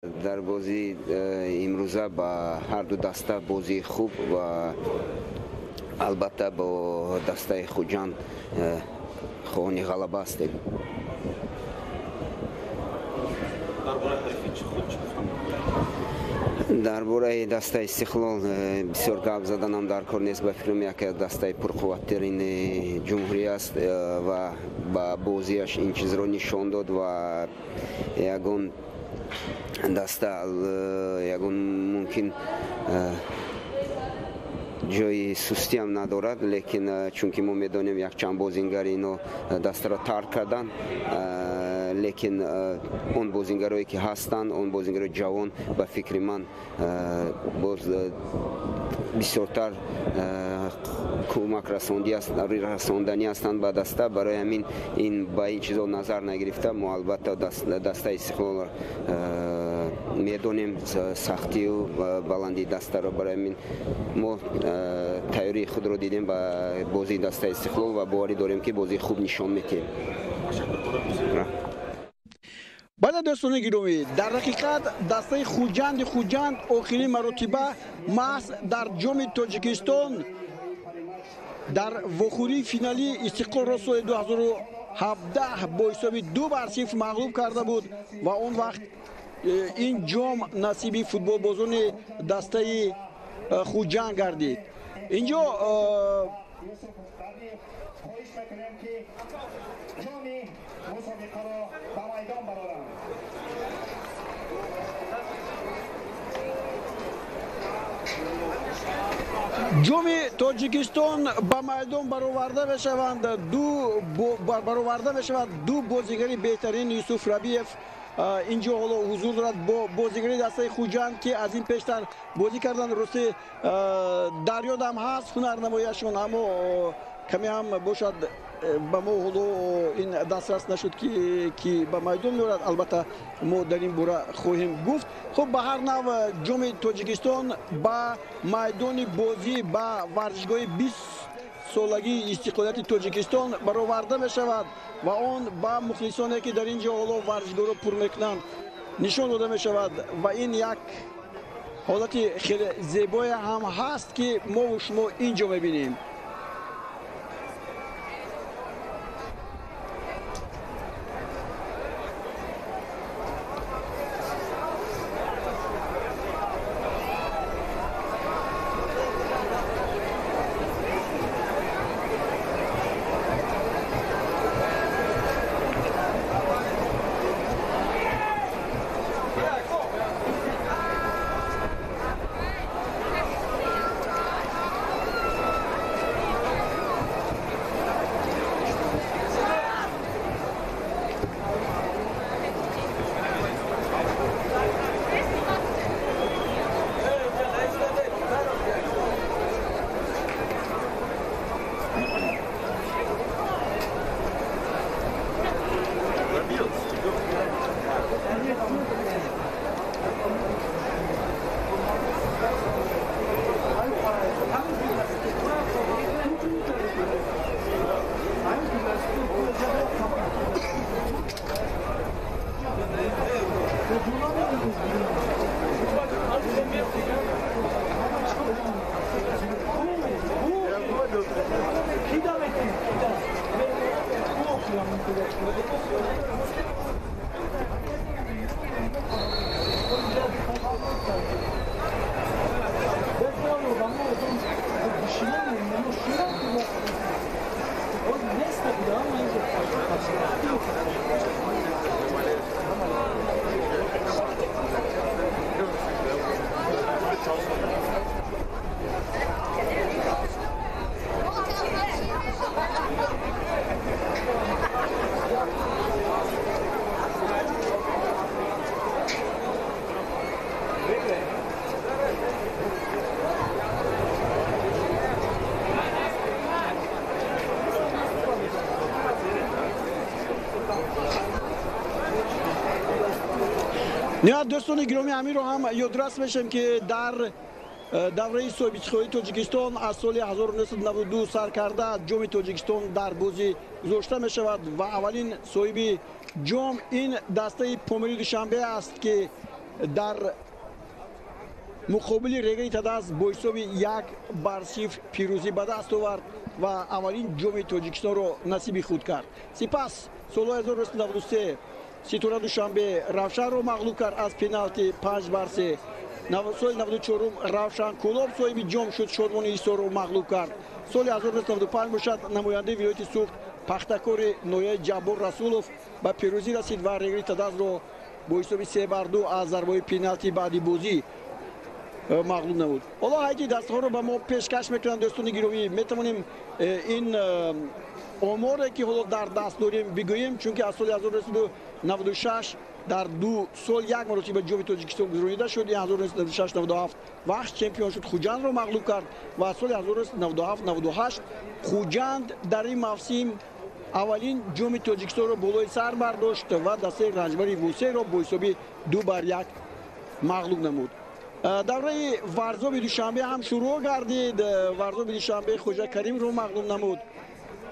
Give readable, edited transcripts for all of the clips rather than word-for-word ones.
در بازی امروزه با هر دو دسته بازی خوب و البته با دسته خوجان خواهان غلبه هستیم. درباره دسته استقلال بسیار گپ زدنم در کار نیست. به فکرم یک دسته پرقوت‌ترین جمهوری است و با بازیش این چیز را نشان داد و یگان دسته یگان ممکن جای سستی هم ندارد، لیکن چون که ما میدانیم یک چند بازیگر اینو دسته را ترک کردن، لیکن اون بازیگرایی که هستند، اون بازیگر جوان به فکر من باز بسیارتر کمک رساندنی هستند به دسته. برای همین این به این چیزا نظر نگرفته ما البته دسته استقلال میدونیم سختی و بلندی دسته را. برای همین ما تیاری خود را دیدیم به بازی دسته استقلال و باوری داریم که بازی خوب نشان میدیم. بله دوستان گرامی، در حقیقت دسته خوجند آخرین مرتبه محض در جام تاجیکستان در وخوری فینالی استقلال را سال 2017 با حساب 2-0 مغلوب کرده بود و اون وقت این جام نصیب فوتبال بازان دسته خوجند گردید. اینجا جام تاجیکستان به میدان برآورده میشوند. دو بازیگری بهترین یوسف ربیعов اینجا حالا حضور دارد با بازیگری دسته خوجند که از این پیشتر بازی کردن. راستی دریاد هم هست هنرنماییشون، اما کمی هم باشد به ما حالا این دسترس نشد که به میدان میارد. البته ما در این باره خواهیم گفت. خب به هر نوع جام تاجیکستان به میدان بازی به ورزشگاه 20 سالگی استقلالیت تاجیکستان برآورده می شود و آن به مخلصانی که در اینجا حالا ورزشگاه را پر میکنند نشان داده می شود و این یک حالت خیلی زیبای هم هست که ما و شما اینجا میبینیم. نهایت دوستان گرامی همین رو هم یادرس میشم که در دوره صاحب‌خواهی تاجیکستان از سال 1992 سر کرده جام تاجیکستان در بازی گذاشته می شود و اولین صاحب جام این دسته پامری دوشنبه است که در مقابل رگری تداز با حساب 1-0 پیروزی به دست آورد و اولین جام تاجیکستان را نصیب خود کرد. سپس سال 1993 ستاره دوشنبه روشن را مغلوب کرد از پنالتی 5-3. سال 94 روشن کلوب صاحب جام شد، شادمان ایسا را مغلوب کرد. سال 1995 باشد نماینده ولایت سوخت پختکار نویه جبار رسولوف به پیروزی رسید و رگری تداز را با حساب 3-2 از ضربه پنالتی بعدی بازی مغلوب نمود. حالا هایی دسته ها رو به ما پیشکش میکنن دوستان گرامی، میتونیم این آماری که حالا در دست داریم بگوییم، چون که از سال 1996 در 2 سال یک مرتبه جام تاجیکستان گزارنده شد. 1996-97 وقت چمپیون شد، خوجند رو مغلوب کرد و سال 1997-98 خوجند در این موسم اولین جام تاجیکستان رو بالای سر برداشت و دسته رنجبری ووسه را با حساب 2-1 مغلوب نمود. دوره ورزاب دوشنبه هم شروع گردید. ورزاب دوشنبه خوجا کریم رو مغلوب نمود.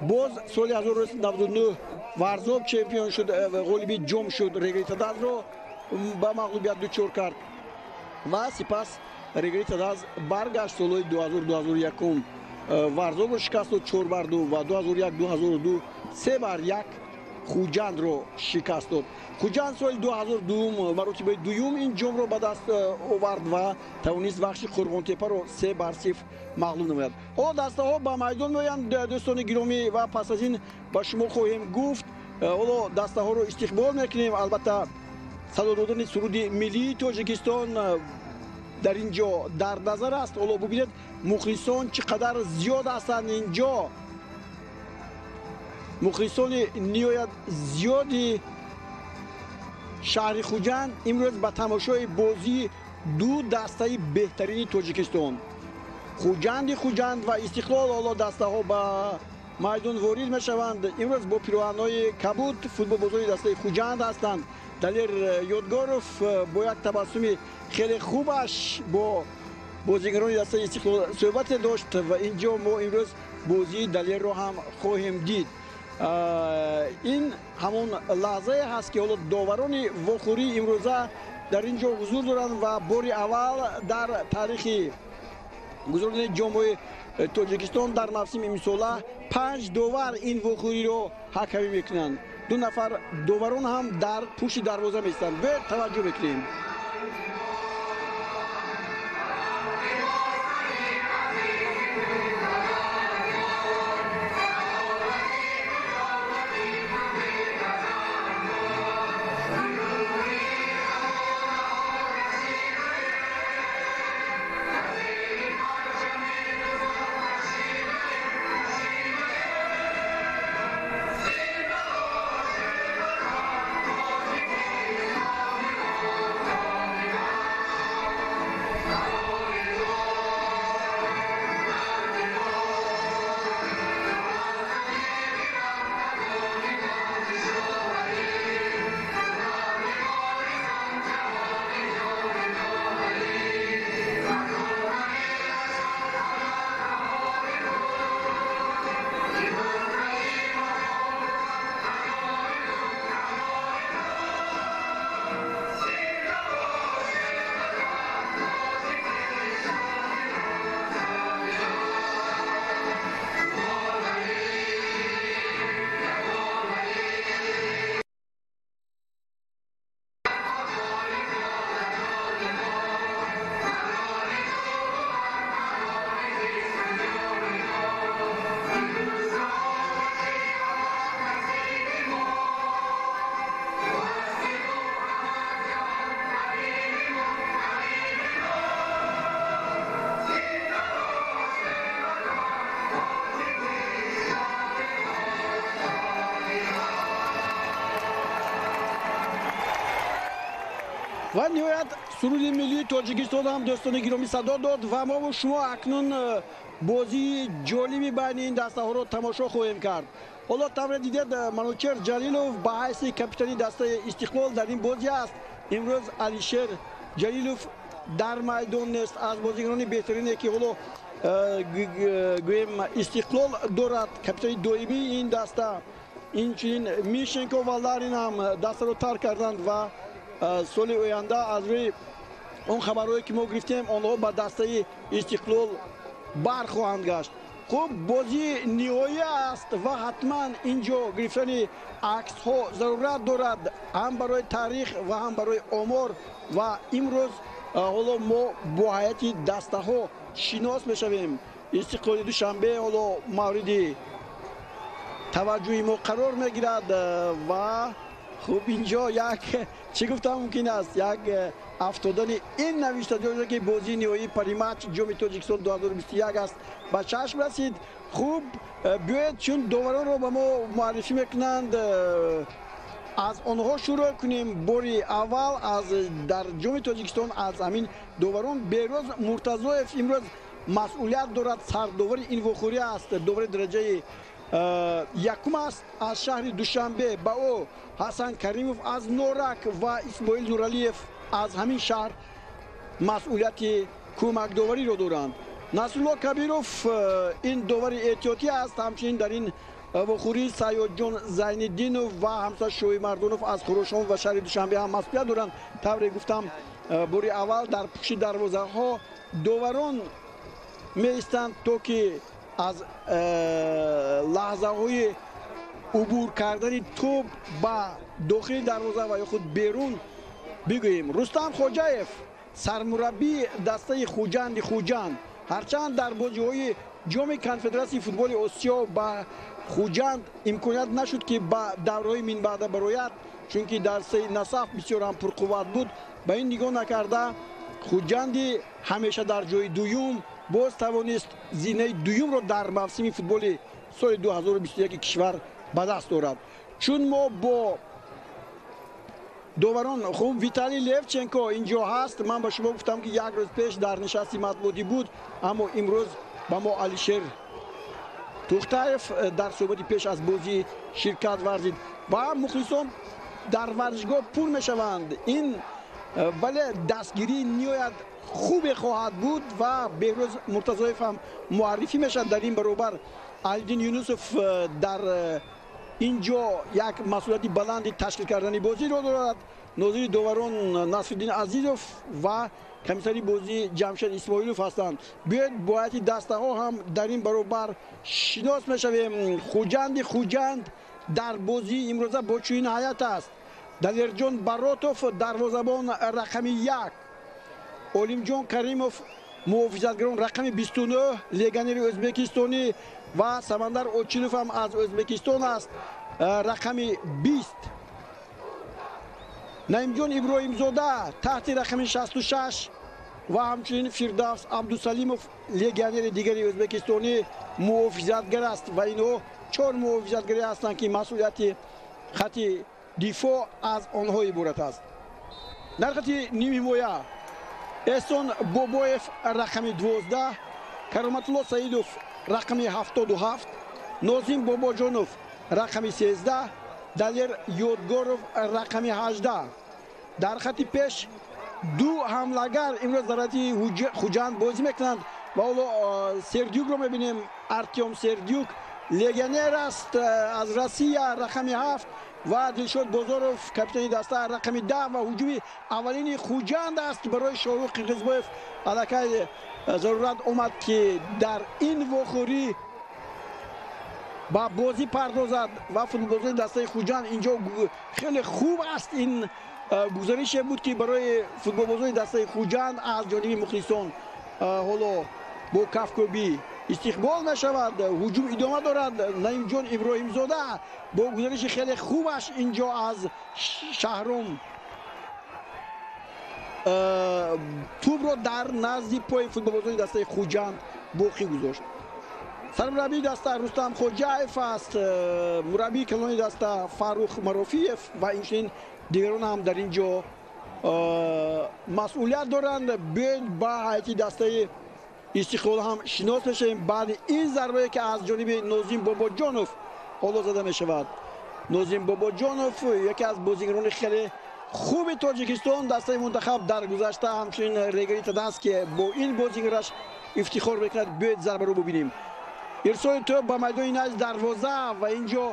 باز سال 1999 ورزاب چمپیون شد، غالب جام شد، رگری تداز رو با مغلوبیت دچار کرد و سپس رگری تداز برگشت. سال 2001 ورزاب رو شکست داد 4-2 و 2001-2002 3-1 خوجند رو شکست داد. خوجند سال 2002 مرتبه دوم این جام رو به دست آورد و توانست بخش قرغانتپه رو 3-0 مغلوب نماید. حالا دسته ها به میدان میآیند دوستان گرامی و پس از این به شما خواهیم گفت. حالا دسته ها رو استقبال میکنیم. البته صدا دادن سرود ملی تاجیکستان در اینجا در نظر است. حالا ببینید مخلصان چقدر زیاد هستند اینجا. مخلصان نهایت زیادی شهر خوجند امروز به تماشای بازی دو دسته بهترین تاجیکستان، خوجند و استقلال، حالا دسته ها به میدان وارد می شوند. امروز با پیراهن‌های کبود فوتبال بازی دسته خوجند هستند. دلیر یادگاروف با یک تبسم خیلی خوبش با بازیگران دسته استقلال صحبت داشت و اینجا ما امروز بازی دلیر رو هم خواهیم دید. این همون لحظه هست که حالا داوران واخوری امروزه در اینجا حضور دارند و بار اول در تاریخ گزارش جام تاجیکستان در موسم امساله 5 داور این واخوری رو حکمی میکنند. 2 نفر داوران هم در پشت دروازه میستند. به توجه بکنیم. و نهایت سرود ملی تاجیکستان هم دوستان گرامی صدا داد و ما و شما اکنون بازی جالبی بین این دسته ها رو تماشا خواهیم کرد. حالا طور دیدید منوچهر جلیلوف به حیث کاپیتانی دسته استقلال در این بازی است. امروز علیشیر جلیلوف در میدان نیست. از بازیکنان بهترینه که حالا گویم استقلال دارد. کاپیتان دائمی این دسته اینچنین میشنکو و لارین هم دسته رو ترک کردند و соли оянда аз рӯи он хабарҳое ки мо гирифтем онҳо ба дастаи Истиқлол бархоҳанд гашт. хуб бозии ниҳоӣ аст ва ҳатман инҷо гирифтани аксҳо зарурат дорад ҳам барои таърих ва ҳам барои омор ва имрӯз ҳоло мо бо ҳайати дастаҳо шинос мешавем. Истиқлоли душанбе ҳоло мавриди таваҷҷӯҳи мо қарор мегирад ва хуб инҷо як чӣ гуфтам мумкин аст як афтодани ин навишта ҷойе ки бозии ниҳоии париматч ҷоми Тоҷикистон 2021 аст ба чашм расид. хуб биёед чун доваронро ба мо муаррифӣ мекунанд аз онҳо шурӯъ кунем. бори аввал аз дар ҷоми Тоҷикистон аз ҳамин доварон Беҳроз Муртазоев имрӯз масъулият дорад. сардовари ин вохӯрӣ аст, довари дараҷаи якум аст аз шаҳри Душанбе. ба ӯ Ҳасан Каримов аз Норак ва Исмоил Нуралиев аз ҳамин шаҳр масъулияти кӯмакдовариро доранд. Насрулло Кабиров ин довари эҳтиётӣ аст. ҳамчунин дар ин вохӯрӣ Саёдҷон Зайниддинов ва ҳамсар Шоҳи Мардонов аз Хӯрошон ва шаҳри Душанбе ҳам масъулият доранд. тавре гуфтам бори аввал дар пӯши дарвозаҳо доварон меистанд то ки аз лаҳзаҳои убур кардани тӯб ба дохили дарвоза ва ё худ берун бигӯем. Рустам Хоҷаев сармураббии дастаи Хуҷанди Хуҷанд, ҳарчанд дар бозиҳои ҷоми конфедератсияи футболи Осиё ба Хуҷанд имконият нашуд ки ба давраҳои минбаъда барояд, чунки дастаи Насаф бисёр ҳам пурқувват буд. ба ин нигоҳ накарда Хуҷанди ҳамеша дар ҷои дуюм боз тавонист зинаи дуюмро дар мавсими футболи соли 2021 кишвар ба даст дорад. чун мо бо доварон хуб Виталий Левченко инҷо ҳаст. ман ба шумо гуфтам ки як рӯз пеш дар нишасти матбуотӣ буд, аммо имрӯз ба мо Алишер Тухтаев дар суҳбати пеш аз бозӣ ширкат варзид. ва мухлисон дар варзишгоҳ пур мешаванд. ин бале дастгирии ниҳоят хубе хоҳад буд ва Беҳроз Муртазоев ҳам муаррифӣ мешавад дар ин баробар. Алидин Юнусов дар инҷо як масъулияти баланди ташкил кардани бозиро дорад. нозири доварон Насриддин Азизов ва комиссари бозӣ Ҷамшед Исмоилов ҳастанд. биёед бо ҳайати дастаҳо ҳам дар ин баробар шинос мешавем. Хуҷанди Хуҷанд дар бозии имрӯза бо чунин ҳайат аст. Далерҷон Баротов дарвозабон рақами 1, Олимҷон Каримов муҳофизатгарон рақами 29, легионери Ӯзбекистонӣ ва Самандар Очилов ҳам аз Ӯзбекистон аст рақами 20. Наимҷон Иброҳимзода таҳти рақами 66 ва ҳамчунин Фирдавс Абдусалимов легионери дигари Ӯзбекистонӣ муҳофизатгар аст ва инҳо 4 муҳофизатгаре ҳастанд ки масъулияти хати дифоъ аз онҳо иборат аст. дар хати нимҳимоя Эҳсон Бобоев рақами 12, Кароматулло Саидов рақами 77, Нозим Бобоҷонов рақами 13, Далер Ёдгоров рақами 18. дар хати пеш ду ҳамлагар имрӯз дар ҳайати Хуҷанд бозӣ мекунанд ва ҳоло Сердюкро мебинем. Артем Сердюк легионер аст аз Россия рақами 7 ва Дилшод Бозоров капитани даста рақами 10 ва ҳуҷуми аввалини Хуҷанд аст барои Шоҳрух Қирғизбоев. аллакай зарурат омад ки дар ин вохӯрӣ ба бозӣ пардозад ва футболбозии дастаи Хуҷанд инҷо хеле хуб аст. ин гузарише буд ки барои футболбозии дастаи Хуҷанд аз ҷониби мухлисон ҳоло бо кафкӯбӣ истиқбол мешавад. ҳуҷум идома дорад. Наимҷон Иброҳимзода бо гузариши хеле хубаш инҷо аз Шаҳром тӯбро дар назди пои футболбозии дастаи Хуҷанд боқӣ гузошт. сармураббии даста Рустам Хоҷаев аст. мураббии калони даста Фарух Марофиев ва инчунин дигарон ҳам дар ин ҷо масъулият доранд. биёед ба ҳайати дастаи Истиқлол ҳам шинос мешавем баъди ин зарбае ки аз ҷониби Нозим Бобоҷонов ҳоло зада мешавад. Нозим Бобоҷонов яке аз бозигарони хеле хуби Тоҷикистон, дастаи мунтахаб дар гузашта ҳамчунин Регери Тадаст ки бо ин бозигараш ифтихор мекунад. биёед зарбаро бубинем. ирсои тӯб ба майдони назди дарвоза ва ин ҷо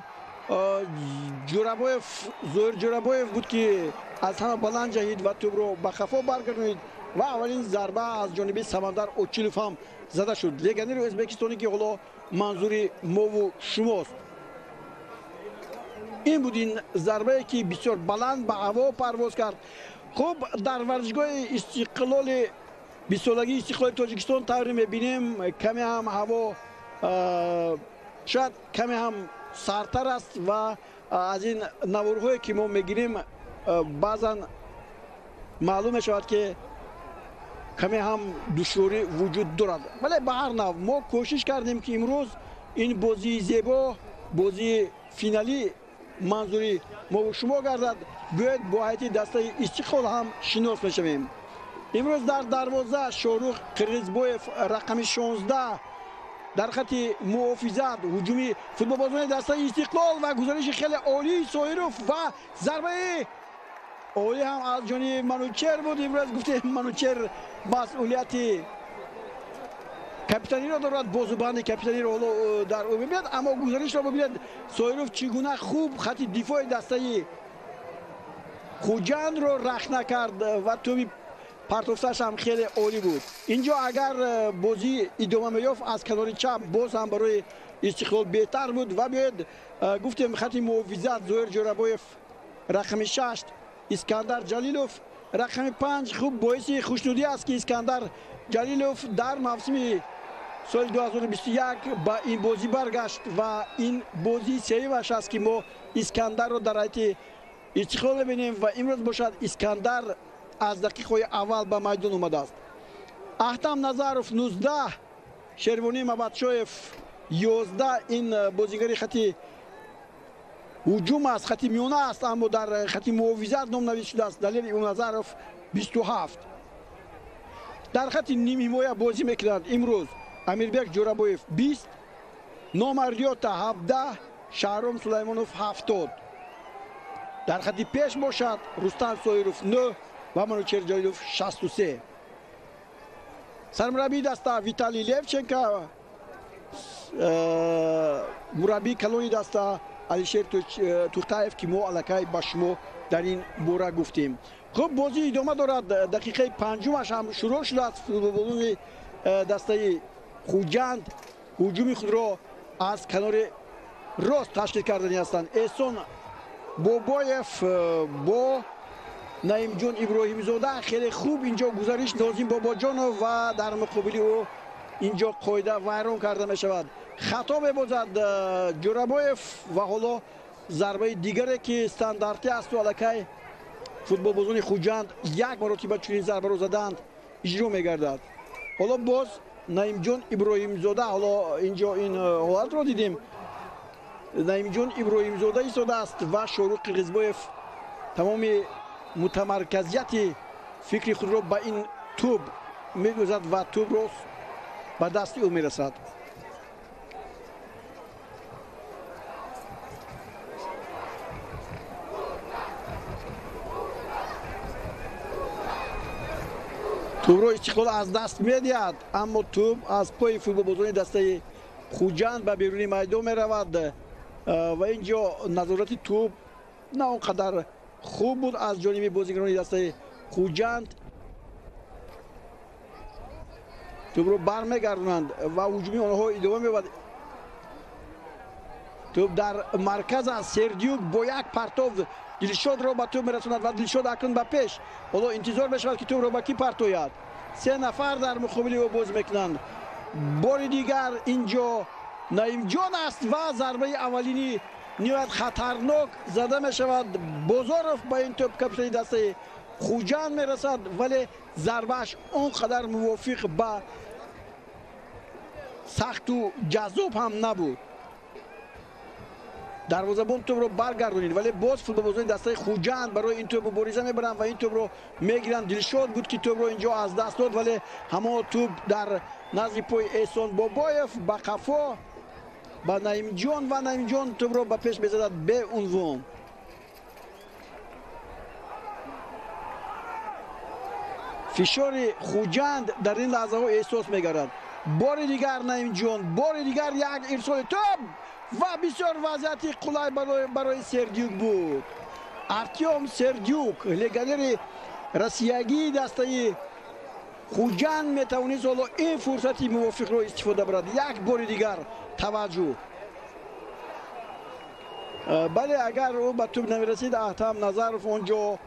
Ҷурабоев Зоир Ҷурабоев буд ки از همه بلند جهید و توپ رو به خفا برگردونید و اولین ضربه از جانب سمندر اوچیلوف هم زده شد. لگنر ازبکستانی که حالا منظوری ما و شماست. این بود این ضربه که بسیار بلند به هوا پرواز کرد. خب در ورزشگاه استقلال 20 سالگی استقلال تاجیکستان طوری میبینیم کمی هم هوا شاید کمی هم سردتر است و از این نوارهایی که ما میگیریم بعضا معلوم میشود که کمی هم دشواری وجود دارد. ولی به هر نوع ما کوشش کردیم که امروز این بازی زیبا، بازی فینالی منظوری ما و شما گردد، باید با هیئت دسته استقلال هم شناس میشویم. امروز در دروازه شاروخ قرغیزبویف رقم 16 در خط محافظت هجومی فوتبال بازان دسته استقلال و گزارش خیلی عالی سایروف و ضربه عالی هم از جانب منوچهر بود. امروز گفتیم منوچهر مسئولیت کاپیتانی را دارد، بازوبند کاپیتانی را در او میبیند، اما گزارش را ببینید سایروف چگونه خوب خط دفاع دسته خوجند را رخنه کرد و توی پرتوفتش هم خیلی عالی بود. اینجا اگر بازی ادامه میافت از کنار چپ باز هم برای استقلال بهتر بود و بیاید گفتیم خط محافظت زهیر جورابویف رقم 6 اسکندر جلیلوف رقم 5. خوب باعث خوشنودی است که اسکندر جلیلوف در موسم سال 2021 با این بازی برگشت و این بازی سیوش است که ما اسکندر رو در حیط استقلال ببینیم و امروز باشد اسکندر از دقیقه اول به میدان اومده است. احتم نظروف 19 شروانی مبادشویف 11 این بازیگری خطی هجوم است، خطی میانه است، اما در خطی محافظت نام نوشته شده است. دلیل اون نظروف 27 در خطی نیم حمایه بازی میکنند امروز امیربک جورابویف 20 نامردیات 17 شهرام سلیمانوف 70 در خطی پیش باشد رستم سایروف 9 و منوچهر جلیلوف 63. سرمربی دسته ویتالی لیوچنکو، مربی کلونی دسته علیشیر توختایف که ما الکی با شما در این بوره گفتیم. خب بازی ادامه دارد. دقیقه پنجمش هم شروع شده است. فوتبالبازان دسته خوجند هجوم خود را از کنار راست تشکیل کردنی هستند. احسان بابایف با نعیم جان ابراهیم زاده خیلی خوب اینجا گزارش نازیم بابا جان و در مقابل او اینجا قاعده ویران کرده می شود. خطا می‌بازد جورابویف و حالا ضربه دیگری که استانداردی است و الکی فوتبال بازان خوجند یک مرتبه چنین ضربه رو زدند اجرا می‌گردد. حالا باز نعیم جان ابراهیم زاده حالا اینجا این حالت رو دیدیم. نعیم جان ابراهیم زاده ایستاده است و شاروخ قرغیزبویف تمام متمرکزیت فکری خود را به این توپ می‌گذارد و توپ را به دست او می‌رسد. توپ را استقلال از دست می‌دهد، اما توپ از پای فوتبالبازان دسته خوجند به بیرون میدان می‌رود و اینجا نظارت توپ نه آنقدر خوب بود از جانب بازیکنان دسته خوجند. توپ رو برمیگردونند و هجوم آنها ادامه می‌یابد. توپ در مرکز از سردیوک با یک پرتاب دلشاد را به توپ میرساند و دلشاد اکنون به پیش. حالا انتظار می‌شود که توپ را به کی پرتاید. 3 نفر در مقابل او باز میکنند. بار دیگر اینجا نعیم جان است و ضربه اولینی نهایت خطرناک زده می شود. بازارف با این توپ کاپیتان دسته خوجند می رسد ولی ضربهش اونقدر موافق با سخت و جذاب هم نبود. دروازه‌بان توپ رو برگردونید ولی باز فوتبالبازان دسته خوجند برای این توپ مبارزه میبرند و این توپ رو میگیرند. دلشاد بود که توپ رو اینجا از دست داد ولی همه توپ در نزد پای احسان بابایف با قفا با نعیم جان و نعیم جان توپ رو به پیش می‌زدد به عنوان. فشار خوجند در این لحظه ها احساس می‌گردد. بار دیگر نعیم جان، بار دیگر یک ارسال توپ و بسیار وضعیت قلای برای سردیوک بود. артем сердюк легионери россиягии дастаи хуҷанд метавонист ҳоло ин фурсати мувофиқро истифода барад. як бори дигар таваҷҷӯҳ. бале агар ӯ ба тӯб намерасид Аҳтам Назаров онҷо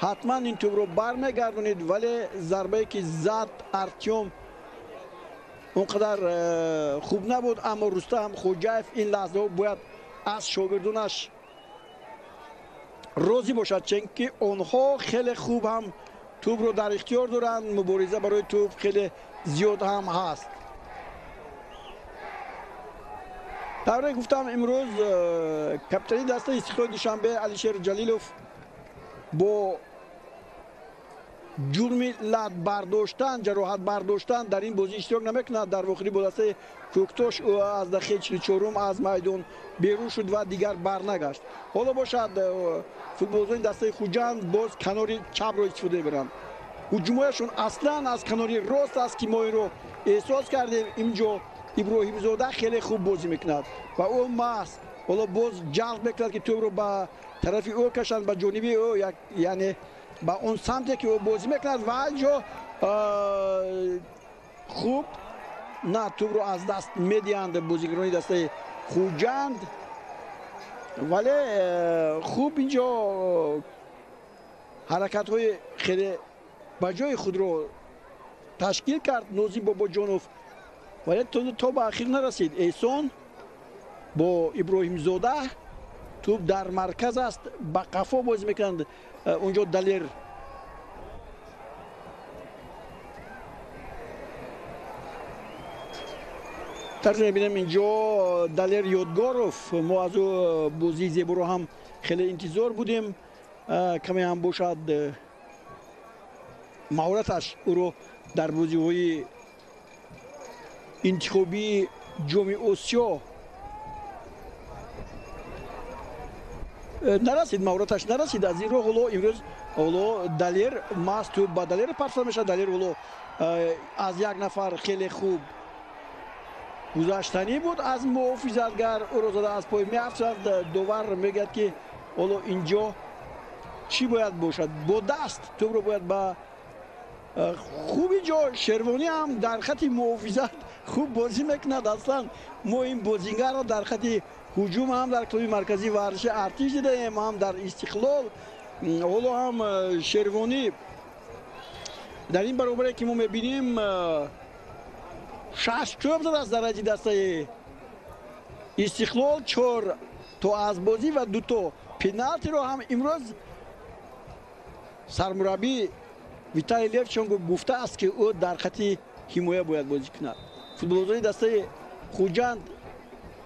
ҳатман ин тӯбро бармегардонид, вале зарбае ки зад Артем он қадар хуб набуд. аммо Рустам Хоҷаев ин лаҳзаҳо бояд аз шогирдонаш розӣ бошад, чунки онҳо хеле хуб ҳам тӯбро дар ихтиёр доранд. мубориза барои тӯб хеле зиёд ҳам ҳаст. тавре гуфтам имрӯз капитани дастаи Истиқлоли Душанбе Алишер Ҷалилов бо ҷурми лат бардоштан, ҷароҳат бардоштан дар ин бозӣ иштирок намекунад. дар вохирӣ бо дастаи Кӯктош ӯ аз дақиқаи 44 аз майдон берун шуд ва дигар барнагашт. ҳоло бошад футболбозони дастаи Хуҷанд боз канори чапро истифода мебаранд. ҳуҷумҳояшон аслан аз канори рост аст ки мо инро эҳсос кардем. инҷо Иброҳимзода хеле хуб бозӣ мекунад ва ӯ маҳз ҳоло боз ҷалб мекунад ки тӯбро ба тарафи ӯ кашанд, ба ҷониби ӯ, яъне ба он самте ки ӯ бозӣ мекунад ва инҷо хуб на тӯбро аз даст медиҳанд бозигарони дастаи Хуҷанд. вале хуб инҷо ҳаракатҳои хеле ба ҷои худро ташкил кард Нозим Бобоҷонов, вале то ба ахир нарасид. эҳсон бо Иброҳимзода тӯб дар марказ аст, ба қафо бозӣ мекунанд онҷо Далер. тарҷа мебинем инҷо Далер Ёдгоров. мо аз ӯ бозии зеборо ҳам хеле интизор будем. каме ҳам бошад маҳораташ ӯро дар бозиҳои интихобии ҷоми Осиё нарасид, маҳораташ нарасид. аз ин роҳ ҳоло имрӯз ҳоло Далер маст тӯб ба Далер партофта мешавад. Далер ҳоло аз як нафар хеле хуб гузаштанӣ буд аз муҳофизатгар, ӯро зада аз пой меафтад. довар мегӯяд ки ҳоло инҷо чӣ бояд бошад, бо даст тӯбро бояд ба хуб. инҷо Шервонӣ ҳам дар хати муҳофизат хуб бозӣ мекунад. аслан мо ин бозигарро дар хати ҳуҷум ҳам дар клуби марказии варзиши Артиш дидаем, ҳам дар Истиқлол. ҳоло ҳам Шервонӣ дар ин баробаре ки мо мебинем 6 тӯб задааст дар ҳаҷи дастаи Истиқлол, 4 то аз бозӣ ва 2 то пеналтиро ҳам имрӯз сармураббӣ Виталий Левченко гуфтааст ки ӯ дар хати ҳимоя бояд бозӣ кунад. футболбозони дастаи Хуҷанд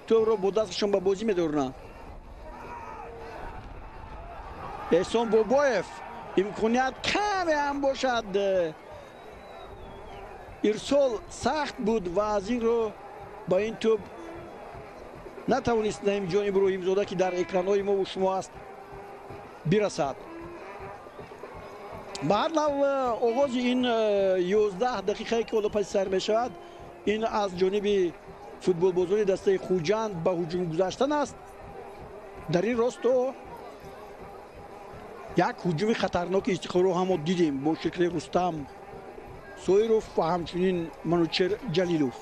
тӯбро бо дасташон ба бозӣ медоронанд. эҳсон Бобоев имконият каме ҳам бошад, ирсол сахт буд ва аз ин роҳ ба ин тӯб натавонист Наимҷон Иброҳимзода ки дар экранҳои мо шумо аст бирасад. ба ҳар нав оғози ин 11 дақиқае ки ҳоло паси сар мешавад, ин аз ҷониби футболбозони дастаи Хуҷанд ба ҳуҷум гузаштан аст. дар ин росто як ҳуҷуми хатарноки Истиқлолро ҳам мо дидем бо ширкати Рустам Соиров ва ҳамчунин Манучер Ҷалилов.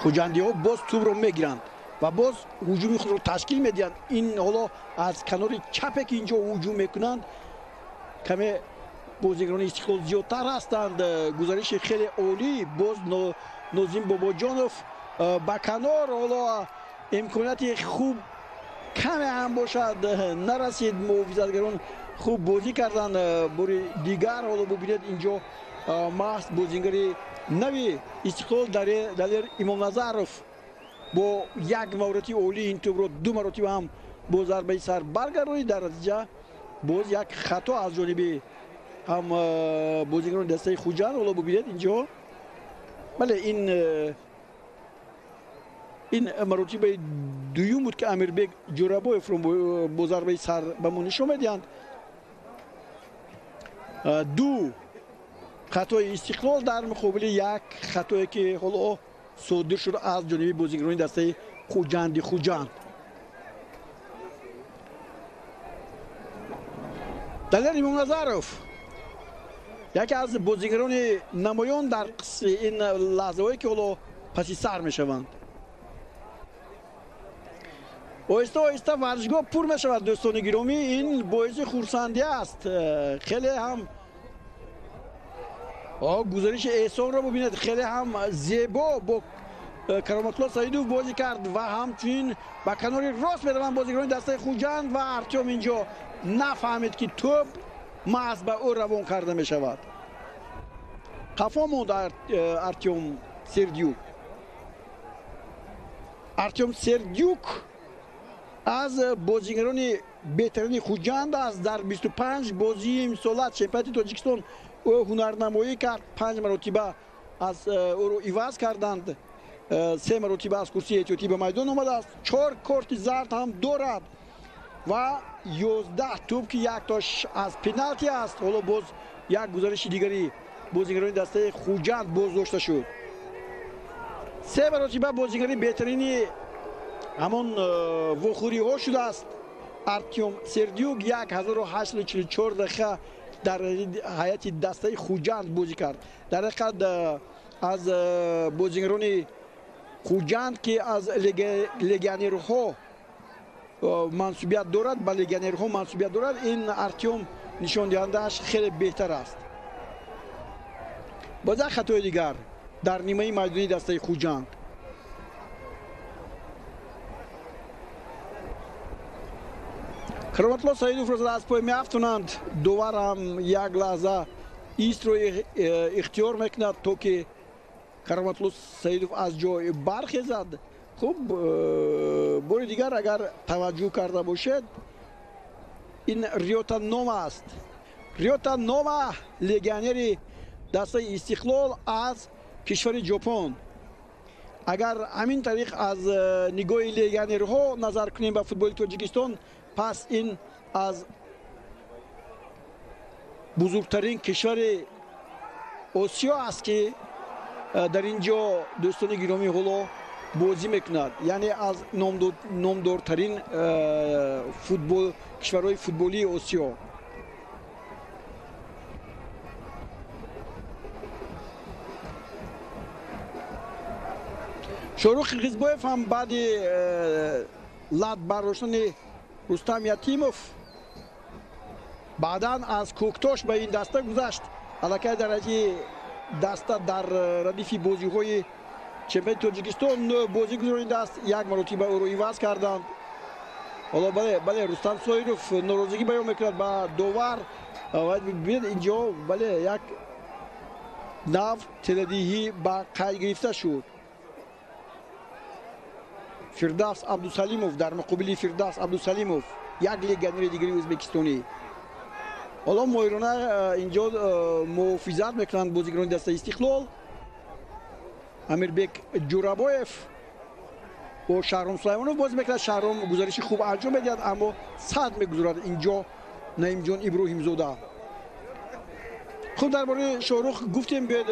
хуҷандиҳо боз тӯбро мегиранд ва боз ҳуҷуми худро ташкил медиҳанд. ин ҳоло аз канори чапе ки инҷо ҳуҷум мекунанд, каме бозигарони Истиқлол зиёдтар ҳастанд. гузариши хеле олӣ. боз Нозим Бобоҷонов ба канор. ҳоло имконияти хуб каме ҳам бошад нарасид. муҳофизатгарон хуб бозӣ карданд. бори дигар ҳоло бубинед инҷо маҳз бозигари нави Истиқлол Далер Имомназаров бо як маҳорати олӣ ин тӯбро 2 маротиба ҳам бо зарбаи сар баргаронид. дар натиҷа боз як хато аз ҷониби ҳам бозигарони дастаи Хуҷанд. ҳоло бубинед инҷо бале ин маротибаи дуюм буд ки Амирбек Ҷорабоевро бо зарбаи сар ба мо нишон медиҳанд. 2 хатои Истиқлол дар муқобили як хатое ки ҳоло содир шуд аз ҷониби бозигарони дастаи خوجان دلال امام نظروف یکی از بازیگران نمایان در این لحظه هایی که اولو پسی سر می شوند آهسته آهسته ورزشگاه پر می شود دوستان گرامی این باعث خرسندی است خیلی هم گزارش احسان را ببینید خیلی هم زیبا با کرامت الله سعیدوف بازی کرد و همچنین با کنار راست میروند بازیگران دسته خوجند و ارتیوم اینجا نفهمید که توپ محض به او روان کرده می شود خفا موند ارتیوم سردیوک از بازیگران بهترین خوجند است در 25 بازی امسال چمپیونات تاجیکستان او هنرنمایی کرد 5 مرتبه از او رو عوض کردند 3 مرتبه از کرسی احتیاطی به میدان آمده است 4 کارت زرد هم دارد و 11 توپ که یک تاش از پنالتی است حالا باز یک گزارش دیگری بازیگران دسته خوجند باز داشته شد 3 مرتبه بازیگری بهترین همان وخوری ها شده است ارتیوم سردیوک 1844 دقیقه در هیئت دسته خوجند بازی کرد در حقیقت از بازیگران خوجند که از لگیونرها منصوبیت دارد به لگیونرها منصوبیت دارد این ارتیوم نشان دهنده‌اش خیلی بهتر است باز یک خطای دیگر در نیمه میدانی دسته خوجند کرامت الله سعیدوف را از پای میافتونند دوباره هم یک لحظه ایست رو اختیار میکند تا که کرامت الله سعیدوف از جای برخیزد خب بار دیگر اگر توجه کرده باشد این ریوتا نوما است ریوتا نوما لگیونر دسته استقلال از کشور ژاپن اگر همین طریق از نگاه لگیونرها نظر کنیم به فوتبال تاجیکستان پس این از بزرگترین کشور آسیا است که در اینجا دوستان گرامی حالا بازی میکند یعنی از نامدارترین کشورهای فوتبالی آسیا شاروخ قرقیزبایف هم بعد لد برداشتن رستم یتیموف بعدا از کوکتاش به این دسته گذشت علاقه درجه دسته در ردیف بازی های چمپیونات تاجیکستان بازی گذارنده است یک مرتبه او رو عوض کردند حالا بله رستم سایروف ناراضگی بیان میکند با داور ببینید اینجا بله یک نو تلدیهی با قید گرفته شد فردوس عبدالسلیموف در مقابل فردوس عبدالسلیموف یک لگیونر دیگری ازبکستانی حالا مایرانه اینجا محافظت میکنند بازیگران دسته استقلال امیربک جورابایف و شهرام سلیمانوف بازی میکند شهرام گزارش خوب انجام میدهد اما صد میگذارد اینجا نعیم جان ابراهیم زاده خب درباره شاروخ گفتیم به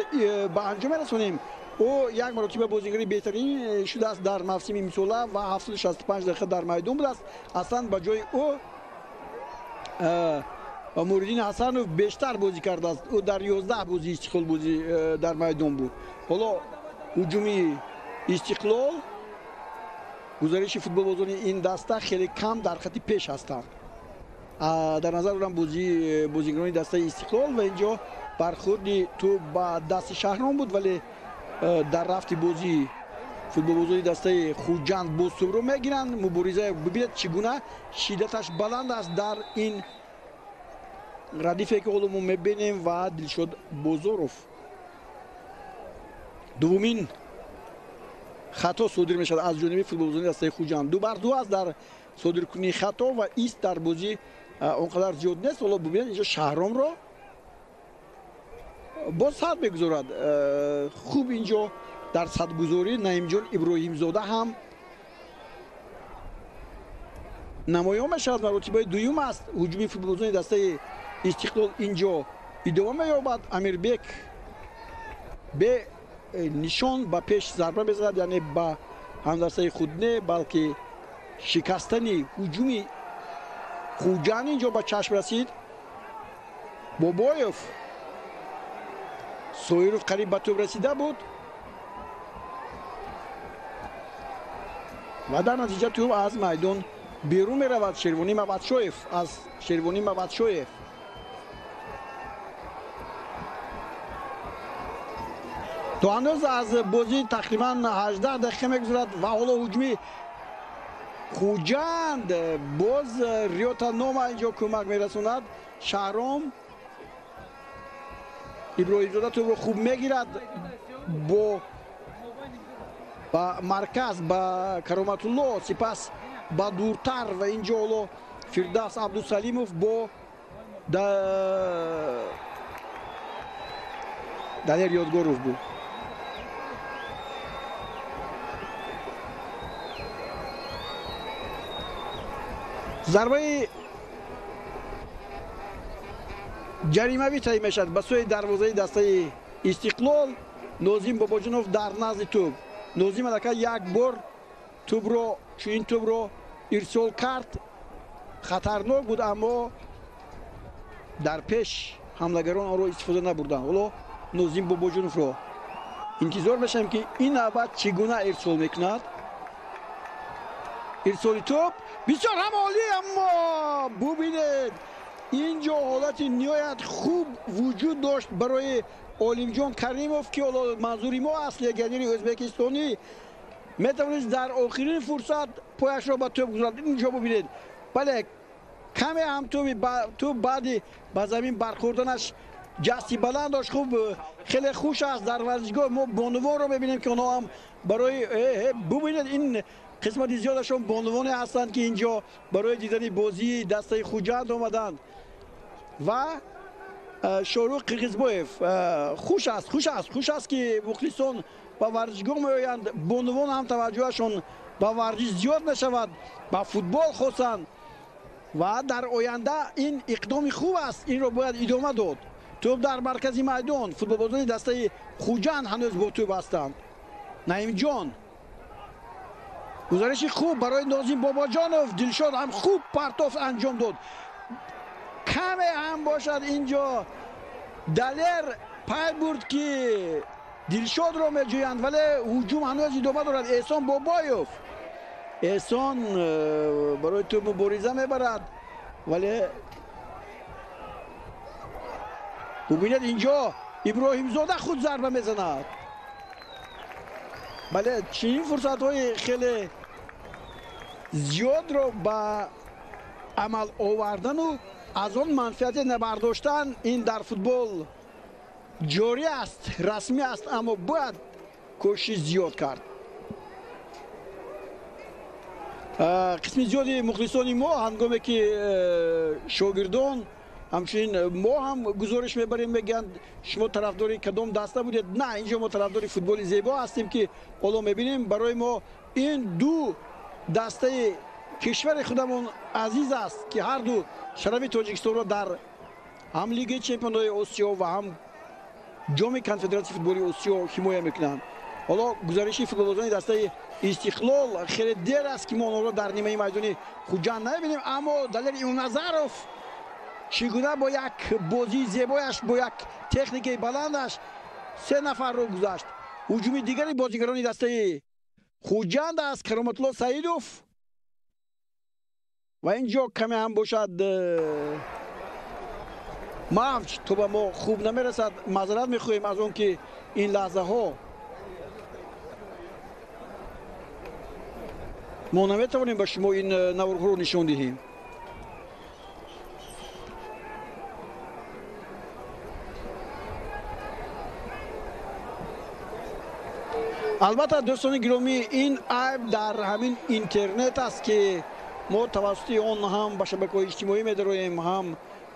انجام رسونیم او یک مرتبه بازیگری بهترین شده است در موسم امسال و 765 دقیقه در میدان بود است اصلا به جای او موردین حسنوف بیشتر بازی کرده است او در 11 بازی استقلال بازی در میدان بود حالا هجومی استقلال گزارش فوتبال بازان این دسته خیلی کم در خط پیش هستند در نظر دارم بازیگران دسته استقلال و اینجا برخوردی تو با دست شهرام بود ولی در رفت بازی فوتبال بازی دسته خوجند باز توپ رو میگیرند مبارزه ببینید چگونه شدتش بلند است در این ردیفی که ما میبینیم و دلشاد بازاروف دومین خطا صادر میشد از جانب فوتبال بازی دسته خوجند 2-2 است در صادر کنی خطا و ایست در بازی اونقدر زیاد نیست حالا ببینید اینجا شهرام را باز صد بگذارد خوب اینجا در صد گذاری نعیم جان ابراهیم زاده هم نمایان میشود مرتبه دوم است هجومی فوتبال بازی دسته استقلال اینجا ادامه مییابد امیربک به نشان با پیش ضربه میزند یعنی با ҳамдастаи худ не балки шикастани ҳуҷуми хуҷан инҷо ба чашм расид. Бобоев Соиров қариб ба тӯб расида буд ва дар натиҷа тӯб аз майдон берун меравад. Шервонӣ Мавадшоев аз Шервонӣ Мавадшоев то ҳанӯз аз бозӣ тақрибан 18 дақиқа мегузарад ва ҳоло ҳуҷуми Хуҷанд боз Риёта Нома инҷо кӯмак мерасонад. Шаҳром Иброҳимзода тӯбро хуб мегирад ба марказ ба Кароматулло, сипас ба дуртар ва инҷо ҳоло Фирдавс Абдусалимов бо Далер Ёдгоров буд. зарбаи ҷаримавӣ таъин мешавад ба сӯи дарвозаи дастаи Истиқлол. Нозим Бобоҷонов дар назди тӯб. Нозим аллакай як бор чунин тӯбро ирсол кард. Хатарнок буд, аммо дар пеш ҳамлагарон онро истифода набурданд. ҳоло Нозим Бобоҷоновро интизор мешавем ки ин навбат чӣ гуна ирсол мекунад. ирсоли тӯб бисёр ҳам олӣ, аммо бубинед инҷо ҳолати ниҳоят хуб вуҷуд дошт барои Олимҷон Каримов ки ҳоло манзури мо аст, легионери ӯзбекистонӣ метавонист дар охирин фурсат пояшро ба тӯб гузарад. инҷо бубинед, бале каме ҳам тӯб баъди ба замин бархӯрданаш ҷасти баланд дошт. хуб хеле хуш аст. дар варзишгоҳ мо бонувонро мебинем ки онҳо ҳам барои бубинед ин қисмати зиёдашон бонувоне ҳастанд ки инҷо барои дидани бозии дастаи Хуҷанд омаданд. ва Шорух Қирғизбоев хуш аст ки мухлисон ба варзишгоҳ меоянд. Бонувон ҳам таваҷҷӯҳашон ба варзиш зиёд мешавад, ба футбол хосан ва дар оянда ин иқдоми хуб аст. инро бояд идома дод. тӯб дар маркази майдон, футболбозони дастаи Хуҷанд ҳанӯз бо тӯб ҳастанд. Наимҷон гузариши хуб барои Нозим Бобоҷонов. Дилшод ҳам хуб партофт анҷом дод. каме ҳам бошад инҷо Далер пай бурд ки Дилшодро меҷӯянд, вале ҳуҷум ҳанӯз идома дорад. Эҳсон Бобоев, эҳсон барои тӯб мубориза мебарад, вале бубинед инҷо Иброҳимзода худ зарба мезанад. бале чунин фурсатҳои хеле зиёдро ба амал овардану аз он манфиате набардоштан ин дар футбол ҷорӣ аст, расмӣ аст, аммо бояд кӯшиши зиёд кард. қисми зиёди мухлисони мо ҳангоме ки шогирдон ҳамчунин мо ҳам гузориш мебарем, мегӯянд шумо тарафдори кадом даста будед. на, инҷо мо тарафдори футболи зебо ҳастем ки ҳоло мебинем барои мо ин ду дастаи кишвари худамон азиз аст ки ҳарду шарафи Тоҷикистонро дар ҳам Лигаи Чемпионҳои Осиё ва ҳам ҷоми Конфедератсияи футболи Осиё ҳимоя мекунанд. ҳоло гузариши футболбозони дастаи Истиқлол хеле дер аст ки мо онҳоро дар нимаи майдони Хуҷанд намебинем, аммо Далер Имомназаров чӣ гуна бо як бозии зебояш, бо як техникаи баландаш 3 нафарро гузашт. ҳуҷуми дигари бозигарони дастаи Хуҷанд аст Кароматулло Саидов ва инҷо каме ҳам бошад мавҷ то ба мо хуб намерасад. маъзарат мехоҳем аз он ки ин лаҳзаҳо мо наметавонем ба шумо ин наворҳоро нишон диҳем. албатта дӯстони гиромӣ, ин айб дар ҳамин интернет аст ки мо тавассути он ҳам ба шабакаҳои иҷтимоӣ медароем, ҳам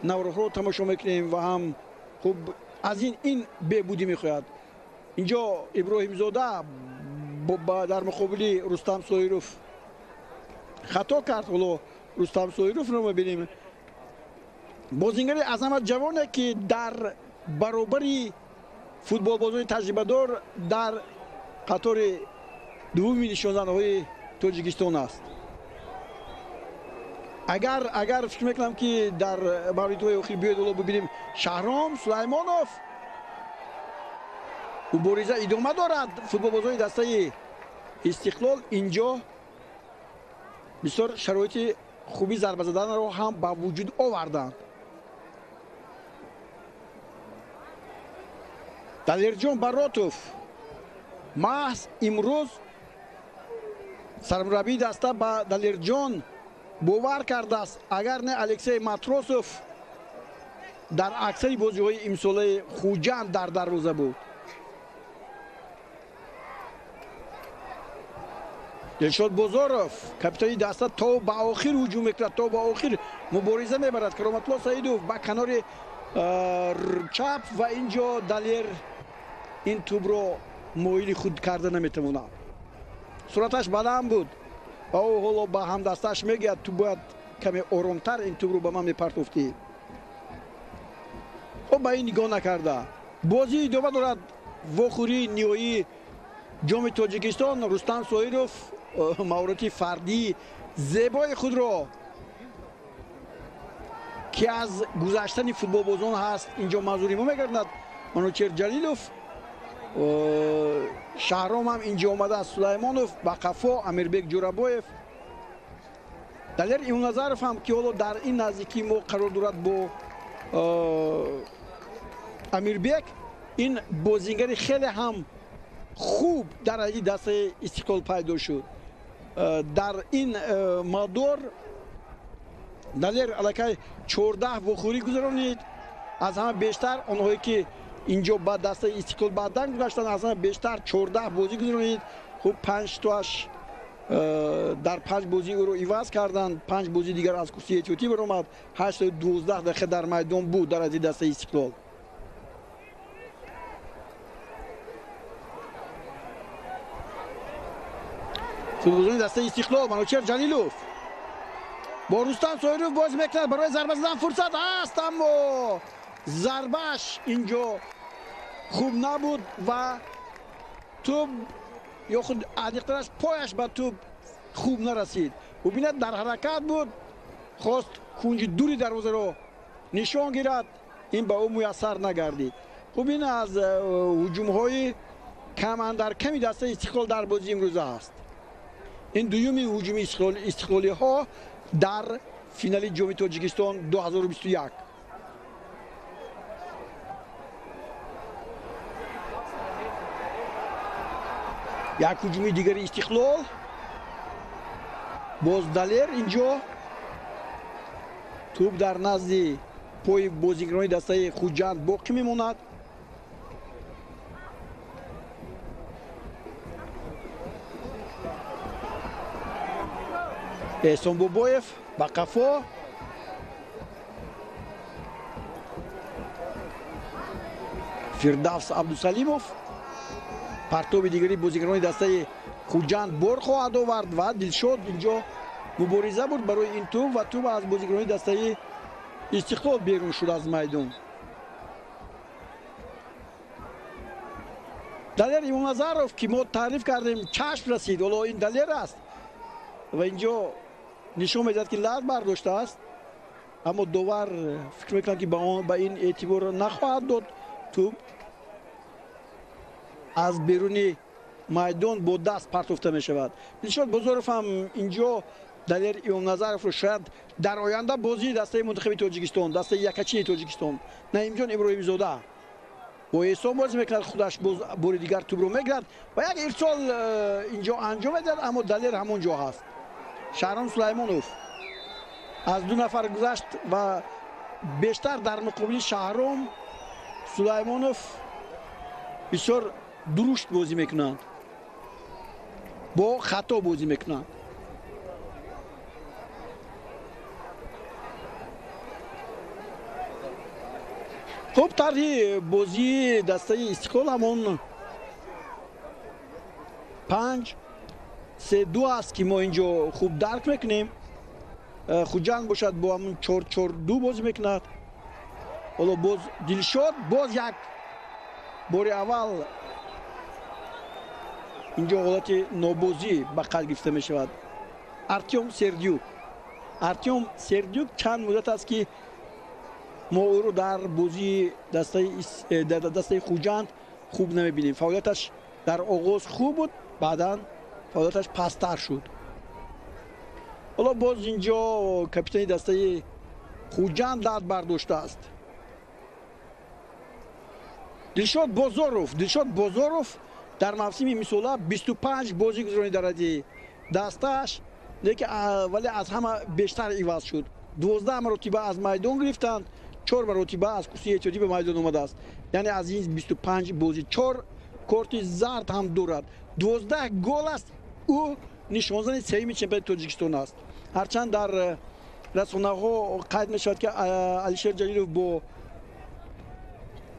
навроҳро тамошо мекунем ва ҳам хуб аз ин беъбудӣ мехоҳад. инҷо Иброҳимзода дар муқобили Рустам Соиров хато кард. ҳоло Рустам Соировро мебинем, бозингари Азамат ҷавоне ки дар баробари футболбозони таҷрибадор дар қатори دومی نشانزن‌های تاجیکستان است. اگر فکر میکنم که در موردهای اخیر بیاید اولو ببینیم شهرام سلیمانوف مبارزه ادامه دارد. فوتبالبازان دسته استقلال اینجا بسیار شرایط خوبی ضربه زدن رو هم با وجود آوردند. دلیرجان براتوف محض امروز سرمربی دسته با دلیرجان باور کرده است اگر نه الکسی ماتروسوف در اکثر بازی‌های امساله خوجند در دروازه بود. دلشاد بازاروف کاپیتانی دسته تا به آخر هجوم میکند، تا به آخر مبارزه میبرد. کرامت الله سعیدوف با کنار چپ و اینجا دلیر این توپ رو مایل خود کرده نمیتواند. سرعتش بلند بود. او حالا با هم دستش میگه تو باید کمی آرامتر این توپ رو به من میپرتوفتی. خب با این نگاه نکرده. بازی ادامه دارد. واخوری نیایی جام تاجیکستان رستم سایروف مهارت فردی زیبای خود را که از گذشتن فوتبال بازان هست اینجا منظوری ما میگردند. منوچهر جلیلوف شهرام هم اینجا آمده است. سلیمانوف بقفا امیربک جورابویف دلیر ایون نظرف هم که حالا در این نزدیکی ما قرار دارد با امیربک. این بازیگر خیلی هم خوب در این دست استقلال پیدا شد. در این مادور دلیر علاقه 14 بخوری گذرانید. از همه بیشتر آنهایی که اینجا با دست استقلال بعدن گذاشتن از همه بیشتر 14 بازی گذرانید. خوب 5 تاش در 5 بازی او رو عوض کردند. 5 بازی دیگر از کرسی احتیاطی برآمد. 8 12 دقیقه در میدان بود در از دست استقلال. فوتبالبازان دسته استقلال منوچهر جلیلوف با رستم سایروف باز میکند برای ضربه زدن فرصت است اما ضربهش اینجا خوب نبود و توپ یا خود عدیقترش پایش به توپ خوب نرسید. ببینید در حرکت بود خواست کنج دوری دروازه رو نشان گیرد این به او میسر نگردید. خب این از هجوم های کم اندر کمی دسته استقلال در بازی امروز است. این دویمی هجوم استقلالی ها در فینال جام تاجیکستان 2021. یک هجوم دیگر استقلال باز دلیر اینجا توپ در نزد پای بازیگران دسته خوجند باقی میماند. احسان بابایف با قفا فردوس عبدالسلیموف پرتاب دیگری بازیگران دسته خوجند بار خواهد آورد و دلشاد اینجا مبارزه بود برای این توپ و توپ از بازیگران دسته استقلال بیرون شد از میدان. دلیر ایمان نظرف که ما تعریف کردیم چشم رسید حالا این دلیر است و اینجا نشون میدهد که لرز برداشته است اما داور فکر میکنم که با این اعتبار نخواهد داد. توپ از بیرون میدان با دست پرتافته می شود. دلشاد بازاروف هم اینجا دلیر ایوم نظرف رو شاید در آینده بازی دسته منتخب تاجیکستان دسته یکچین تاجیکستان نعیم جان ابراهیم زاده با احسان بازی میکرد خودش بار دیگر توپ رو میگرد و یک ارسال اینجا انجام میداد اما دلیر همونجا هست. شهرام سلیمانوف از 2 نفر گذشت و بیشتر در مقابل شهرام سلیمانوف بسیار درشت بازی میکنند با خطا بازی میکنند. خب طرح بازی دسته استقلال همون 5-3-2 است که ما اینجا خوب درک میکنیم. خوجند باشد با همون 4-4-2 بازی میکند. حالا باز دلشاد باز یک بار اول اینجا حالت نابازی به قلب گرفته می شود. ارتیوم سردیوک چند مدت است که ما او رو در بازی دسته خوجند خوب نمیبینیم. فعالیتش در آغاز خوب بود، بعدا فعالیتش پستر شد. حالا باز اینجا کاپیتان دسته خوجند دست برداشته است. دلشاد بازاروف در موسم امسال 25 بازی گذرانی دارد دستش، لیکن ولی از همه بیشتر عوض شد. 12 مرتبه از میدان گرفتند، 4 مرتبه از کرسی احتیاطی به میدان آمده است. یعنی از این 25 بازی 4 کارت زرد هم دارد. 12 گل است. او نشانزن سوم چمپیون تاجیکستان است. هرچند در رسانه‌ها قید می‌شود که علیشیر جلیلوف با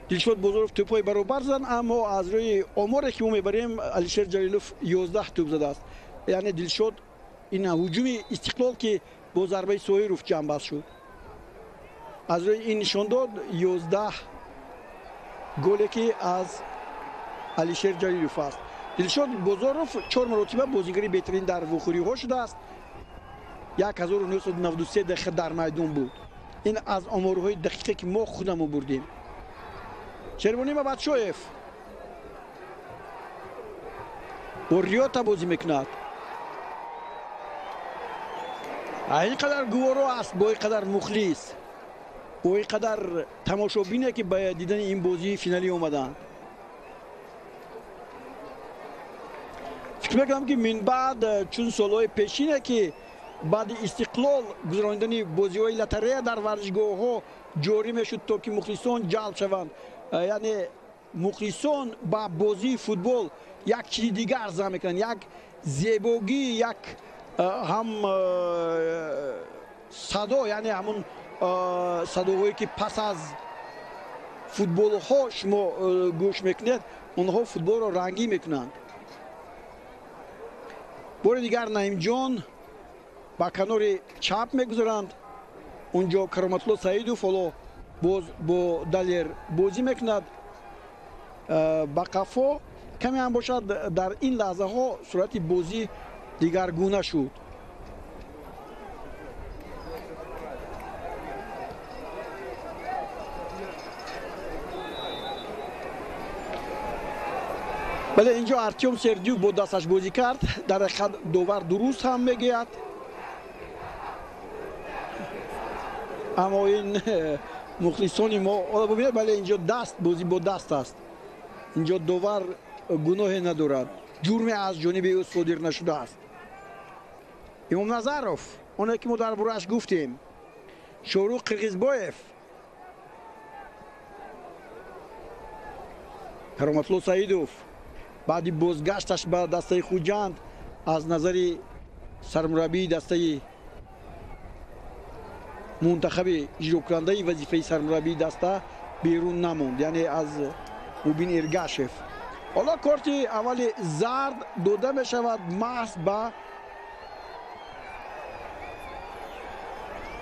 دلشاد بازاروف توپ‌های برابر زدند، اما از روی آماری که ما می‌بریم علیشیر جلیلوف 11 توپ زده است. یعنی دلشاد این هجوم استقلال که با ضربه سویروف جنبش شد، از روی این نشان داد 11 گلی که از علیشیر جلیلوف است. دلشاد بازاروف 4 مرتبه بازیگری بهترین در وخوری‌ها شده است. 1993 دقیقه در میدان بود. این از آمارهای دقیقی که ما خودمون بردیم. شروانی مبادشویف با ریاتا بازی میکند. اینقدر گوارو است، با اینقدر مخلص، با اینقدر تماشابینه که به دیدن این بازی فینالی اومدن. فکر میکنم که من بعد چون سالهای پیشینه که بعد استقلال گذراندن بازی‌های لاتاریه در ورزشگاه‌ها جاری میشد تا که مخلصان جلب شوند. یعنی مخلصان با بازی فوتبال یک چیز دیگر ارزا میکنن، یک زیبایی، یک هم صدا، یعنی همون صداهایی که پس از فوتبال ها شما گوش میکنید، اونها فوتبال را رنگی میکنند. بار دیگر نعیم جان با کنار چپ میگذارند. اونجا کرامتالله سعیدوف باز با دلیر بازی میکند. با قفا کمی هم باشد در این لحظه ها صورت بازی دیگر گونه شد. بله اینجا ارتیوم سردیوک با دستش بازی کرد. در حقیقت داور درست هم میگوید، اما این مخلصان ما ببینید، بله اینجا دست بازی با دست است. اینجا داور گناهی ندارد، جرمی از جانب او صادر نشده است. امام نظروف، اونایی که ما درباره‌اش گفتیم، شاروخ قرغیزبایف، کرامتالله سعیدوف بعد بازگشتش به دسته خوجند از نظر سرمربی دسته منتخب اجرا کننده وظیفه سرمربی دسته بیرون نموند، یعنی از موبین ارگاشف. حالا کارت اول زرد داده می شود محض به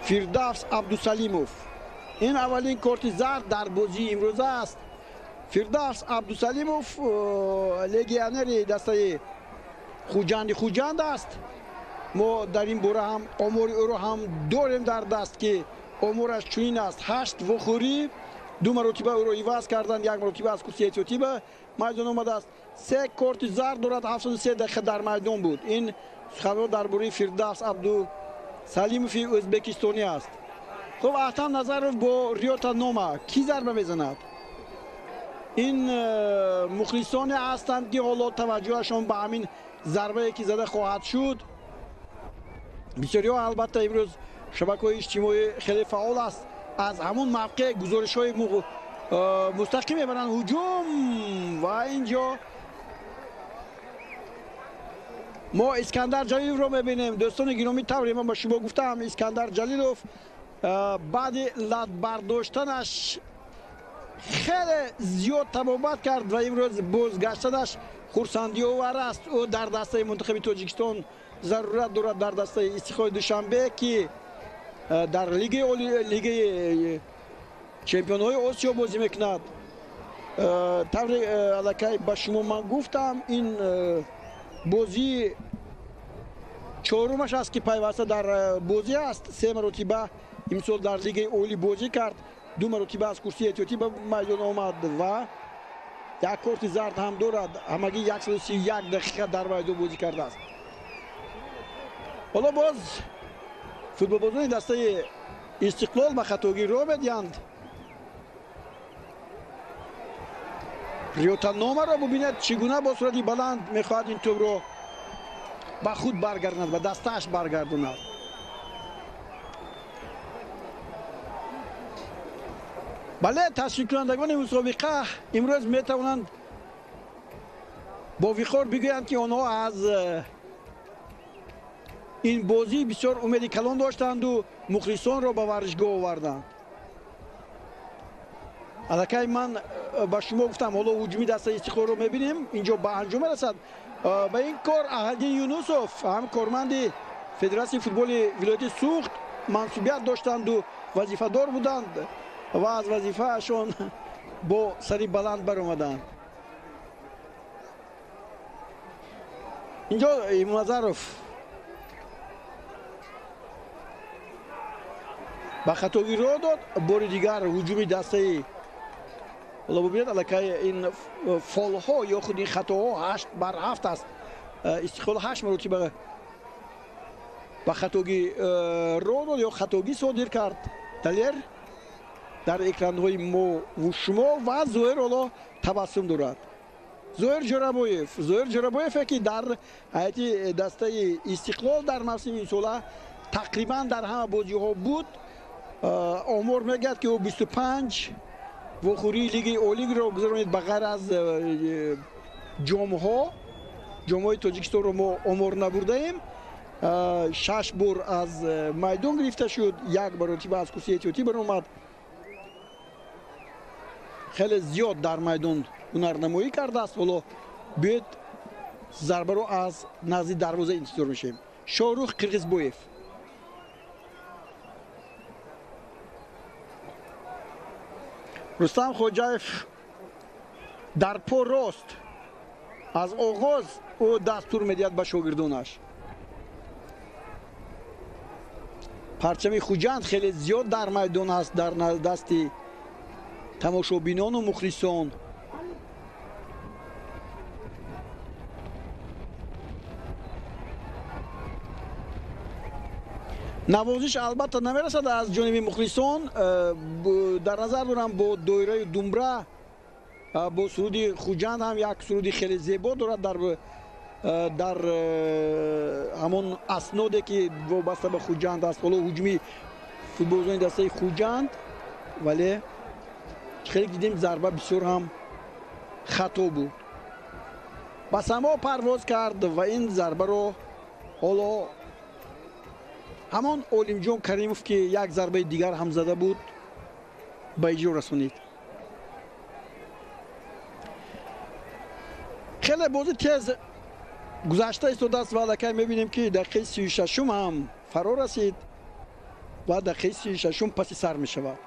فردوس عبدالسلیموف. این اولین کارت زرد در بازی امروزه است. فردوس عبدالسلیموف لگیونر دسته خوجند است. ما در این باره هم آمار او را هم داریم در دست که آمارش چنین است: 8 وخوری، 2 مرتبه او را عوض کردند، 1 مرتبه از کرسی احتیاطی به میدان آمده است. 3 کارت زرد دارد، 73 دقیقه در میدان بود. این سخنان درباره فردوس عبدالسلیموف ازبکستانی است. خب احتم نظرov با ریاتا نوما کی ضربه میزند؟ این مخلصان هستند که حالا توجهشان به همین ضربه که زده خواهد شد. بسیاری ها البته امروز شبکه‌های اجتماعی خیلی فعال است، از همون موقع گزارش های مستقیم میبرند هجوم. و اینجا ما اسکندر جلیلوف رو میبینیم. دوستان گرامی، طوری من با شما گفتم اسکندر جلیلوف بعد لط برداشتنش خیلی زیاد تبابت کرد و امروز بازگشتنش خرسندی آور است. او در دسته منتخب تاجیکستان ضرورت دارد در دسته استقلال دوشنبه که در لیگ چمپیون های آسیا بازی میکند. طوری علاقه با شما من گفتم این بازی چهارمش است که پیوسته در بازی است. 3 مرتبه امسال در لیگ اولی بازی کرد، 2 مرتبه از کرسی احتیاطی به میدان آمد و یک کارت زرد هم دارد. همگی 131 دقیقه در میدان بازی کرده است. حالا باز فوتبالبازان دسته استقلال به خطاگیر را می‌دهند. ریوتا نامه را ببیند چگونه با صورتی بلند میخواهد این توپ را به خود برگرداند، به دستش برگرداند. بله، تشکیل کنندگان مسابقه امروز میتوانند با وقار بگویند که آنها از این بازی بسیار امید کلان داشتند و مخلصان را به ورزشگاه آوردند. الکی من با شما گفتم حالا هجومی دسته استقلال رو میبینیم اینجا به انجام رسد. به این کار احدین یونوسوف هم کارمند فدراسیون فوتبال ولایت سوخت منصوبیت داشتند و وظیفه دار بودند و از وظیفه اشان با سری بلند برآمدند. اینجا منظروف با خطاگیر را داد. بار دیگر هجومی دسته حالا ببینید الکی این فال ها یا خود این خطاها 8 بر 7 است. استقلال 8 مرتبه با خطاگی را داد یا خطاگی صادر کرد. دلیر در اکران های ما و شما و زهر حالا تبسم دارد. زهر جرابویف که در هیئت دسته استقلال در موسم این ساله تقریبا در همه بازی ها بود. آمار میگه که او 25 وخوری لیگ اولی را گذرانید بغیر از جام تاجیکستان رو ما آمار نبرده ایم. 6 بار از میدان گرفته شد، 1 مرتبه از کرسی احتیاطی برآمد. خیلی زیاد در میدان هنرنمایی کرده است. حالا بیاید ضربه رو از نزدیک دروازه انتظار میشیم. شاروخ قرغیزبویف رستم خوجایف در پا راست از آغاز او دستور میدهد به شاگردانش. پرچم خوجند خیلی زیاد در میدان است در دست تماشابینان و مخلصان. نوازش البته نمیرسد از جانب مخلصان. در نظر دارم با دایره دمبره با سرود خوجند هم یک سرودی خیلی زیبا دارد در همون اسنادی که وابسته به خوجند است. حالا هجومی فوتبالبازان دسته خوجند، ولی خیلی دیدیم ضربه بسیار هم خطا بود. به سما پرواز کرد و این ضربه رو حالا همان علیم جان کریموف که یک ضربه دیگر هم زده بود به اجرا رسونید. خیلی بازی تیز گذشته ایستاده است و الکی میبینیم که دقیقه 36 هم فرا رسید و دقیقه 36 پس سر می شود.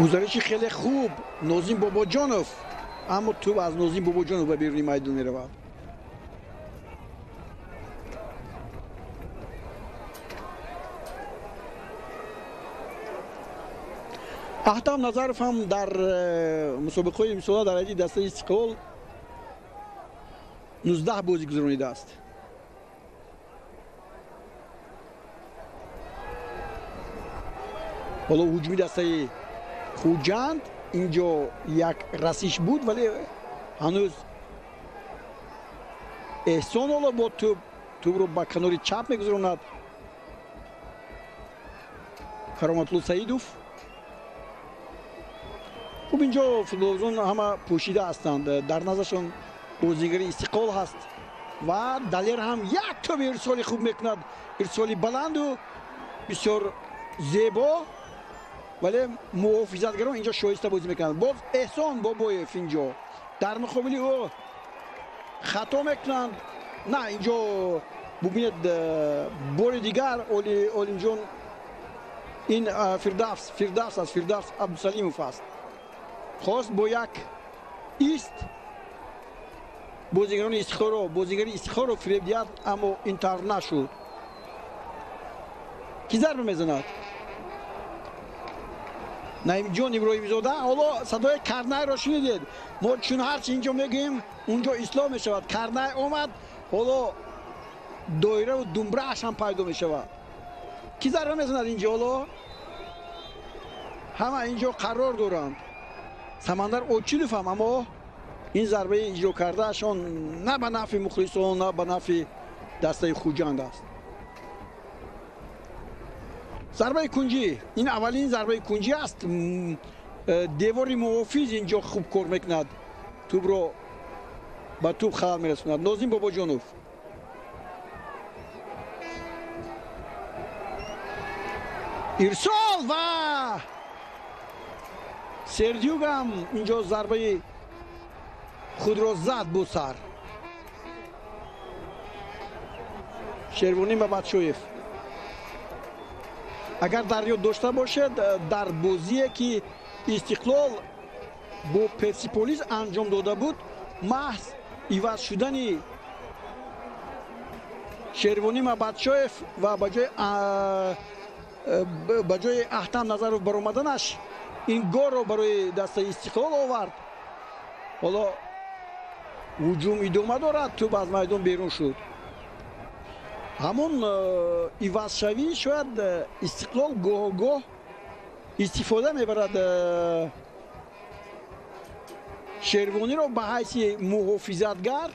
گزارشی خیلی خوب نازیم باباجانوف، اما توپ از نازیم باباجانوف به بیرون میدان می رود. احتام نظرف هم در مسابقه امسال در حیط دسته استقلال 19 بازی گذرانیده است. حالا هجومی دسته خوجند اینجا یک رسیش بود ولی هنوز احسان حالا با توپ رو به کنار چپ میگذراند. کرامتلو سعیدوف. خب اینجا فوتبالبازان همه پوشیده هستند، در نظرشان بازیگری استقلال هست و دلیر هم یک توپ ارسالی خوب میکند، ارسالی بلند و بسیار زیبا، ولی محافظتگران اینجا شایسته بازی میکنند. باز احسان بابایف اینجا در مقابل او خطا میکنند. نه اینجا ببینید بار دیگر اولین جون این فردوس است، فردوس عبدالسلیموف است. خواست با یک ایست بازیگران استخوان رو فریب داد اما اینطور نشد. کی ضربه میزند؟ نعیم جان ابراهیم زاده. حالا صدای کرنای را شنیدید. ما چون هرچی اینجا میگیم اونجا اصلاح میشود. کرنای اومد، حالا دایره و دنبره اش هم پیدا میشود. کی ضربه میزند اینجا؟ حالا همه اینجا قرار دارند. سمندر اوچیلوف هم، اما این ضربه اجرا کرده اشان نه به نفع مخلصان نه به نفع دسته خوجند است. ضربه کنجی، این اولین ضربه کنجی است. دیواری محافظ اینجا خوب کار میکند، توپ رو به توپ خلل میرسوند. نازیم باباجانوف ارسال و سردیوگ هم اینجا ضربه خود را زد با سر. شیروانی مبادشویف اگر در یاد داشته باشد در بازی که استقلال با پرسپولیس انجام داده بود، محض عوض شدن شیروانی مبادشویف و به جای احتم نظرов برآمدنش این گل رو برای دسته استقلال آورد. حالا هجوم ادامه دارد، توپ از میدان بیرون شد. همون عوض شوی شاید استقلال گاه استفاده میبرد شیروانی رو به حیث محافظتگر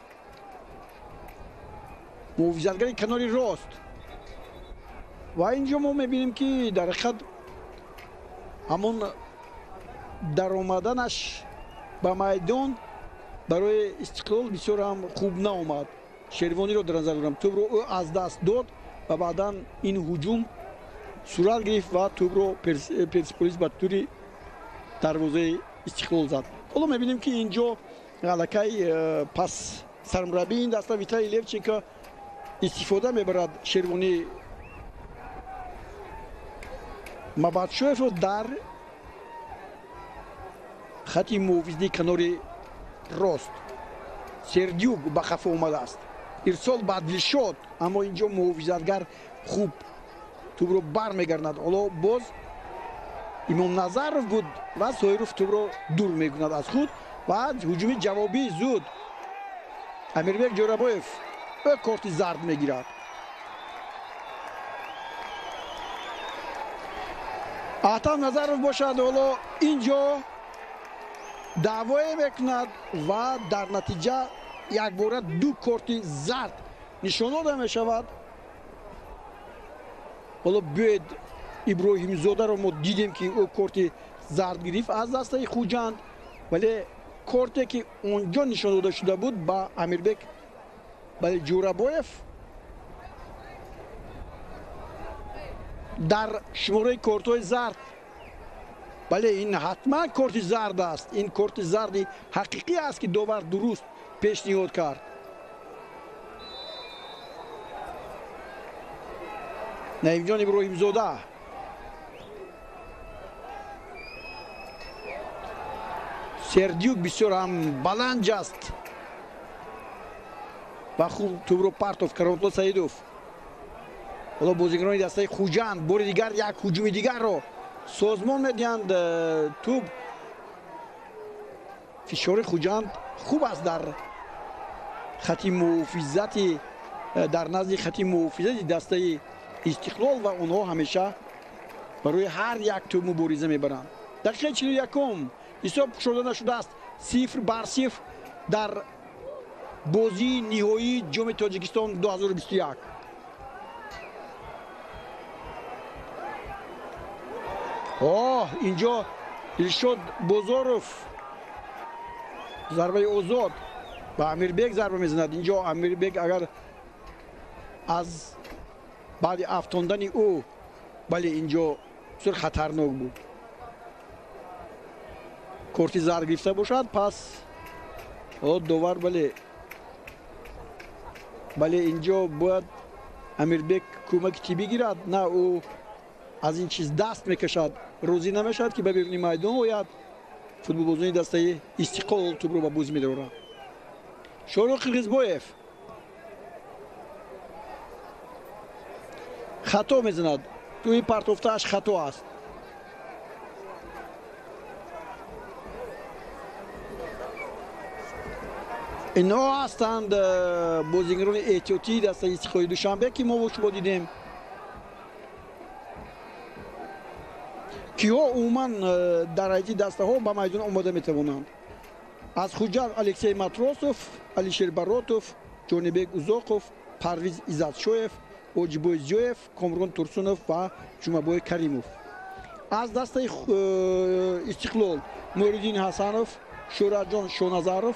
کناری راست. و اینجا ما میبینیم که در حقیقت همون در آمدنش به میدان برای استقلال بسیار هم خوب نامد. شیروانی رو در نظر دارم، توپ رو او از دست داد و بعدا این هجوم صورت گرفت و توپ رو پرسپولیس به طوری دروازه استقلال زد. حالا میبینیم که اینجا غلقی پس سرمربی این دسته ویتالای لوچنکو استفاده میبرد شیروانی مبادشویف رو در خطی محافظی کناری راست. سردیوگ به خفه اومده است. ارسال بدل شد اما اینجا محافظتگر خوب توپ رو بر میگردند. حالا باز امام نظرов بود و سایروف توپ رو دور میکند از خود و هجوم جوابی زود امیربek جورابویف به کارت زرد میگیرد. احتم نظرov باشد. حالا اینجا دعوای میکند و در نتیجه یک باره دو کارت زرد نشان داده می شود. حالا باید ابراهیم زاده رو ما دیدیم که او کارت زرد گرفت از دسته خوجند، ولی کارتی که اونجا نشان داده شده بود با امیربek جورابویف در شماره کارت‌های زرد. بله این حتما کارت زرد است. این کارت زرد حقیقی است که داور درست پیشنهاد کرد. نعیم جان ابراهیم زاده سردیوگ بسیار هم بلند است و خوب توپ رو پرتاف کرد سعیدوف. حالا بازیکنان دسته خوجند بار دیگر یک هجوم دیگر رو سازمان میدهند. توپ فشار خوجند خوب است در خطی محافظتی، در نزد خطی محافظتی دسته استقلال و اونها همیشه برای هر یک توپ مبارزه میبرند. دقیقه 41 حساب شده نشده است 0-0 در بازی نهایی جام تاجیکستان 2021. اینجا ارشاد بازاروف ضربه آزاد به امیربek ضربه میزند. اینجا امیربek اگر از بعد افتاندن او بله اینجا بسیار خطرناک بود. کارت زرد گرفته باشد پس داور بله ولی اینجا باید امیربک کمک بگیرد. نه او از این چیز دست میکشد، روزی نمیشد که ببینیم میدان باید فوتبال بازی دسته استقلال توپ رو با بازی میداره. شاروخ قرقیزبویف خطا میزند، توی پرتوفتهش خطا است. اینا هستند بازیگران احتیاطی دسته استقلال دوشنبه که ما شما دیدیم که ها عموما در ایتی دسته ها به میدان آماده میتوانند. از خوجان الکسی ماتروسوف، علیشیر براتوف، جانبک اوزاقوف، پرویز عزتشویف، اوجیبوی زیویف، کامران ترسونوف و جمعبای کریموف. از دسته استقلال موریدین حسنوف، شوراجان شونازاروف،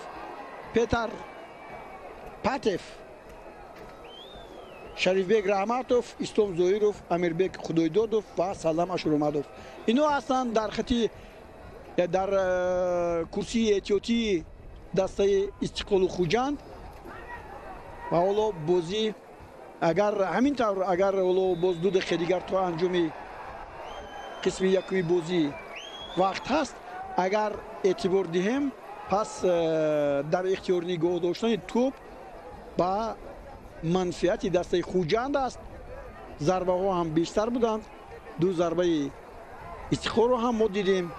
پتر پاتف، شریفبک رحمتوف، استوم زویروف، امیربک خدایدادوف و سلام اشورامدوف. اینا هستند در خطی در کرسی احتیاطی دسته استقلال خوجند. و حالا بازی اگر همینطور اگر حالا باز 2 دقیقه دیگر تا انجام قسم یکمی بازی وقت هست، اگر اعتبار دهیم پس در اختیار نگاه داشتن توپ با منفعت دسته خوجند است. ضربه ها هم بیشتر بودند، 2 ضربه استقلال رو هم ما دیدیم.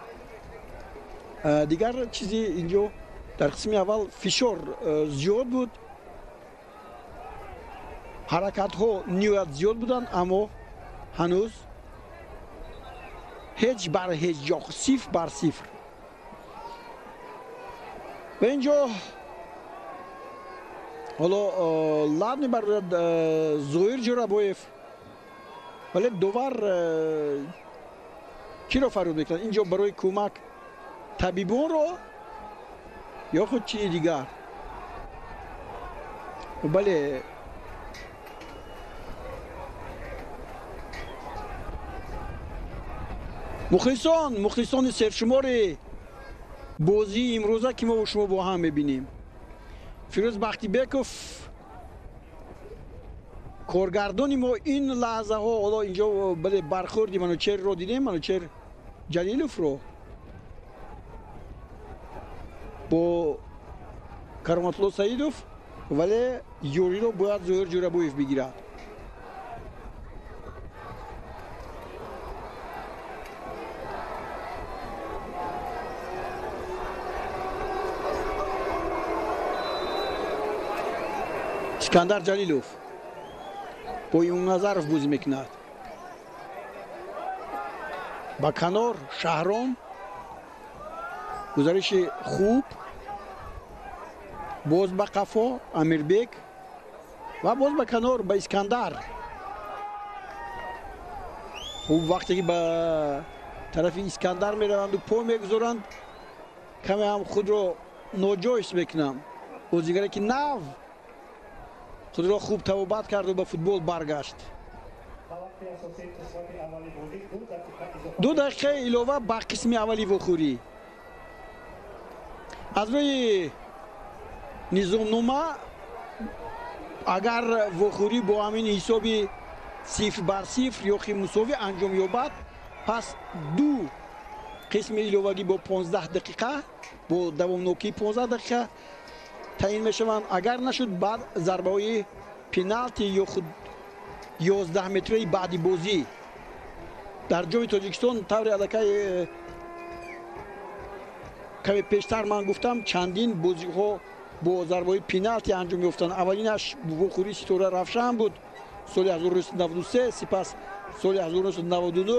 دیگر چیزی اینجا در قسم اول فشار زیاد بود، حرکت ها نیویت زیاد بودند، اما هنوز هیچ بر هیچ جا، 0-0. و اینجا حالا لعب میبرد زویر جورابویف، ولی دوبار کی رو فرود میکنند اینجا برای کمک طبیبان رو یا خود چیز دیگر. بله مخلصان سرشمار بازی امروزه که ما و شما با هم میبینیم، فیروز بختی بیکوف کارگردانی ما این لحظه ها، حالا اینجا بله برخوردی منوچهر رو دیدیم، منوچهر جلیلوف رو با کرامتالله سعیدوف، ولی یوری رو باید زهیر جورابویف بگیرد. اسکندر جلیلوف با اون نظرف بازی میکند. با کنار شهرام گزارش خوب، باز با قفا امیربک و باز با کنار با اسکندر. خوب وقتی که به طرف اسکندر میروند و پا میگذارند کمی هم خود رو ناجایز میکنم. بازیگری که نو خود را خوب توبت کرد و به فوتبال برگشت. 2 دقیقه علاوه با قسم اولی وخوری. از روی نظامنامه اگر وخوری با همین حسابی 0-0 یا خیلی مساوی انجام یابد، پس 2 قسم علاوگی با 15 دقیقه با دوامناکی 15 دقیقه تعیین میشوند. اگر نشد بعد ضربه های پنالتی یا خود 11 متری بعدی بازی در جام تاجیکستان طور الکی کمی پیشتر من گفتم چندین بازی ها با ضربه های پنالتی انجام یافتند. اولینش وخوری ستاره رفشن بود سال 1993، سپس سال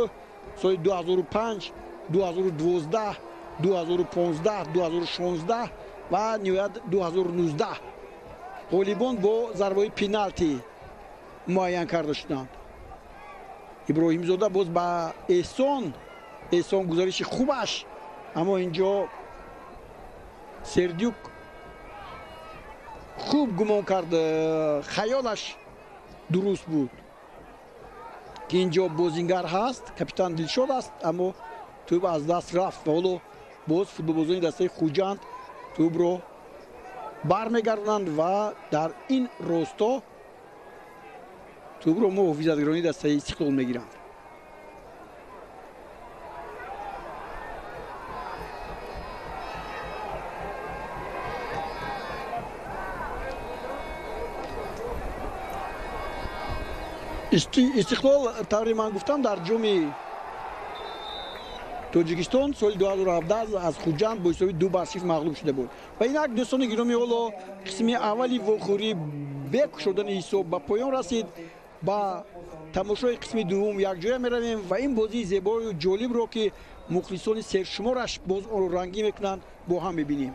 1999، سال 2005، 2012، 2015، 2016 و نهایت 2019 غالیبان با ضربه پنالتی معین کرده شدند. ابراهیم زاده باز با احسان گزارش خوبش، اما اینجا سردیوک خوب گمان کرد، خیالش درست بود که اینجا بازیگر هست، کاپیتان دلشاد است، اما توپ از دست رفت و حالا باز فوتبالبازان دسته خوجند توپ رو برمیگردند و در این راستا октябр муҳофизатгарони дастаи Истиқлол мегиранд. Истиқлол тавре ман гуфтам дар ҷоми Тоҷикистон соли 2017 аз Хуҷанд бо ҳисоби 2-0 мағлуб шуда буд. Ва инак дӯстони гиромӣ, ҳоло қисми аввали вохӯрӣ бе кушодани ҳисоб ба поён расид. Ба тамошои қисми дуввум якҷоя меравем ва ин бозии зебою ҷолибро ки мухлисони сершумораш боз онро рангӣ мекунанд бо ҳам мебинем.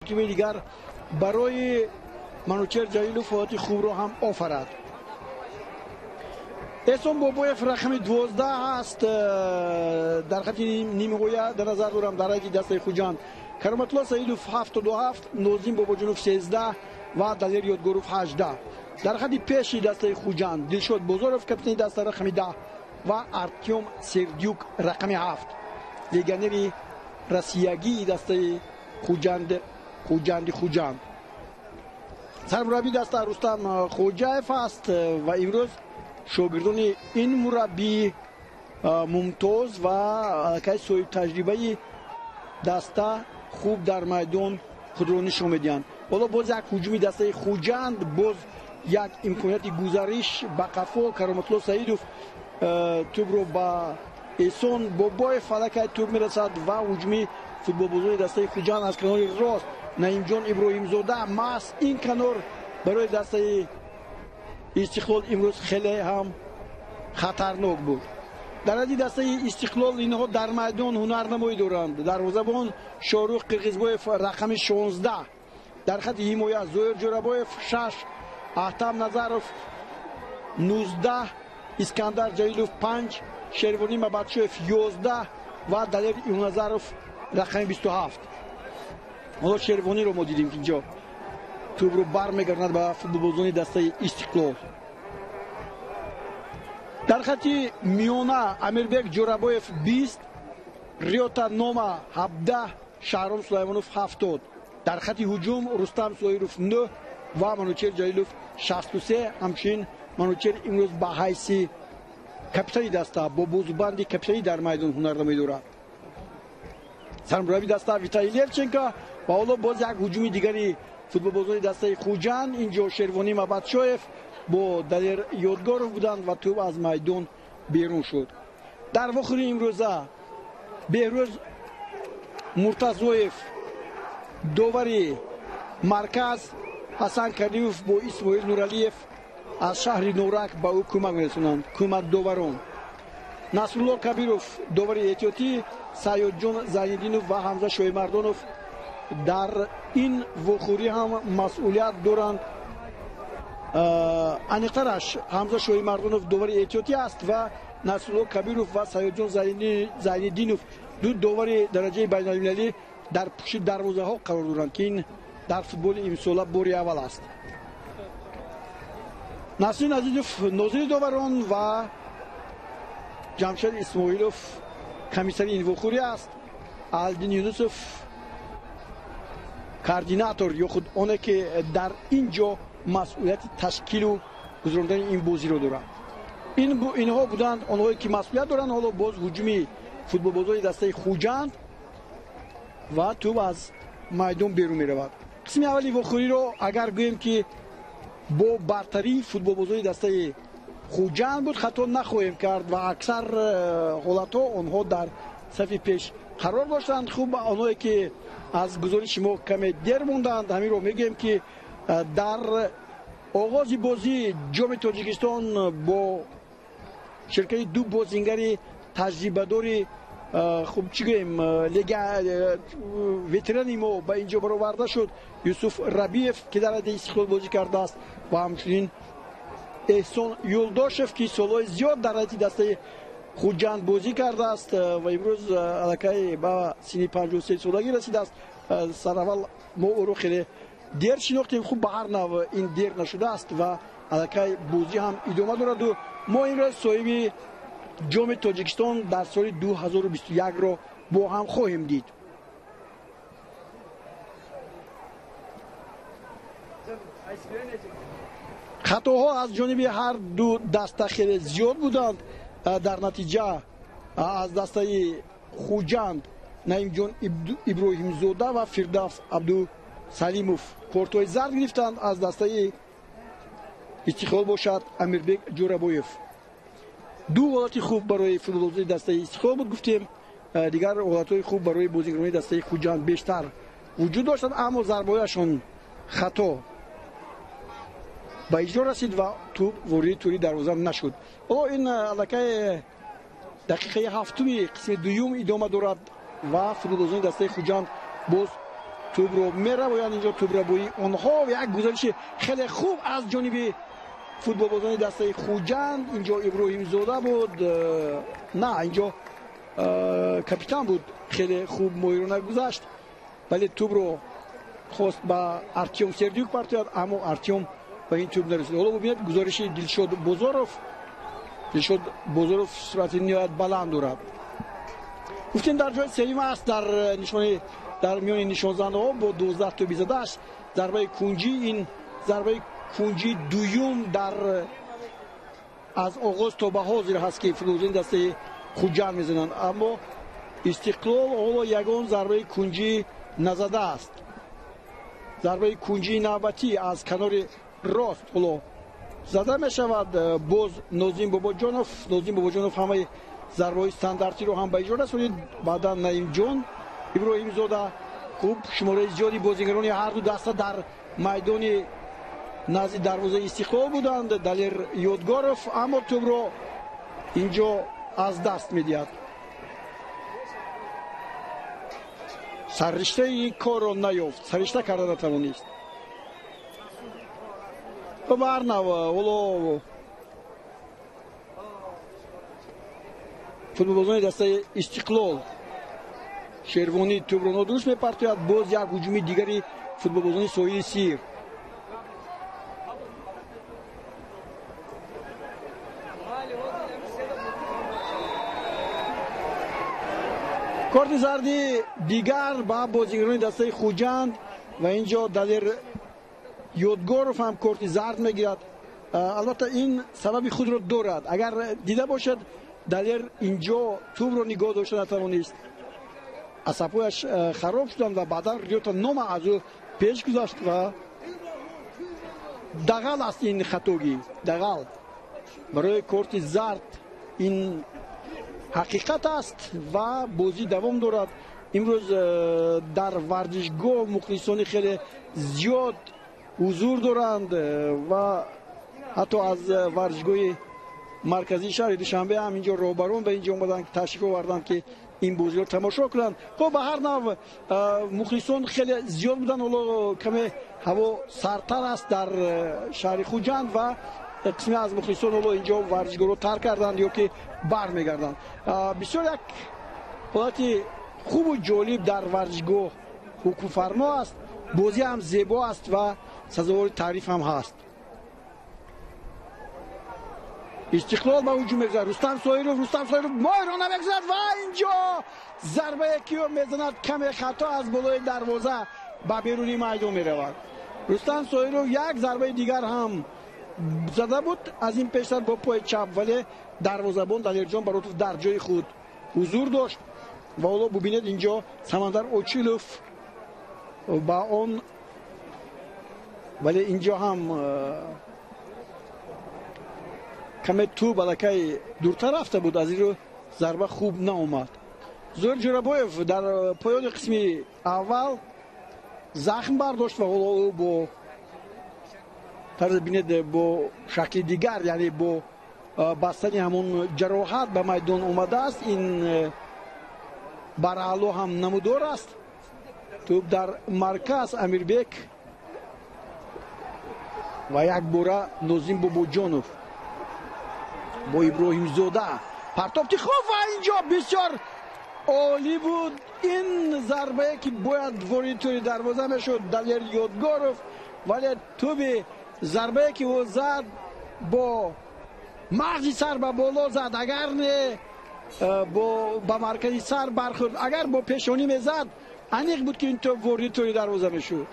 تیم دیگر برای منوچهر جلیلوف فوتی خوب رو هم آفرد. احسان بابایف رقم 12 است در خط نیمه‌گویه در نظر دارم در حد دسته خوجان. کرامت الله سعیدوف 77، نوزین باباجونوف 13 و دلیر یادگوروف 18. در خط پیش دسته خوجان دلشاد بزرگوف کاپیتان دسته رقم 10 و ارتیوم سردیوک رقم 7. لگنری رسیاگی دسته خوجان. سرمربی دسته رستم خوجایف است و امروز شاگردان این مربی ممتاز و که صاحب تجربه دسته خوب در میدان خود را نشان میدهند. حالا باز یک هجوم دسته خوجند، باز یک امکانیت گذارش با قفا کرامت الله سعیدوف توپ رو با احسان بابای فلک توپ میرسد و هجومی فوتبال بازی دسته خوجان از کنار راست نعیم جان ابراهیم زاده ماس این کنار برای دسته استقلال امروز خیلی هم خطرناک بود. در حد دسته استقلال اینها در میدان هنرنمایی دارند. دروازه‌بان شاروخ قرقیزبایف رقم 16، در خط حمایت زهیر جورابایف 6، احتم نظرов 19، اسکندر جلیلوف 5، شیروانی مبادشوف 11 و دلیر ایونظرов رقم 27. حالا شیروانی رو ما دیدیم که اینجا توپ رو برمیگرداند به فوتبالبازان دسته استقلال. در خط میانه امیربک جورابایف 20، ریوتا نوما 17، شهرام سلیمانوف 70. در خط هجوم رستم سویروف 9 و منوچهر جلیلوف 63. همچنین منوچهر امروز به حیث کاپیتان دسته با بازوبندی کاپیتانی در میدان هنرنمایی دارد. سرمربی دسته ویتالای لیفچنکو و حالا باز یک هجوم دیگری فوتبالبازان دسته خوجان. اینجا شیروانی مبادشوف با دلیر یادگاروف بودند و توپ از میدان بیرون شد. در واخر امروزه بهروز مرتضویف داوری مرکز، حسن کریوف با اسماعیل نورالیف از شهر نورک با او کمک می‌رسانند. کمک داوران نصرالله کبیروف داوری احتیاطی، سیاد جان زینالدینوف و حمزه شایمردانوف در این وخوری هم مسئولیت دارند. انیقترش حمزه شایمردانوف داوری احتیاطی است و نصرالله کبیروف و سیاد جان زینالدینوف دو داوری درجه بین‌المللی در پشت دروازه ها قرار دارند که این در فوتبال امسال باری اول است. نسرین عزیزوف ناظر داوران و جمشید اسماعیلوف کمیسر این وخوری است. الدین یونسوف کوردیناتور یا خود آنه که در اینجا مسئولیت تشکیل و گذراندن این بازی رو دارند. اینها بودند آنهایی که مسئولیت دارند. حالا باز هجومی فوتبال بازی دسته خوجان و توپ از میدان بیرون می رود. قسم اولی وخوری رو اگر گوییم که با برتری فوتبال بازی دسته خوجان بود خطا نخواهیم کرد و اکثر حالت ها آنها در صف پیش قرار داشتند. خوب آنهایی که از گزارش ما کمی دیر موندند همین رو میگیم که در آغاز بازی جام تاجیکستان با شرکت دو بازیگر تجربه داری خوب چی گویم ویترانی ما با اینجا برآورده شد. یوسف ربیف که در حد استقلال بازی کرده است و همچنین احسان یولداشف که سالهای زیاد در حد دسته خوجان بازی کرده است و امروز الکی با سن 53 سالگی رسیده است. سر اول ما او رو خیلی دیر شناختیم، خوب به هر نوع این دیر نشده است و الکی بازی هم ادامه دارد و ما امروز صاحب جام تاجیکستان در سال 2021 را با هم خواهیم دید. خطاها از جانب هر دو دسته خیلی زیاد بودند. در نتیجه از دسته خوجان نعیم جان ابراهیم زاده و فردوس عبدو سلیموف کارت‌های زرد گرفتند. از دسته استقلال باشد امیربک جورابایف. دو حالت خوب برای فوتبال دسته استقلال بود گفتیم، دیگر حالت‌های خوب برای بازیکنان دسته خوجان بیشتر وجود داشتند، اما ضربه‌هایشان خطا به اجرا رسید و توپ وارد توری دروازه نشد. این الکی دقیقه هفتمی قسم دوم ادامه دارد و فوتبالبازان دسته خوجان باز توپ رو می‌روید اینجا توپ رو بوی آنها و یک گزارش خیلی خوب از جانب فوتبال بازان دسته خوجند. اینجا ابراهیم زاده بود، نه اینجا کاپیتان بود، خیلی خوب مویرونه گذاشت ولی توپ رو خواست با ارتیوم سردیوک پرتاد اما ارتیوم به این توپ نرسید. حالا ببینید گزارش دلشاد بزرگوف سرعت نهایت بلند دارد. گفتیم در جای سوم است در نشانه در میان نشانزن‌ها با 12 تا زده است. ضربه کنجی، این ضربه کنجی دوم در از آغاز تا به حاضر هست که فوتبالبازان دسته خوجند میزنند، اما استقلال حالا یگان ضربه کنجی نزده است. ضربه کنجی نوبتی از کنار راست حالا زده می شود. باز نازیم باباجانوف همه ضربه استانداردی رو هم به اجرا رسونید. بعدا نعیم جان، ابراهیم زاده خوب شماره زیادی بازیگران هر دو دسته در میدان نزد دروازه استقلال بودند. دلیر یادگاروف اما توپ رو اینجا از دست میدهد. سررشته این کار را نیافت، سررشته کرده نتوانست. و برنو فوتبالبازان دسته استقلال شیروانی توپ را نادرست میپرتاید. باز یک هجوم دیگری فوتبالبازان ساحل سیر. کارت زردی دیگر با بازیگران دسته خوجند و اینجا دلیر یادگاروف هم کارت زرد میگیرد. البته این سبب خود را دارد. اگر دیده باشد دلیر اینجا توپ را نگاه داشته نتوانست، عصبانش خراب شدند و بعدا ریوتا نام از او پیش گذاشت و دغل است. این خطاگی دغل برای کارت زرد این حقیقت است و بازی دوام دارد. امروز در ورزشگاه مخلصان خیلی زیاد حضور دارند و حتی از ورزشگاه مرکزی شهر دوشنبه هم اینجا روبرون به اینجا اومدن که تشریف آوردن که این بازی رو تماشا کنند. خب به هر نوع مخلصان خیلی زیاد بودن. حالا کمی هوا سردتر است در شهر خوجند و قسمی از مخلصان حالا اینجا ورزشگاه رو ترک کردند یا که برمیگردند. بسیار یک حالت خوب و جالب در ورزشگاه حکم فرما است. بازی هم زیبا است و سزاوار تعریف هم هست. استقلال با هجوم میگذارد. رستم سایروف مایرانه میگذارد و اینجا ضربه یکی رو میزند. کمی خطا از بالای دروازه به بیرونی میدان میرود. رستم سایروف یک ضربه دیگر هم زده بود از این پیشتر با پای چپ ولی دروازه‌بان دلیرجان براتوف در جای خود حضور داشت و حالا ببینید اینجا سمندر اوچیلوف با اون ولی اینجا هم کمی تو بلکه دورتر رفته بود، از این رو ضربه خوب ناومد. زور جورابویف در پایان قسمی اول زخم برداشت و حالا با طرز بینید با شکل دیگر یعنی با بستن همون جراحت به میدان اومده است. این برعلو هم نمودار است. توپ در مرکز امیربک و یک بوره نازیم باباجانوف با ابراهیم زاده پرتاب خوب و اینجا بسیار عالی بود. این ضربه که باید وارد توی دروازه میشد دلیر یادگاروف ولی توپ ضربه که او زد با مغزی سر به بالا زد. اگر نه با مرکزی سر برخورد، اگر با پیشانی میزد انیق بود که این توپ وارد توی دروازه میشد.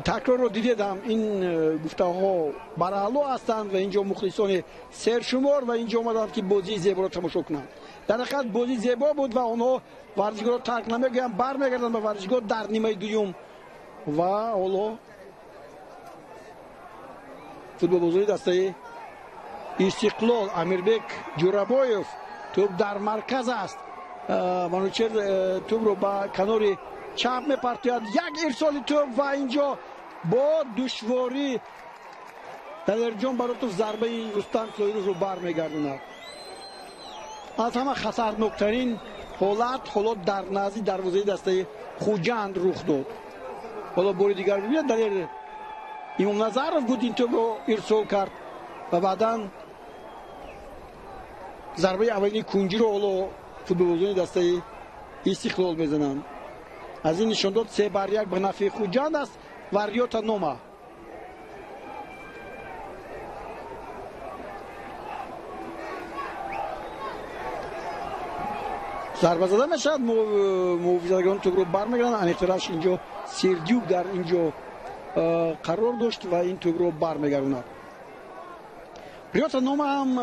تکرار رو دیدم این گفته ها برعلو هستند و اینجا مخلصان سرشمار و اینجا اومدند که بازی زیبا رو تماشا کنند. در حقیقت بازی زیبا بود و آنها ورزشگاه رو ترک نمیگن، برمیگردن به ورزشگاه در نیمه دوم و حالا فوتبال بازی دسته استقلال امیربک جورابویف توپ در مرکز است. منوچهر توپ رو با کنار چپ میپرتاید. یک ارسال توپ و اینجا با دشواری دلیرجان براتوف ضربه رستم سایروف رو برمیگردوند. از همه خطرناکترین حالا در نزدیک دروازه دسته خوجند رخ داد. حالا بار دیگر ببینید در امام نظرов بود این توپ رو ارسال کرد و بعدا ضربه اولی کنجی رو حالا فوتبالبازان دسته استقلال میزنند. از این نشان داد 3-1 به نفع خوجند است و ریوتا نوما. ضربه زده میشد، محافظگان توپ رو برمیگردند. انیختراش اینجا سردیوک در اینجا قرار داشت و این توپ رو برمیگرداند. ریوتا نوما هم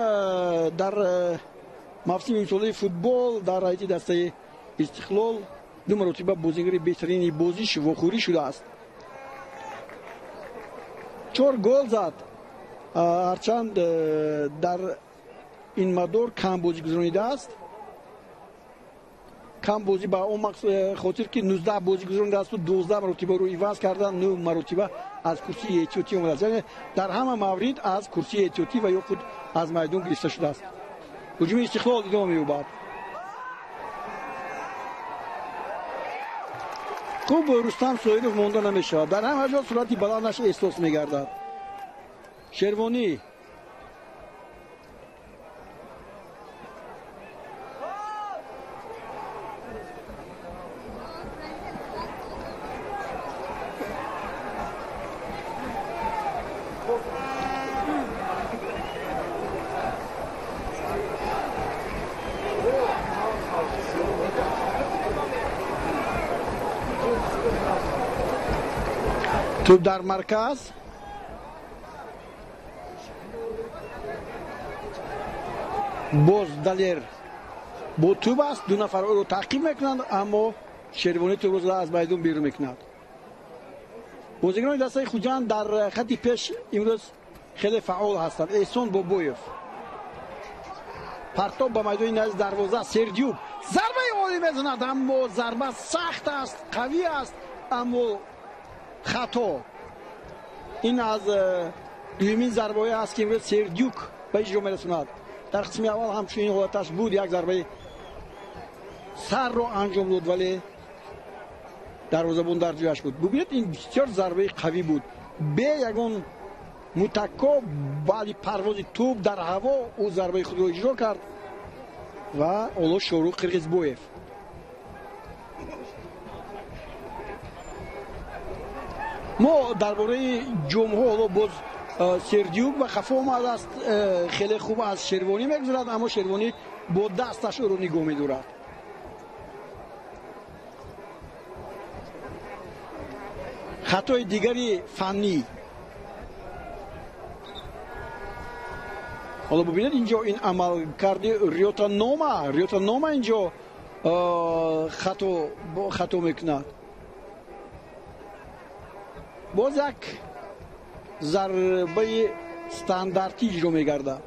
در موسم امسالی فوتبال در رایت دسته استقلال دو مرتبه بازیگر بهترین بازیش واخوری شده است. 4 گل زد، هرچند در این مدار کم بازی گذرانیده است. کم بازی با اون خاطر که 19 بازی گذرانیده است و 12 مرتبه رو ایواز کردن، 9 مرتبه از کرسی احتیاطی اومده است. یعنی در همه مورد از کرسی احتیاطی و یا خود از میدان گرفته شده است. هجوم استقلال ادامه می‌یابد. خوب رستم سویلوف مانده نمی‌شود. در همه جا سرعتی بلندش احساس می‌گردد. شروانی توپ در مرکز، باز دلیر با توپ است، دو نفر او رو تعقیب میکنند اما شروانی توپ رو از میدان بیرون میکند. بازیکنان دسته خوجند در خط پیش امروز خیلی فعال هستند. احسان بابویف پرتاب به میدان نزد دروازه، سردیوک ضربه عالی میزند اما ضربه سخت است، قوی است اما خطا. این از دومین ضربه است که امروز سردیوک به اجرا میرساند. در قسم اول همچنین حالتش بود، یک ضربه سر رو انجام داد ولی دروازه‌بان در جایش بود. ببینید این بسیار ضربه قوی بود. به یگان متکا بعد پرواز توپ در هوا او ضربه خود رو اجرا کرد و اولو شروع قرغیزبویف. ما درباره جمهور باز سردیوک و خفا آمده است. خیلی خوب از شروانی میگذرد اما شروانی با دستش او رو نگاه می‌دارد. خطای دیگری فنی. حالا ببینید اینجا این عمل کرده ریوتا نوما اینجا خطا میکند. باز یک ضربه استانداردی اجرا میگردد.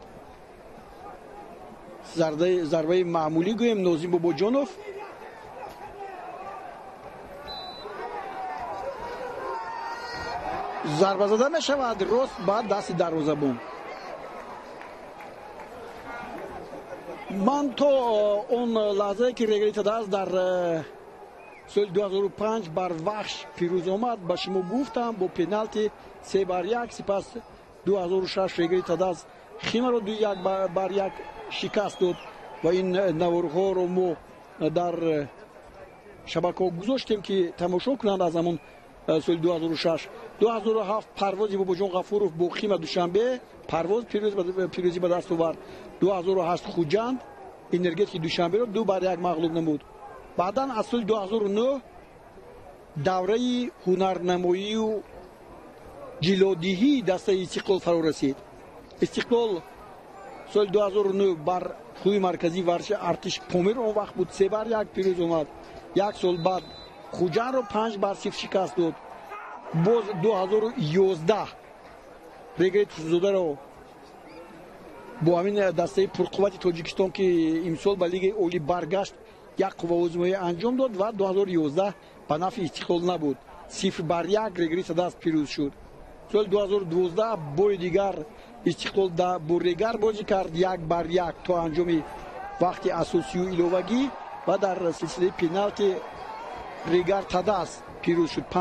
ضربه معمولی گویم نازیم باباجانوف. ضربه زده میشود راست بعد دست دروازه‌بان. من تا اون لحظه که رگلی تداز در سال 2005 بر وحش پیروز آمد به شما گفتم با پنالتی 3-1. سپس 2006 رگلی تداز خیمه رو 2-1 شکست داد و این نوارها رو ما در شبکه گذاشتیم که تماشا کنند. از همون سال 2006 2007 پرواز باباجان غفورов با خیمه دوشنبه پرواز پیروزی به دست آورد. 2008 خوجند انرژیک دوشنبه رو 2-1 مغلوب نمود. بعدا از سال 2009 دوره هنرنمایی و جلودهی دسته استقلال فرا رسید. استقلال سال 2009 بر خوی مرکزی ورش ارتش پامیر اون وقت بود 3-1 پیروز اومد. یک سال بعد خوجند رو 5-0 شکست داد. باز 2011 رگریت زوده رو با همین دسته پرقوت تاجیکستان که امسال به لیگ اولی برگشت یک قوه آزمایی انجام داد و 2011 به نفع استقلال نبود. 0-1 رگریت دست پیروز شد. سال 2012 بار دیگر استقلال با رگر بازی کرد 1-1 تا انجام وقتی اساسیو ایلووگی و در سلسله پنالتی ریگار تاداس پیروز شد 5-6.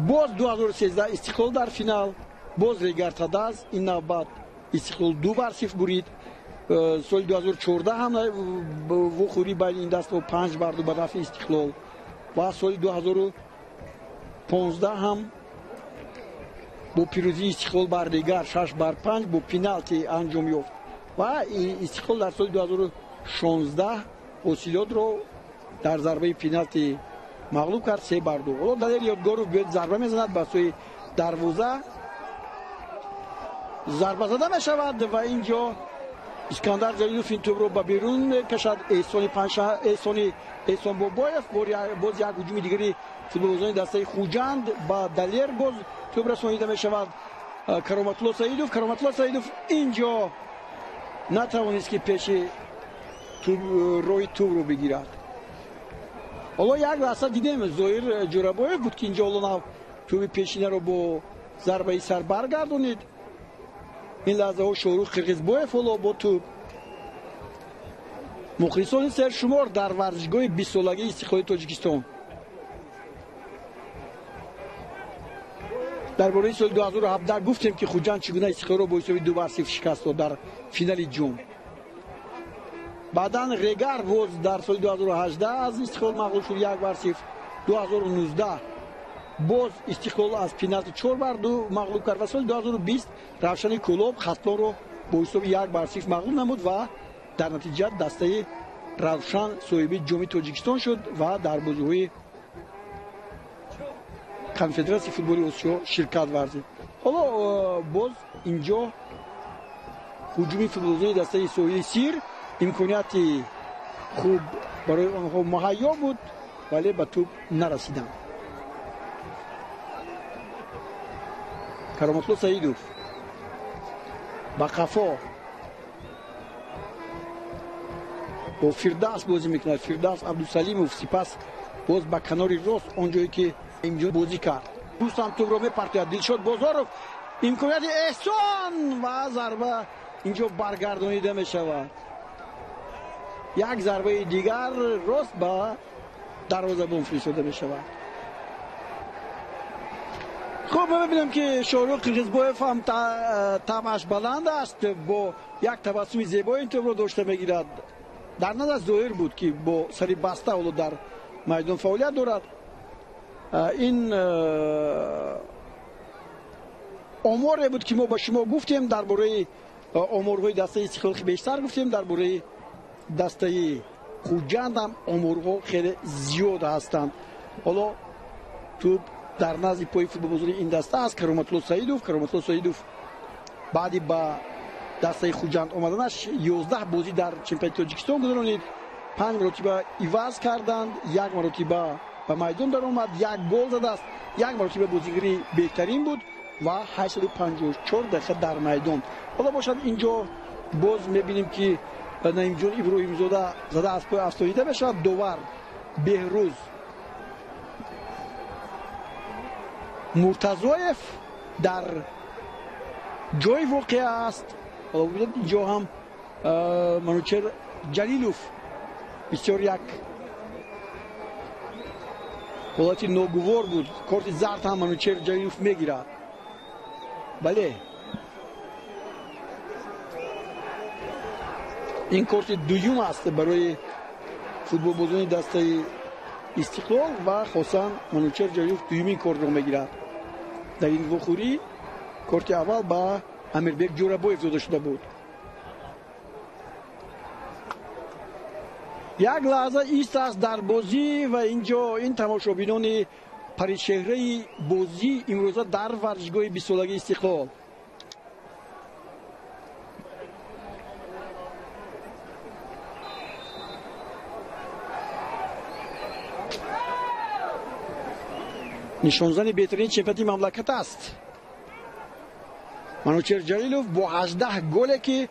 باز 2013 استقلال در فینال، باز ریگار تاداس این نوبت استقلال 2-0 برید. سال 2014 هم وخوری بین این دست و 5 بار به نفع استقلال و سال 2015 هم با پیروزی استقلال بر ریگار 6-5 با پنالتی انجام یافت و استقلال در سال 2016 اوسیلود رو در ضربه پنالتی مغلوب کرد 3-2. حالا دلیر یادگارو بیاد ضربه میزند به سوی دروازه، ضربه زده میشود و اینجا اسکندر جلیلوف این توپ رو به بیرون کشد. احسان بابایف باز یک هجوم دیگری فوتبالبازان دسته خوجند با دلیر باز توپ رسانیده میشود. کرامت الله سعیدوف اینجا نتوانست که پیش روی توپ رو بگیرد. حالا یک لحظه دیدیم زهیر جورابایف بود که اینجا حالا توپ پیشینه رو با ضربه سر برگردونید. این لحظه ها شاروخ قرقیزبایف حالا با توپ. مخلصان سرشمار در ورزشگاه 20 سالگی استقلال تاجیکستان. درباره سال 2017 گفتیم که خوجند چگونه استقلال را با حساب 2-0 شکست داد در فینال جام. بعداً ریگار باز در سال 2018 از استقلال مغلوب شد 1-0. 2019 باز استقلال از پنالتی 4-2 مغلوب کرد و سال 2020 روشن کلوب خطلان رو با حساب 1-0 مغلوب نمود و در نتیجه دسته روشن صاحب جام تاجیکستان شد و در بازی‌های کنفدراسیون فوتبال آسیا شرکت ورزید. حالا باز اینجا هجوم فوتبالبازان دسته ساحل سیر امکانیتی خوب برای آنها مهیا بود ولی به توپ نرسیدند. کرامت الله سعیدوف با قفا با فردوس بازی میکند. فردوس عبدالسلیموف سپس باز با کناری راست آنجایی که اینجا بازی کرد دوستان توپ رو میپرتاید. دلشاد بازاروف امکانیت احسان و ضربه اینجا برگردانیده میشود. یک ضربه دیگر راست با دروازه‌بان فرستاده میشود. خب ببینیم که شاروخ قرقیزبایف هم طمعش بلند است، با یک تبسم زیبایی این توپ رو داشته میگیرد. در نظر ظاهر بود که با سری بسته اولو در میدان فعالیت دارد. این آماری بود که ما با شما گفتیم درباره آمارهای دسته استقلال بیشتر گفتیم، درباره دسته خوجند هم آمارها خیلی زیاد هستند. حالا توپ در نزد پای فوتبالبازان این دسته است کرامت الله سعیدوف بعدی با دسته خوجند آمدنش 11 بازی در چمپیونات تاجیکستان گذرانید. 5 مرتبه ایواز کردند، 1 مرتبه به میدان در اومد، 1 گل زده است، 1 مرتبه بازیگری بهترین بود و 854 دقیقه در میدان. حالا باشد اینجا باز میبینیم که نعیم جان ابراهیم زاده از پای افسانیده بشود. دوور بهروز مرتضایف در جای واقع است. حالا ببینید اینجا هم منوچهر جلیلوف بسیار یک حالت ناگوار بود، کارت زرد هم منوچهر جلیلوف میگیرد. بله این کارت دوم است برای فوتبالبازان دسته استقلال و خاصا منوچهر جلیلوف دومین کارت رو میگیرد. در این وخوری کارت اول با امیربک جورابایف داده شده بود. یک لحظه ایست است در بازی و اینجا این تماشابینان پریچهره بازی امروزه در ورزشگاه 20 سالگی استقلال. نشانزن بهترین چمپیونی مملکت است. منوچهر جلیلوف با 18 گل که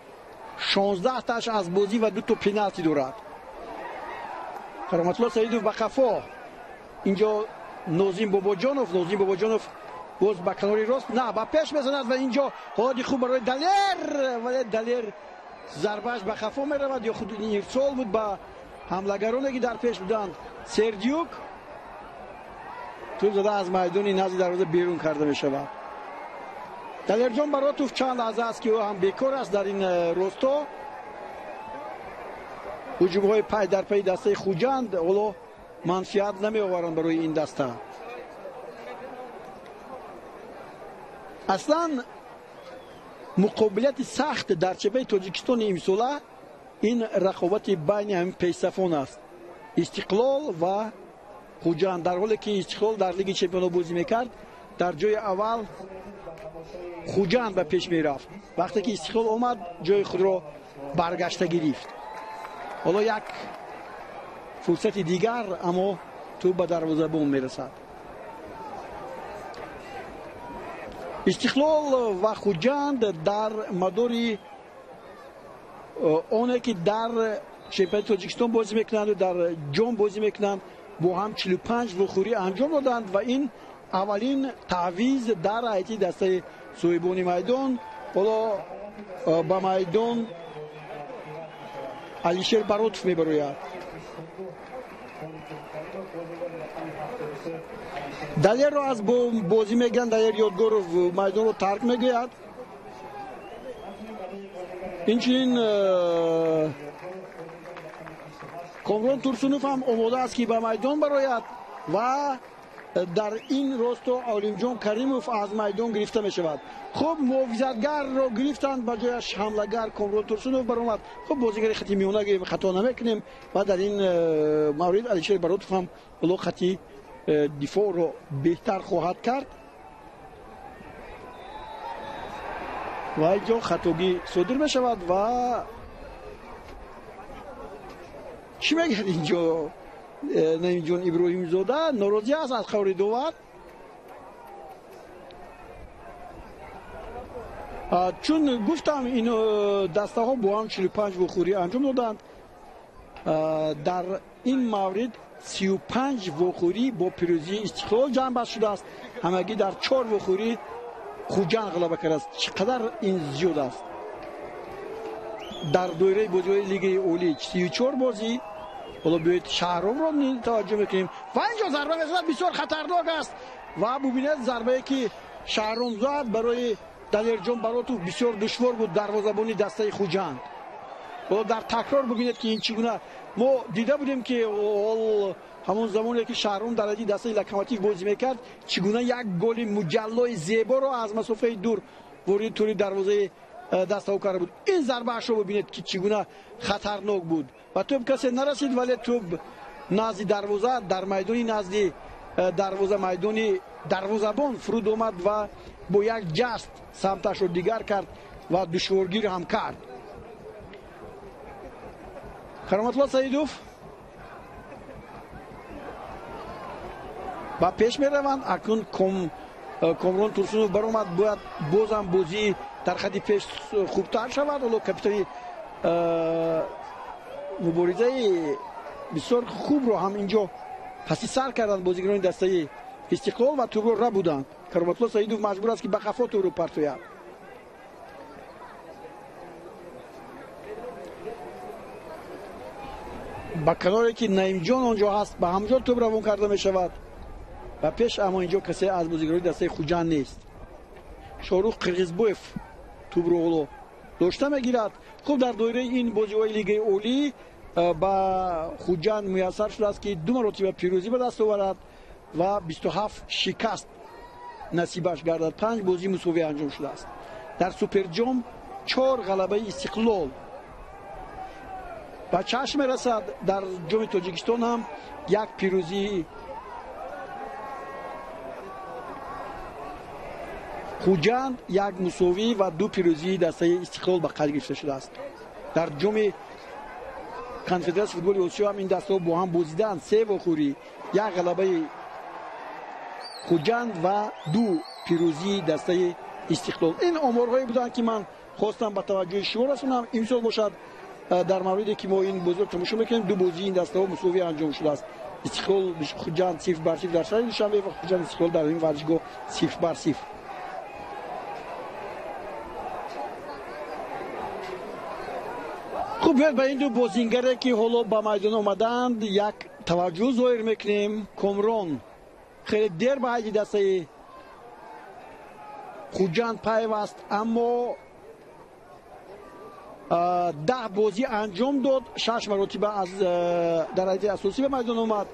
16 تاش از بازی و 2 تا پنالتی دارد. کرامت الله سعیدوف با قفا اینجا نازیم باباجانوف باز با کناری راست نه با پیش میزند و اینجا حالی خوب برای دلیر ولی دلیر ضربهش به خفا می رود یا خود این ارسال بود به حملگرانی که در پیش بودند. سردیوک توپ زده از میدان نزد دروازه بیرون کرده می شود. دلیرجان براتوف چند لحظه است که او هم بیکار است در این روستا. هجوم های پای در پای دسته خوجند ولو منفیت نمی آورند برای این دسته. اصلا مقابلت سخت در چپه تاجیکستان امساله این رقابت بین همین پیش‌صفان است، استقلال و خوجند. در حالی که استقلال در لیگ چمپیون‌ها بازی میکرد در جای اول خوجند به پیش میرفت، وقتی که استقلال آمد جای خود را برگشته گرفت. حالا یک فرصت دیگر اما تو به دروازه‌بان میرسد. استقلال و خوجند در مدار آنه که در چمپیونات تاجیکستان بازی میکنند و در جام بازی میکنند با هم 45 وخوری انجام دادند و این اولین تعویض در هیئت دسته صاحبان میدان. حالا به میدان علیشیر براتوف میبراید. دلیر رو از بازی میگن، دلیر یادگار رو میدان رو ترک میگوید. اینچنین کامران ترسونوف هم آماده است که به میدان براید و در این روستا عالم جان کریموف از میدان گرفته می شود. خب محافظتگر رو گرفتند، به جایش حملهگر کامران ترسونوف برآمد. خب بازیگر خطی میانه خطا نمیکنیم و در این مورد علیشیر براتوف هم ولو خطی دفاع رو بهتر خواهد کرد و اینجا خطاگی صادر می شود. و چی میگه اینجا نعیم جان ابراهیم زاده ناراضی است از قرار دولت، چون گفتم این دسته ها با هم 45 وخوری انجام دادند. در این مورد 35 وخوری با پیروزی استقلال جمع بست شده است، همگی در 4 وخوری خوجند غلبه کرده است. چقدر این زیاد است. در دوره بازی لیگ اولی 34 بازی. حالا بیایید شهرام را توجه میکنیم و اینجا ضربه میزند بسیار خطرناک است و ببینید ضربه که شهرام زد برای دلیرجان براتوف بسیار دشوار بود دروازه‌بانی دسته خوجند. حالا در تکرار ببینید که این چگونه ما دیده بودیم که همون زمانی که شهرام در دسته لوکوموتیو بازی میکرد چگونه یک گل مجلای زیبا را از مسافه دور وارد توی دروازه دست او کرده بود. این ضربه اش رو ببینید که چگونه خطرناک بود و توپ کسی نرسید ولی توپ نزد دروازه در میدانی نزد دروازه میدانی دروازه‌بان فرود آمد و با یک جست سمتش رو دیگر کرد و دشوارگیر هم کرد. کرامت الله سعیدوف با پیش می روند. اکنون کامران ترسونوف برآمد، باید بازم بازی در خط پیش خوبتر شود. ولو کاپیتانی مبارزه بسیار خوب رو هم اینجا پسی سر کردند بازیگران دسته استقلال و توپ رو بودند. کرامت الله سعیدوف مجبور است که به خفا توپ رو پرتوید. با کناری که نعیم جان آنجا هست به همجا توپ روان کرده می شود و پیش، اما اینجا کسی از بازیگران دسته خوجند نیست. شاروخ قرغیزبویف توپ رو داشته میگیرد. خب در دوره این بازی‌های لیگ اولی با خوجند میسر شده است که 2 مرتبه پیروزی به دست آورد و 27 شکست نصیبش گردد. 5 بازی مساوی انجام شده است. در سوپر جام 4 غلبه استقلال و چشم رسد. در جام تاجیکستان هم 1 پیروزی خوجند، 1 مساوی و 2 پیروزی دسته استقلال به قید گرفته شده است. در جام کنفدراسیون فوتبال آسیا هم این دسته با هم بازیدند. 3 وخوری، 1 غلبه خوجند و 2 پیروزی دسته استقلال. این آمارهایی بودند که من خواستم به توجه شما رسونم. امسال باشد در موردی که ما این بازی رو تماشا میکنیم 2 بازی این دسته ها مساوی انجام شده است. استقلال خوجند 0-0 در شهر دوشنبه و خوجند استقلال در این ورزشگاه 0-0. خوب به این دو بازیگری که حالا با میدان اومدند یک توجه ظاهر میکنیم. کامرون خیلی دیر به حج دسته خوجند پیوست، اما 10 بازی انجام داد. 6 مرتبه از در حیط اساسی به میدان اومد،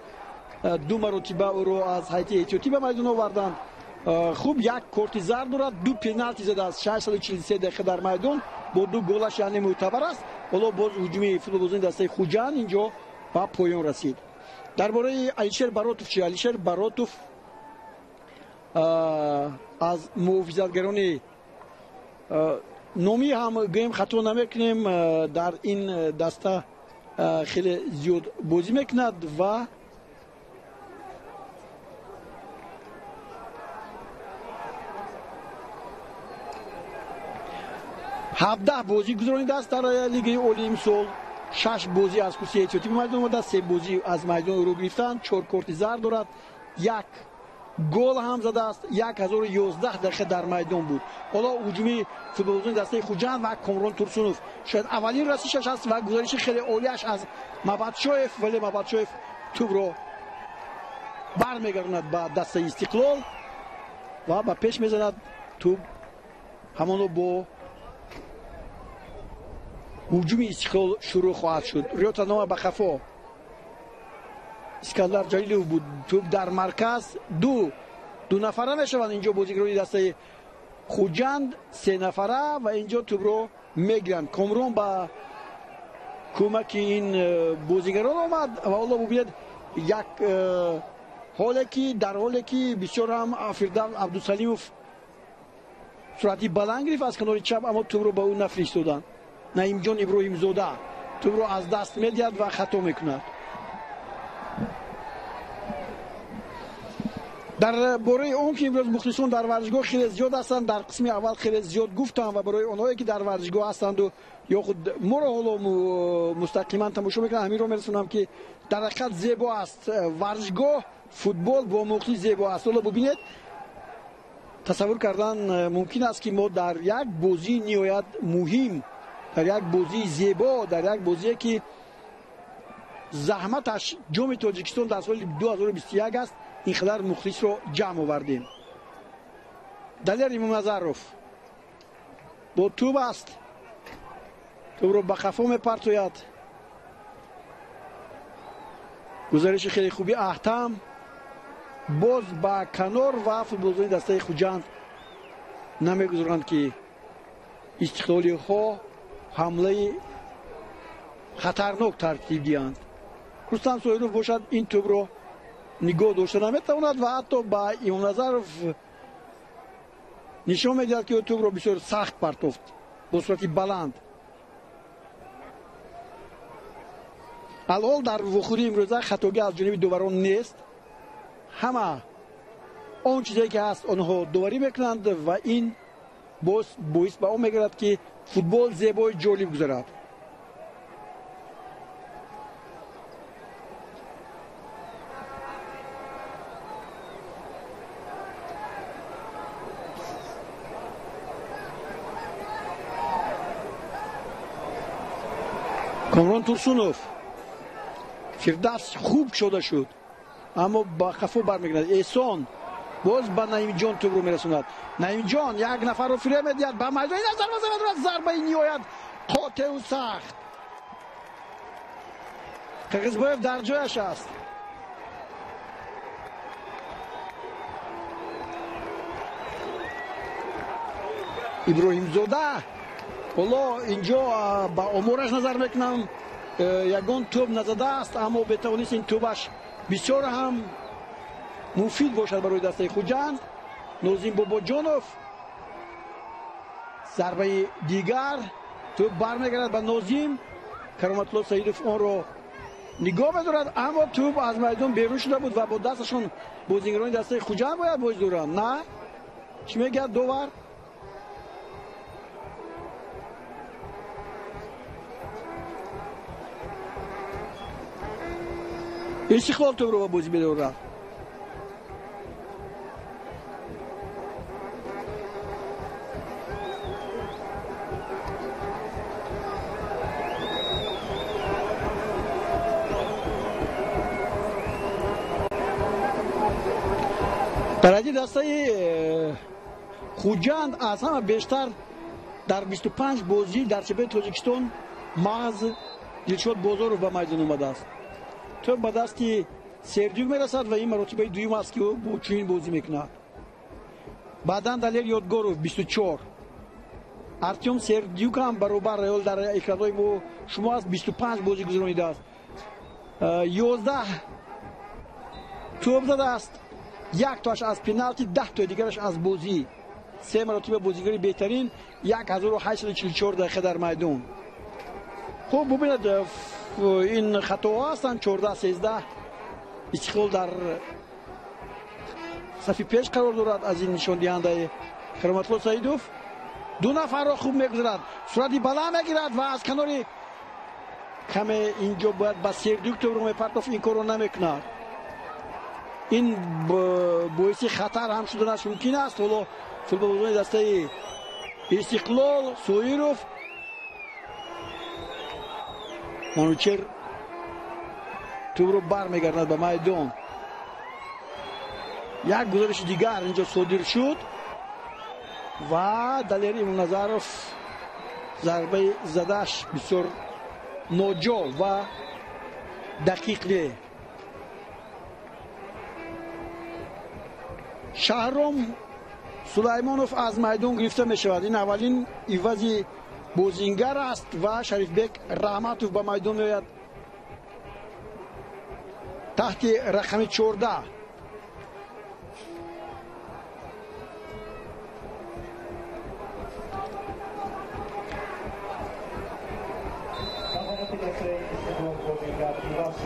2 مرتبه او رو از حیط احتیاطی به میدان آوردند. خوب یک کارت زرد دارد، 2 پنالتی زده از 643 دقیقه در میدان با 2 گلش، یعنی معتبر است. حالا باز هجومی فوتبال دسته خوجند اینجا به پایان رسید. درباره علیشر براتوف چی؟ علیشر براتوف از محافظتگران نامی هم گیم خطا نمیکنیم، در این دسته خیلی زیاد بازی میکند و هفده بازی گذرانیده است در لیگ اولی امسال. 6 بازی از کوسی احتیاطی به میدان آمده، 3 بازی از میدان رو گرفتند، 4 کارت زرد دارد، 1 گل هم زده است. 1011 دقیقه در میدان بود. حالا هجومی فوتبالبازان دسته خوجند و کامران تورسونوف شاید اولین رسیشش است و گزارش خیلی عالیش از مبادشویف، ولی مبادشویف توپ رو برمیگرداند به دسته استقلال و به پیش میزند. توپ همانو با هجوم استقلال شروع خواهد شد. ریاض نام به خفا اسکندر جلیلوف بود. توپ در مرکز، دو نفره میشوند اینجا بازیگران دسته خوجند، 3 نفره و اینجا توپ رو میگیرند. کامرون با کمک این بازیگران آمد و حالا ببینید یک در حالی که بسیار هم فردوس عبدالسلیموف سرعتی بلند گرفت از کنار چپ، اما توپ رو به اون نفرستادند. نعیم جان ابراهیم زاده توپ رو از دست میدهد و خطا میکند. در باره اون که امروز مخلصون در ورزشگاه خیلی زیاد هستند، در قسم اول خیلی زیاد گفتم و برای اونایی که در ورزشگاه هستند و یا خود ما رو حالا مستقیما تماشا میکنن، همین رو میرسونم که در حقیقت زیبا است. ورزشگاه فوتبال با مخلص زیبا است. حالا ببینید، تصور کردن ممکن است که ما در یک بازی نهایت مهم، در یک بازی زیبا، در یک بازی که زحمتش جام تاجیکستان در سال 2021 است، اینقدر مخلص رو جمع آوردیم. دلیر امام نظروف با توپ است، توپ رو به خفا میپرتوید. گزارش خیلی خوبی احتم باز با کنار و فوتبالبازان دسته خوجند نمیگذارند که استقلالی ها حمله خطرناک ترتیب دهند. رستم سویروف باشد این توپ رو نگاه داشته نمیتواند و حتی با امام نظروف نشان میدهد که توپ رو بسیار سخت پرتافت با صورتی بلند. الان در وخوری امروزه خطاگی از جانب داوران نیست، همه آن چیزی که هست آنها داوری میکنند و این باعث به اون میگردد که فوتبال زیبای جالب گذرد. کامران تورسونوف فردوس خوب شده شد اما با خفا برمیگردد. احسان باز با نعیم جان توپ رو میرسوند. نعیم جان یک نفر رو فریب میدهد به میدان، ضربه نهایت قاطع و سخت. قرقزباєв در جایش است. ابراهیم زاده حالا اینجا با آمارش نظر میکنم یگان توپ نزده است، اما بتوانست این توپش بسیار هم مفید باشد برای دسته خوجند. نازیم باباجانوف ضربه دیگر، توپ برمیگردد به نازیم. کرامت الله سیدوف آن را نگاه می‌دارد اما توپ از میدان بیرون شده بود و با دستشون بازیگران دسته خوجند باید بازی دارند. نه چی میگه داور؟ استقلال توپ رو بازی بدارد. برای دسته خوجند از همه بیشتر در 25 بازی در چمپیونات تاجیکستان محض دلشاد بازارов به میدان اومده است. تو به دست سردیوک میرسد و این مرتبه دوم است که با چین بازی میکنه. بعدا دلیر یادگارov 24. ارتیم سردیوک هم برابر رئال در اکرادای با شما است 25 بازی گذرانیده است. 11 توپ زده است. یک تاش از پنالتی، 10 تا دیگرش از بازی. 3 مرتبه بازیگری بهترین، 1844 دقیقه در میدان. خب ببینید این خطاها هستند. 14 13 استقلال در صف پیش قرار دارد از این نشان دهنده کرامت‌الله سعیدوف. دو نفر را خوب میگذارد، صورتی بالا میگیرد و از کناری کم اینجا باید با سردیوک تو رو میپرتاف، این کارو نمیکند. این باعث خطر هم شدنش ممکن است. حالا فوتبالبازان دسته استقلال سویروف مانوچر تو رو بر میگردند به میدان. یک گزارش دیگر اینجا صادر شد و دلیر ایمان نظروف ضربه زدش بسیار ناجا و دقیق. شهرام سلیمانوف از میدان گرفته می شود. این اولین عوض بازیگر است و شریفبک رحمتوف به میدان می آید تحت رقم 14.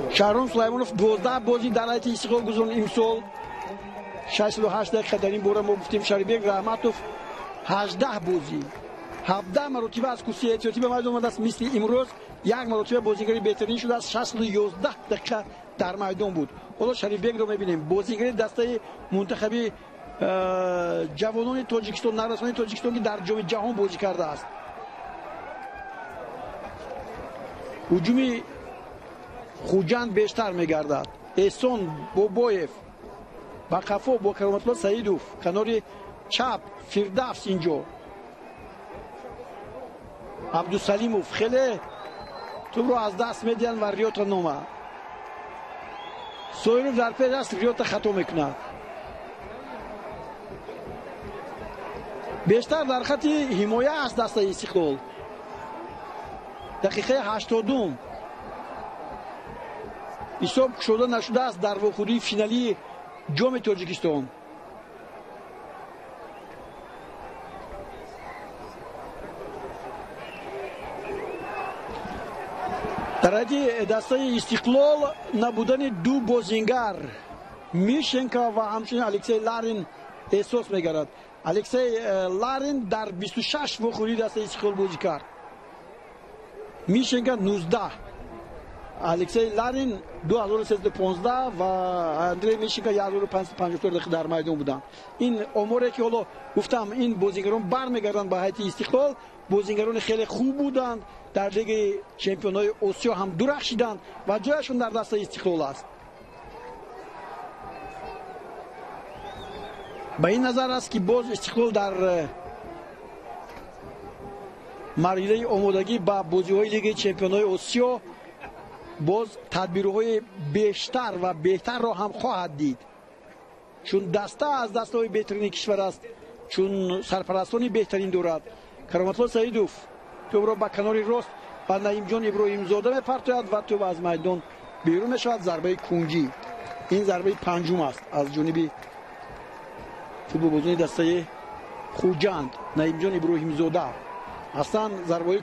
شهرام سلیمانوف 12 بازی در حیات استقلال گذراند امسال. 68 دقیقه در این باره ما گفتیم. شریفبک رحمتوف 18 بازی 17 مرتبه از کرسی احتیاطی به میدان آمده است. مثل امروز یک مرتبه بازیگری بهترین شده است. 611 دقیقه در میدان بود. حالا شریفبک رو میبینیم بازیگری دسته منتخبی جوانان تاجیکستان، نوسان تاجیکستان که در جام جهان بازی کرده است. هجوم خوجند بیشتر میگردد. احسان بابایف با قفا با کرامت‌الله سعیدوف، کنار چپ فردوس اینجا عبدالسلیموف خیلی تو رو از دست میدین و ریاض نامه. سویروف در پیش است، ریاض خطا میکند. بیشتر در خط حمایه است دسته استقلال. دقیقه 80 حساب شده نشده است در واخوری فینالی جام تاجیکستان. در حد دسته استقلال نبودن دو بازیگر میشنکا و همچنین الکسی لارین احساس میگرد. الکسی لارین در 26 واخوری دسته استقلال بازی کرد، میشنکا 19. الکسی لارین 2015 و اندری میشنکا 1554 دقیقه در میدان بودن. این اموری که حالا گفتم این بازیگران برمیگردند به هیئت استقلال. بازیگران خیلی خوب بودند، در لیگ چمپیونای آسیا هم درخشیدند و جایشون در دسته استقلال است. به این نظر است که باز استقلال در مرحله آمادگی با بازی‌های لیگ چمپیونای آسیا باز تدبیرهای بیشتر و بهتر را هم خواهد دید، چون دسته از دسته‌های بهترین کشور است، چون سرپرستانی بهترین دارد. کرامت‌الله سعیدوف تو را با کنار راست و نعیم جان ابراهیم زاده میپرتاید و تو از میدان بیرون میشود. ضربه کنجی، این ضربه پنجم است از جانب فوتبالبازان دسته خوجند. نعیم جان ابراهیم زاده اصلا ضربه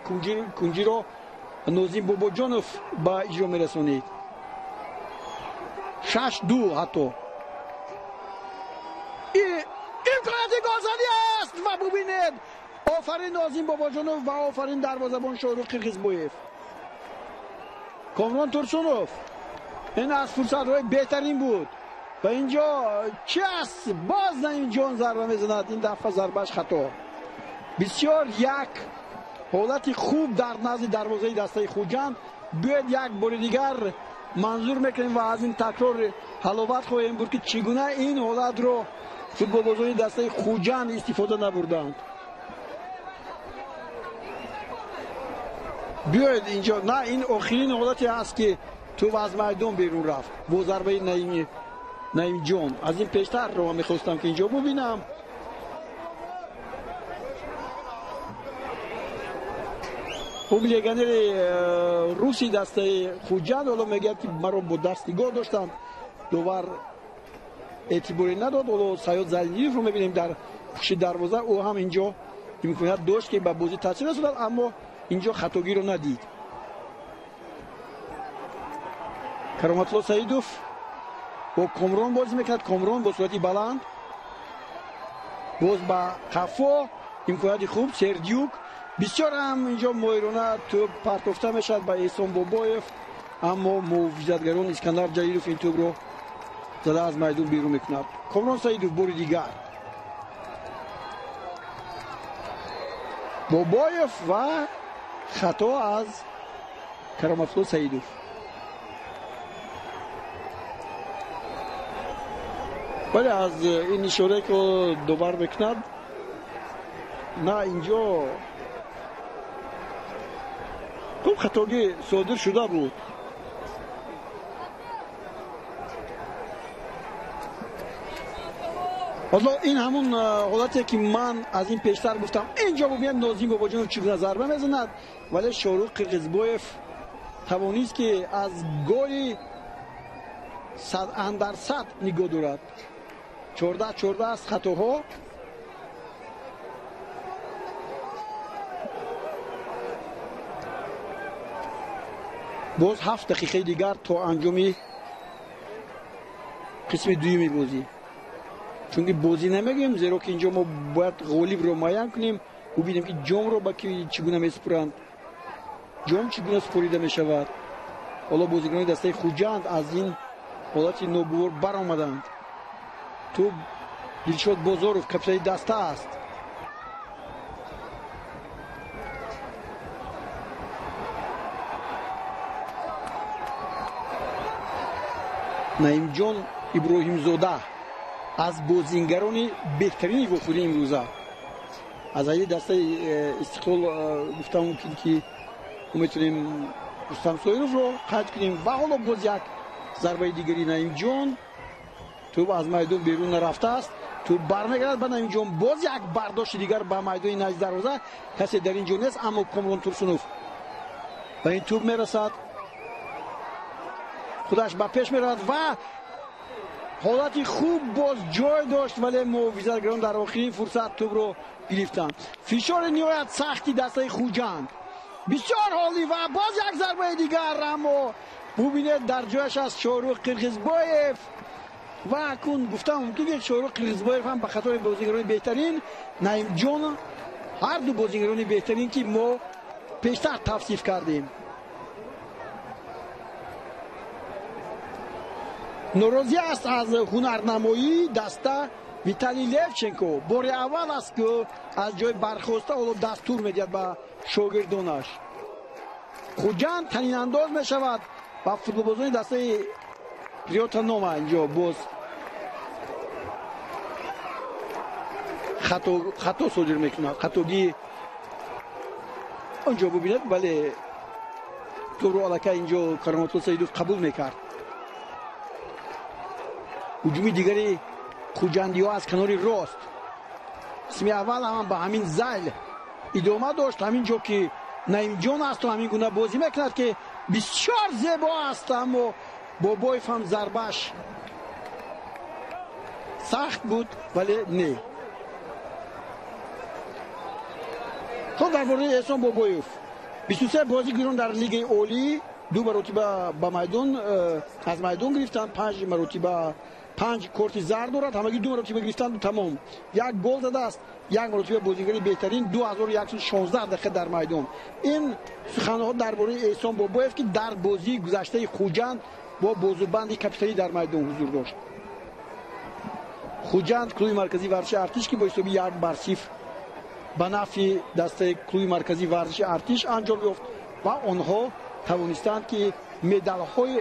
کنجی را نازیم باباجانوف با اجرا میرسونید. 6-2 حتی امکانات گلزنی است و ببینید آفرین نازیم باباجانوف و آفرین دروازه‌بان شاهرخ قرقیزبویف. کامران ترسونوف این از فرصت‌های بهترین بود و اینجا چی است؟ باز نعیم جان ضربه میزند. این دفعه ضربهش خطا. بسیار یک حالت خوب در نزد دروازه دسته خوجند. بیاید یک بار دیگر منظور میکنیم و از این تکرار حلاوت خواهیم بود که چگونه این حالت رو футболбозони дастаи хуҷанд истифода набурданд. биёед инҷо. На, ин охирин ҳолате ҳаст ки ту аз майдон берун рафт бо зарбаи наимҷон. аз ин пештар ро мехостам ки инҷо бубинам. хуб легионери руси дастаи хуҷанд ҳоло мегӯяд ки маро бо даст нигоҳ доштанд. довар эътиборе надод. ҳоло Саёд Залилиевро мебинем дар пушти дарвоза. ӯ ҳам инҷо имконият дошт ки ба бозӣ таъсир расонад, аммо инҷо хатогиро надид. Кароматло Саидов бо Комрон бозӣ мекард. Комрон бо суръати баланд боз ба қафо. имконияти хуб. Сердюк бисёр ҳам инҷо моҳирона тӯб партофта мешавад ба Эҳсон Бобоев, аммо муҳофизатгарон Искандар Ҷалилов ин тӯбро зада аз майдон берун мекунад. Комрон Саидов бори дигар. Бобоев ва хато аз Кароматло Саидов. бале аз ин ишорае ки довар мекунад, на инҷо хуб хатогӣ содир шуда буд. ҳозо ин ҳамун ҳолате ки ман аз ин пештар гуфтам. инҷо бубинед Нозим Бобоҷонов чӣ гуна зарба мезанад, вале Шорух Қирғизбоев тавонист ки аз голи 100% нигоҳ дорад. 14 аст хатоҳо. боз 7 дақиқаи дигар то анҷоми қисми дуюми бозӣ. чунки бозӣ намегӯем, зеро ки инҷо мо бояд ғолибро муайян кунем, бубинем ки ҷомро ба ки чӣ гуна месупуранд, ҷом чӣ гуна супорида мешавад. ҳоло бозигарони дастаи хуҷанд аз ин ҳолати нобувор баромаданд. ту Дилшод Бозоров капитани даста аст. Наимҷон Иброҳимзода аз бозингарони беҳтарини вохӯрии имрӯза. аз айди дастаи Истиқлол гуфтам мумкин ки метавонем Рустам Соировро қайд кунем. ва ҳоло боз як зарбаи дигари Наимҷон. тӯб аз майдон берун нарафтааст. тӯб бармегардад ба Наимҷон. боз як бардошти дигар ба майдони назди дарвоза. касе дар ин ҷо нест, аммо Комрон Турсунов ба ин тӯб мерасад. худаш ба пеш меравад ва ҳолати хуб боз ҷой дошт, вале муҳофизатгарон дар охирин фурсат тӯбро гирифтанд. фишори ниҳоят сахти дастаи хуҷанд. бисёр ҳолӣ ва боз як зарбаи дигар, аммо бубинед дар ҷояш аст Шорух Қирғизбоев. ва акун гуфтам мумкин ки Шорух Қирғизбоев ҳам ба қатори бозигарони беҳтарин, Наимҷон, ҳар ду бозигарони беҳтарин ки мо пештар тавсиф кардем. норозӣ аст аз ҳунарнамоӣ даста Виталий Левченко. бори аввал аст ки аз ҷой бархоста ҳоло дастур медиҳад ба шогирдонаш. хуҷанд танинандоз мешавад ба футболбозони дастаи Риёта Нома. инҷо боз хато содир мекунад. хатогӣ онҷо бубинед, бале тӯбро аллакай инҷо Кароматло Саидов қабул мекард. ҳуҷуми дигари хуҷандиҳо аз канори рост. қисми аввал ҳам ба ҳамин зайл идома дошт. ҳамин ҷо ки Наимҷон асту ҳамин гуна бозӣ мекунад ки бисёр зебо аст, аммо Бобоев ҳам зарбаш сахт буд, вале не. хоб дар бораи Эҳсон Бобоев 23 бозигирон дар лигаи олӣ 2 маротиба ба майдон аз майдон гирифтанд, 5 маротиба 5 корти зард дорад, ҳамагӣ 2 маротиба гирифтанду тамом. як гол задааст, 1 маротиба бозигари беҳтарин, 2116 дақиқа дар майдон. ин суханҳо дар бораи Эҳсон Бобоев ки дар бозии гузаштаи хуҷанд бо бозубанди капитанӣ дар майдон ҳузур дошт. хуҷанд клуби марказии варзиши артиш ки бо ҳисоби 1-0 ба нафи дастаи клуби марказии варзиши артиш анҷом ёфт ва онҳо тавонистанд ки медалҳои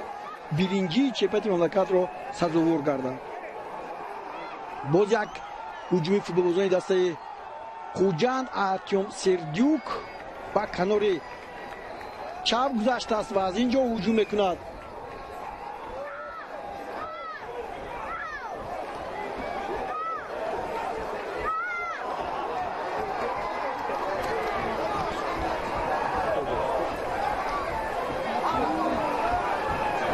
биринҷии чемпионати мамлакатро сазовор гарданд. باز یک هجومی فوتبالبازان دسته خوجند ارتیم سردیوک با کنار چپ گذشته است و از اینجا هجوم میکند.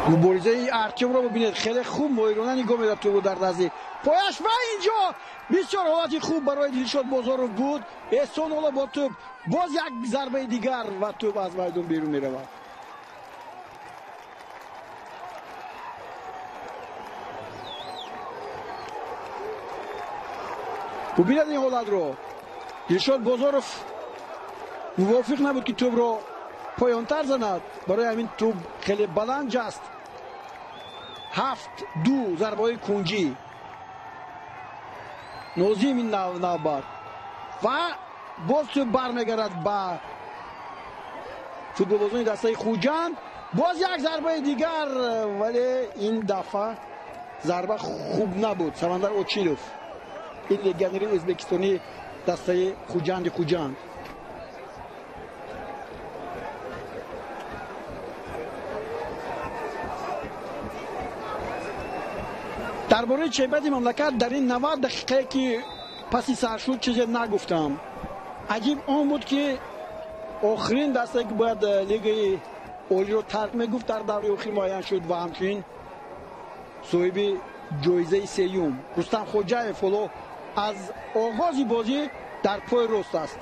مبارزه ارتیم رو ببینید، خیلی خوب مایرانه نگاه میداد تو در نزدیک پایش و اینجا بسیار حالت خوب برای دلشاد بازارو بود. احسان حالا با توپ باز یک ضربه دیگر و توپ از میدان بیرون میرود. ببینید این حالت رو دلشاد بازاروف موافق نبود که توپ رو پایانتر زند، برای همین توپ خیلی بلند جست. 7-2 ضربه های کنجی نازیم این نوبت و باز توپ برمیگردد به فوتبالبازان دسته خوجند. باز یک ضربه دیگر ولی این دفعه ضربه خوب نبود. سمندر اوچیلوف این لگنری ازبکستانی دسته خوجند درباره چهبت مملکت در این 90 دقیقه که پسی سر شد چیزی نگفتم. عجیب آن بود که آخرین دسته که باید لیگ اولی رو ترک میگفت در دوره اخیر معین شد و همچنین صاحب جایزه سیوم رستم خوجای فولو از آغاز بازی در پای راست است.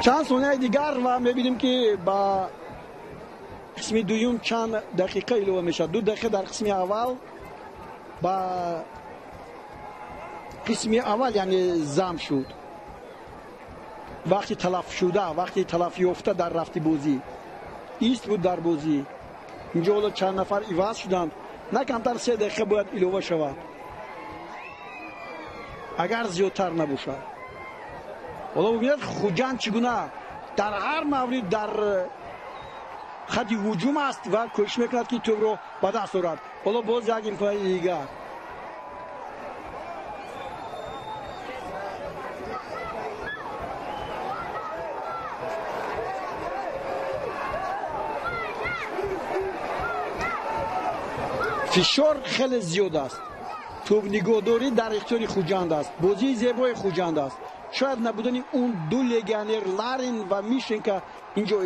چند ثانیه دیگر و میبینیم که با قسم دوم چند دقیقه اضافه میشه. 2 دقیقه در قسم اول با قسم اول یعنی زم شد، وقتی تلف شده، وقتی تلف یافته در رفت بازی ایست بود در بازی. اینجا حالا چند نفر عوض شدند، نه کمتر 3 دقیقه باید اضافه شود اگر زیادتر نباشد. حالا ببینید خوجند چگونه در هر مورد در خط هجوم است و کوشش میکند که توپ رو به دست آورد. حالا باز یک امکان دیگر فشار خیلی زیاد است. توپ نگهداری در اختیار خوجند است. بازی زیبای خوجند است. شاید نبودن اون دو لگنر لارین و میشن که اینجا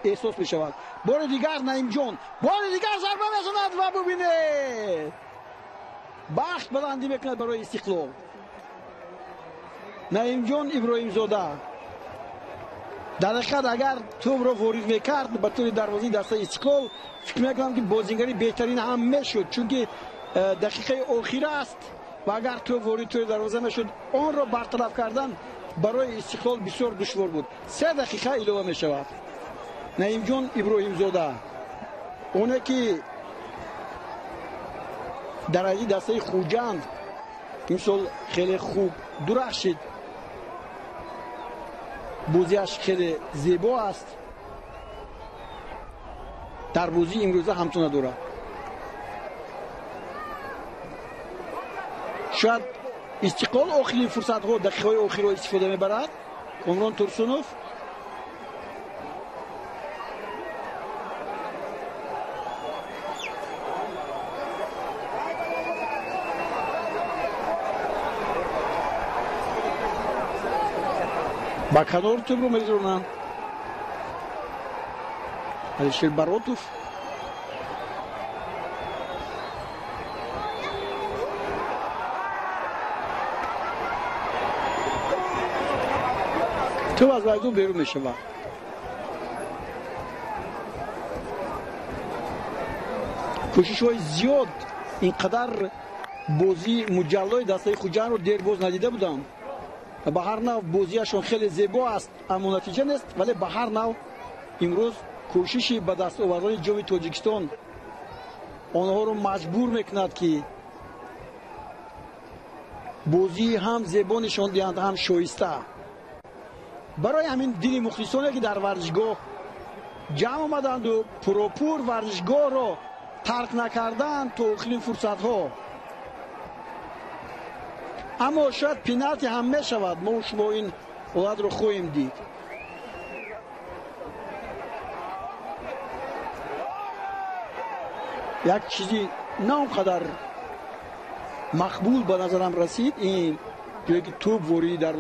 احساس می شود. بار دیگر نعیم جان بار دیگر ضربه میزند و ببینید بخت بلندی میکند برای استقلال. نعیم جان ابراهیم زاده در حقیقت اگر توپ رو وارد میکرد به طور دروازه دسته استقلال فکر میکنم که بازیگری بهترین هم میشد، چون که دقیقه اخیر است و اگر توپ وارد طور دروازه میشد آن را برطرف کردن برای استقلال بسیار دشوار بود. 3 دقیقه اضافه می شود. نعیم جان ابراهیم زاده اونه که در این دسته خوجند امسال خیلی خوب درخشید، بازیش خیلی زیبا است، در بازی امروزه همچنان دارد. شاید استقلال آخرین فرصت ها دقیقه های آخر را استفاده میبرد. کامران ترسونوف با کنار توپ رو میزنند. علیشیر براتوف تو از میدان بیرون میشه. کوشش های زیاد اینقدر بازی مجلای دسته خوجند رو دیر باز ندیده بودم. به هر نوع بازیشون خیلی زیبا است اما نتیجه نیست، ولی به هر نوع امروز کوششی به دست آوردن جام تاجیکستان آنها رو مجبور میکند که بازی هم زیبا نشان دهند هم شایسته. برای همین دل مخلصانی که در ورزشگاه جمع آمدند و پروپور ورزشگاه رو ترک نکردند تا آخرین فرصت ها. اما شاید پنالتی هم می شود. ما شما این حالت رو خواهیم دید. یک چیزی نه اونقدر مقبول به نظرم رسید، این جایی که توپ وریدی در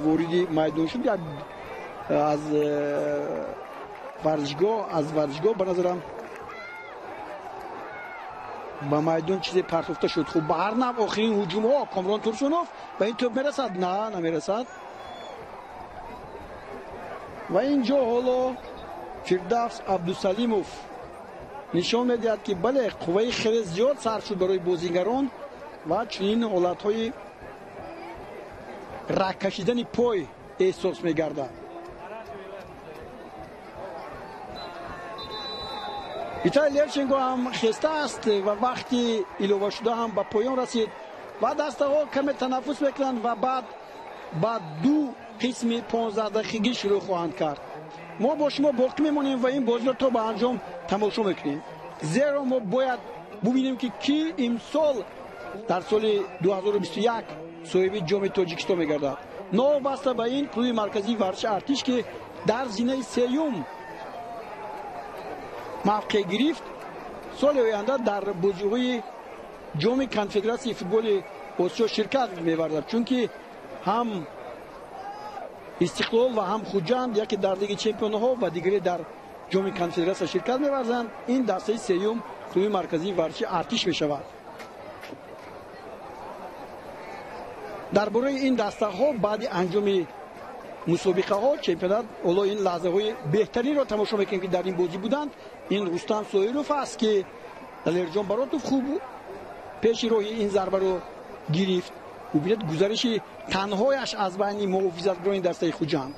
وریدی میدان شد از ورزشگاه به نظرم با میدان چیزی پرتافته شد. خب به هر نحو آخرین هجوم ها کامران تورسونوف به این توپ میرسد؟ نه نمیرسد. و اینجا حالا فردوس عبدالسلیموف نشان میدهد که بله قوه خیلی زیاد صرف شد برای بازیگران و چنین حالت‌های رگ کشیدن پای احساس می‌گردد. ویتالای لوشچنکو هم خسته است و وقتی ایلووا شده هم به پایان رسید و دسته‌ها کمی تنفس می‌کنند و بعد دو قسم 15 دقیقگی شروع خواهند کرد. ما با شما باقی میمونیم و این بازی رو تا به انجام تماشا میکنیم، زیرا ما باید ببینیم که کی امسال در سال 2021 صاحب جام تاجیکستان میگردد. نوبسته به این کلوب مرکزی ورزش ارتش که در زینه سیوم موقع گرفت، سال آینده در بازی‌های جام کنفدراسیون فوتبال آسیا شرکت می‌ورزد، چون که هم استقلال و هم خوجند یکی در لیگ چمپیون‌ها و دیگری در جام کنفدراسیون شرکت می‌ورزند. این دسته سیوم کلوب مرکزی ورزش ارتش می‌شود. درباره این دسته ها بعد انجام مسابقه ها چمپیونات اولا این لحظه های بهتری را تماشا میکنیم که در این بازی بودند. این رستم سویروف است که الرجان براتوف خوب پیش روی این ضربه رو گرفت و ببینید گزارش تنهایش از بین محافظتگران دسته خوجند.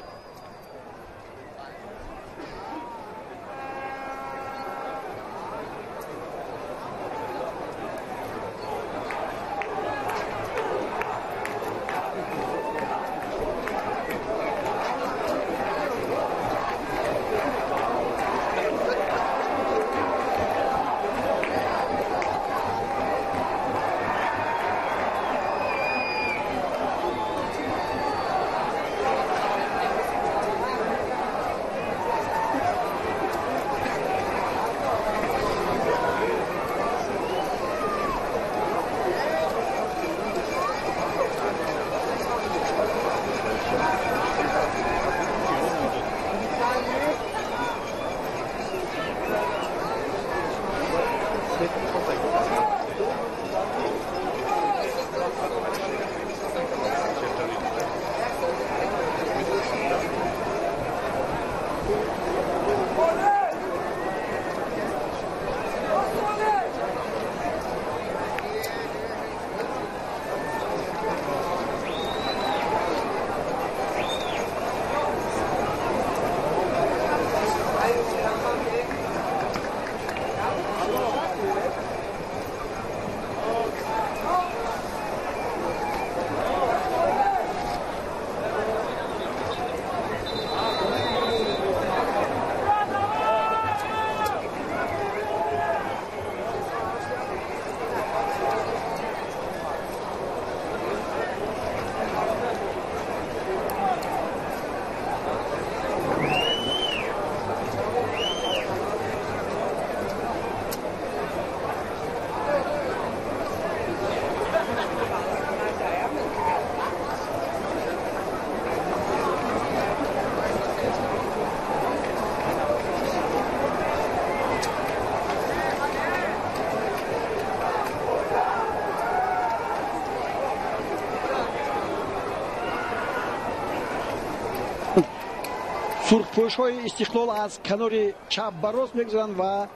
سرخپوش های استقلال از کنار چپ به راست میگذارند و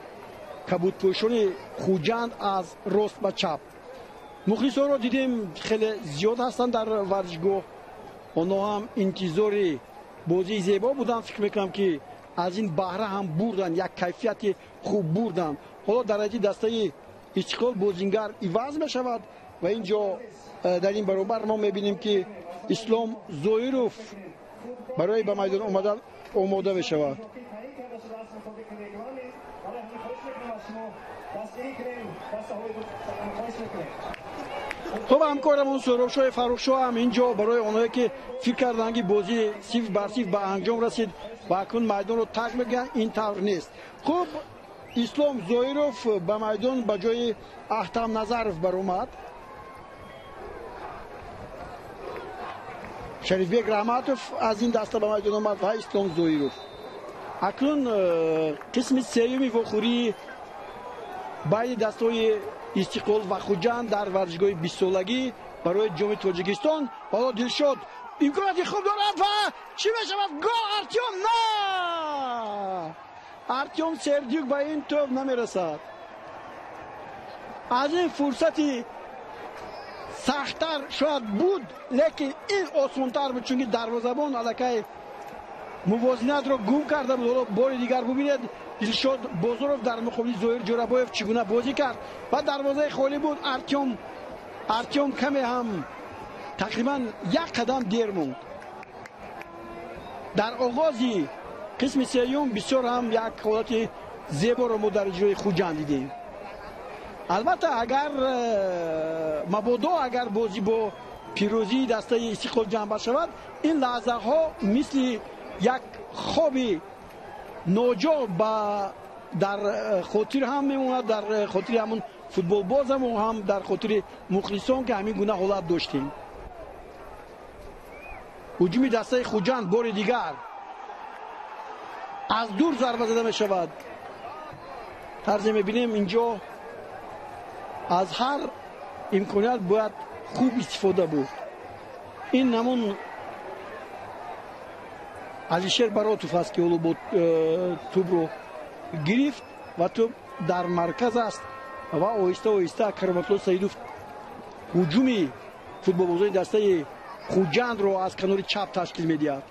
کبودپوشان خوجند از راست به چپ. مخلصان را دیدیم خیلی زیاد هستند در ورزشگاه. آنها هم انتظار بازی زیبا بودن. فکر میکنم که از این بهره هم بردن، یک کیفیت خوب بردن. حالا در این دسته استقلال بازیگر عوض میشود و اینجا در این برابر ما میبینیم که اسلام زویروف برای به میدان اومدن آماده بشود. خب همکارمون سهراب فرخشاه هم اینجا برای اونایی که فکر کردن که بازی 0-0 به انجام رسید و اکنون میدان رو ترک میکنن، این طور نیست. خب اسلام زویروف به میدان به جای احتم نظرف برآمد. شریفبek رحمتوف از این دسته به میدان آمد و اسلام زویروف. اکنون قسم سوم وخوری بین دسته‌های استقلال و خوجند در ورزشگاه 20 سالگی برای جام تاجیکستان. حالا دلشاد امکاناتی خوب دارد و چی میشود؟ گل ارتیوم. نه، ارتیوم سردیوک به این توپ نمیرسد. از این فرصتی سخت‌تر شاید بود لیکن این آسان‌تر بود، چون دروازه‌بان الکی موازنت را گم کرده بود. بار دیگر ببینید دلشاد بازاروف در مقابل زهیر جورابویف چگونه بازی کرد و دروازه خالی بود. ارتیوم کمی هم تقریبا یک قدم دیر موند. در آغازی قسم سوم بسیار هم یک حالت زیبا را ما در اجرای خوجند دیدیم. البته اگر مبادا اگر بازی با پیروزی دسته استقلال جمع شود، این لحظه ها مثل یک خوابی ناجا در خاطر هم میموند، در خاطر همون فوتبال باز هم در خاطر مخلصان که همین گونه حالت داشتیم. هجوم دسته خوجند بار دیگر از دور ضربه زده می شود. طرز میبینیم اینجا از هر امکانیت باید خوب استفاده بود. این نمون علیشیر براتوف است که با توپ رو گرفت و توپ در مرکز است و آهسته آهسته کرامتالله سیدوف هجومی فوتبال بازی دسته خوجند رو از کنار چپ تشکیل میدهد.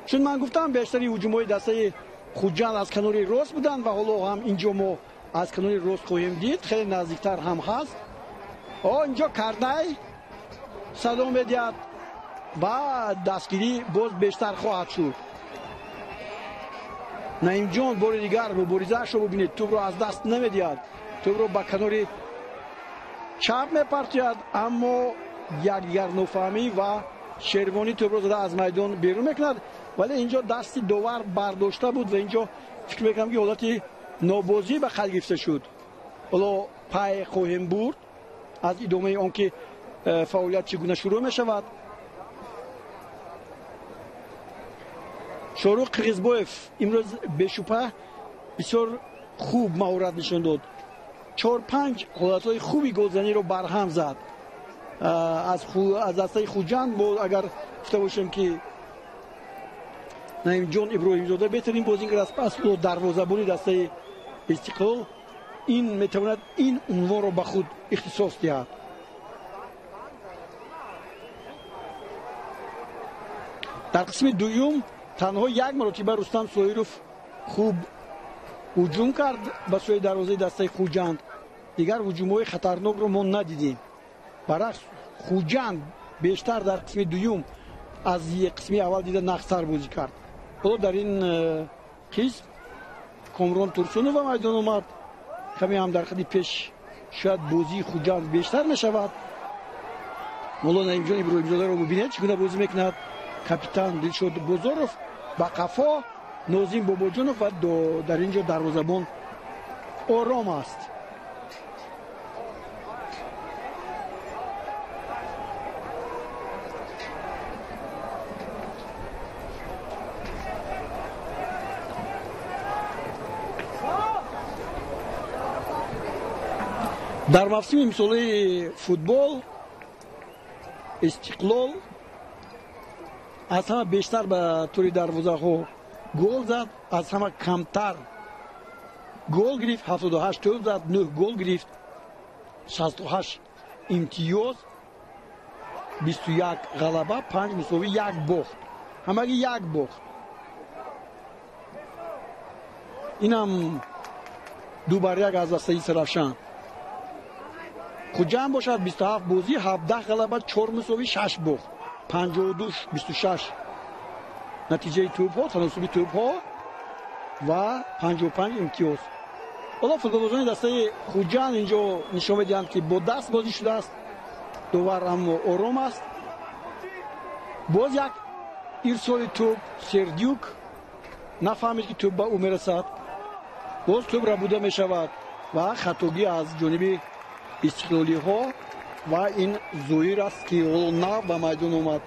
چون من گفتم بیشتری هجوم‌های دسته خوجند از کنار راست بودن و حالا هم اینجا ما از کنار راست خواهیم دید، خیلی نزدیکتر هم هست. اینجا کردای صدا میدهد و دستگیری باز بیشتر خواهد شد. نعیم جان بار دیگر با بریزش رو ببینید، توپ رو از دست نمیدهد، توپ رو به کنار چپ میپرتید، اما یک دیگر نفهمی و شیروانی توپ رو زده از میدان بیرون میکند. ولی اینجا دستی داور برداشته بود و اینجا فکر میکنم که حالت نابازی به خل گرفته شد. حالا پای خواهیم برد از ادامه آن که فعالیت چگونه شروع میشود. شاروخ قرغیزبایف امروز بشوپه بسیار خوب مهارت نشان داد. 4-5 حالتهای خوبی گلزنی رو برهم زد. از دسته خوجند بود. اگر گفته باشم که نعیم جان ابراهیم زاده بهترین بازیگر است، پس دروازه‌بانی دسته استقلال این میتواند این عنوان رو به خود اختصاص دهد. در قسم دوم تنها یک مرتبه رستم سویروف خوب هجوم کرد به سوی دروازه دسته خوجند. دیگر هجوم‌های خطرناک رو ما ندیدیم. برعکس خوجند بیشتر در قسم دوم از یک قسم اول دیده نقص‌تر بازی کرد. حالا در این قسم کامران ترسونوف و میدان آمد. کمی هم در خط پیش شاید بازی خوجند بیشتر میشود. مولا نعیم جان ابراهیم زاده رو ببینید چگونه بازی میکند. کاپیتان دلشاد بازاروف با قفا، نازیم باباجانوف و در اینجا دروازه‌بان آرام است. در موسم امسالی فوتبال استقلال از همه بیشتر به طور دروازه ها گل زد، از همه کمتر گل گرفت. 78 توپ زد، 9 گل گرفت، 68 امتیاز، 21 غلبه، 5 مساوی، 1 باخت. همگی 1 باخت. اینم 2-1 از دسته سرافشان. خوجند باشد 27 بازی، 17 غلبه، 4 مساوی، 6 باخت، 52-26 натиҷаи тӯбҳо, таносуби тӯбҳо ва 55 имтиёз. ҳоло футболбозони дастаи Хуҷанд инҷо нишон медиҳанд, ки бо даст бозӣ шудааст. довар аммо ором аст. боз як ирсоли тӯб. Сердюк нафаҳмид, ки тӯб ба ӯ мерасад. боз тӯб рабуда мешавад ва хатогӣ аз ҷониби истиқлолиҳо ва ин Зоир аст, ки нав ба майдон омад.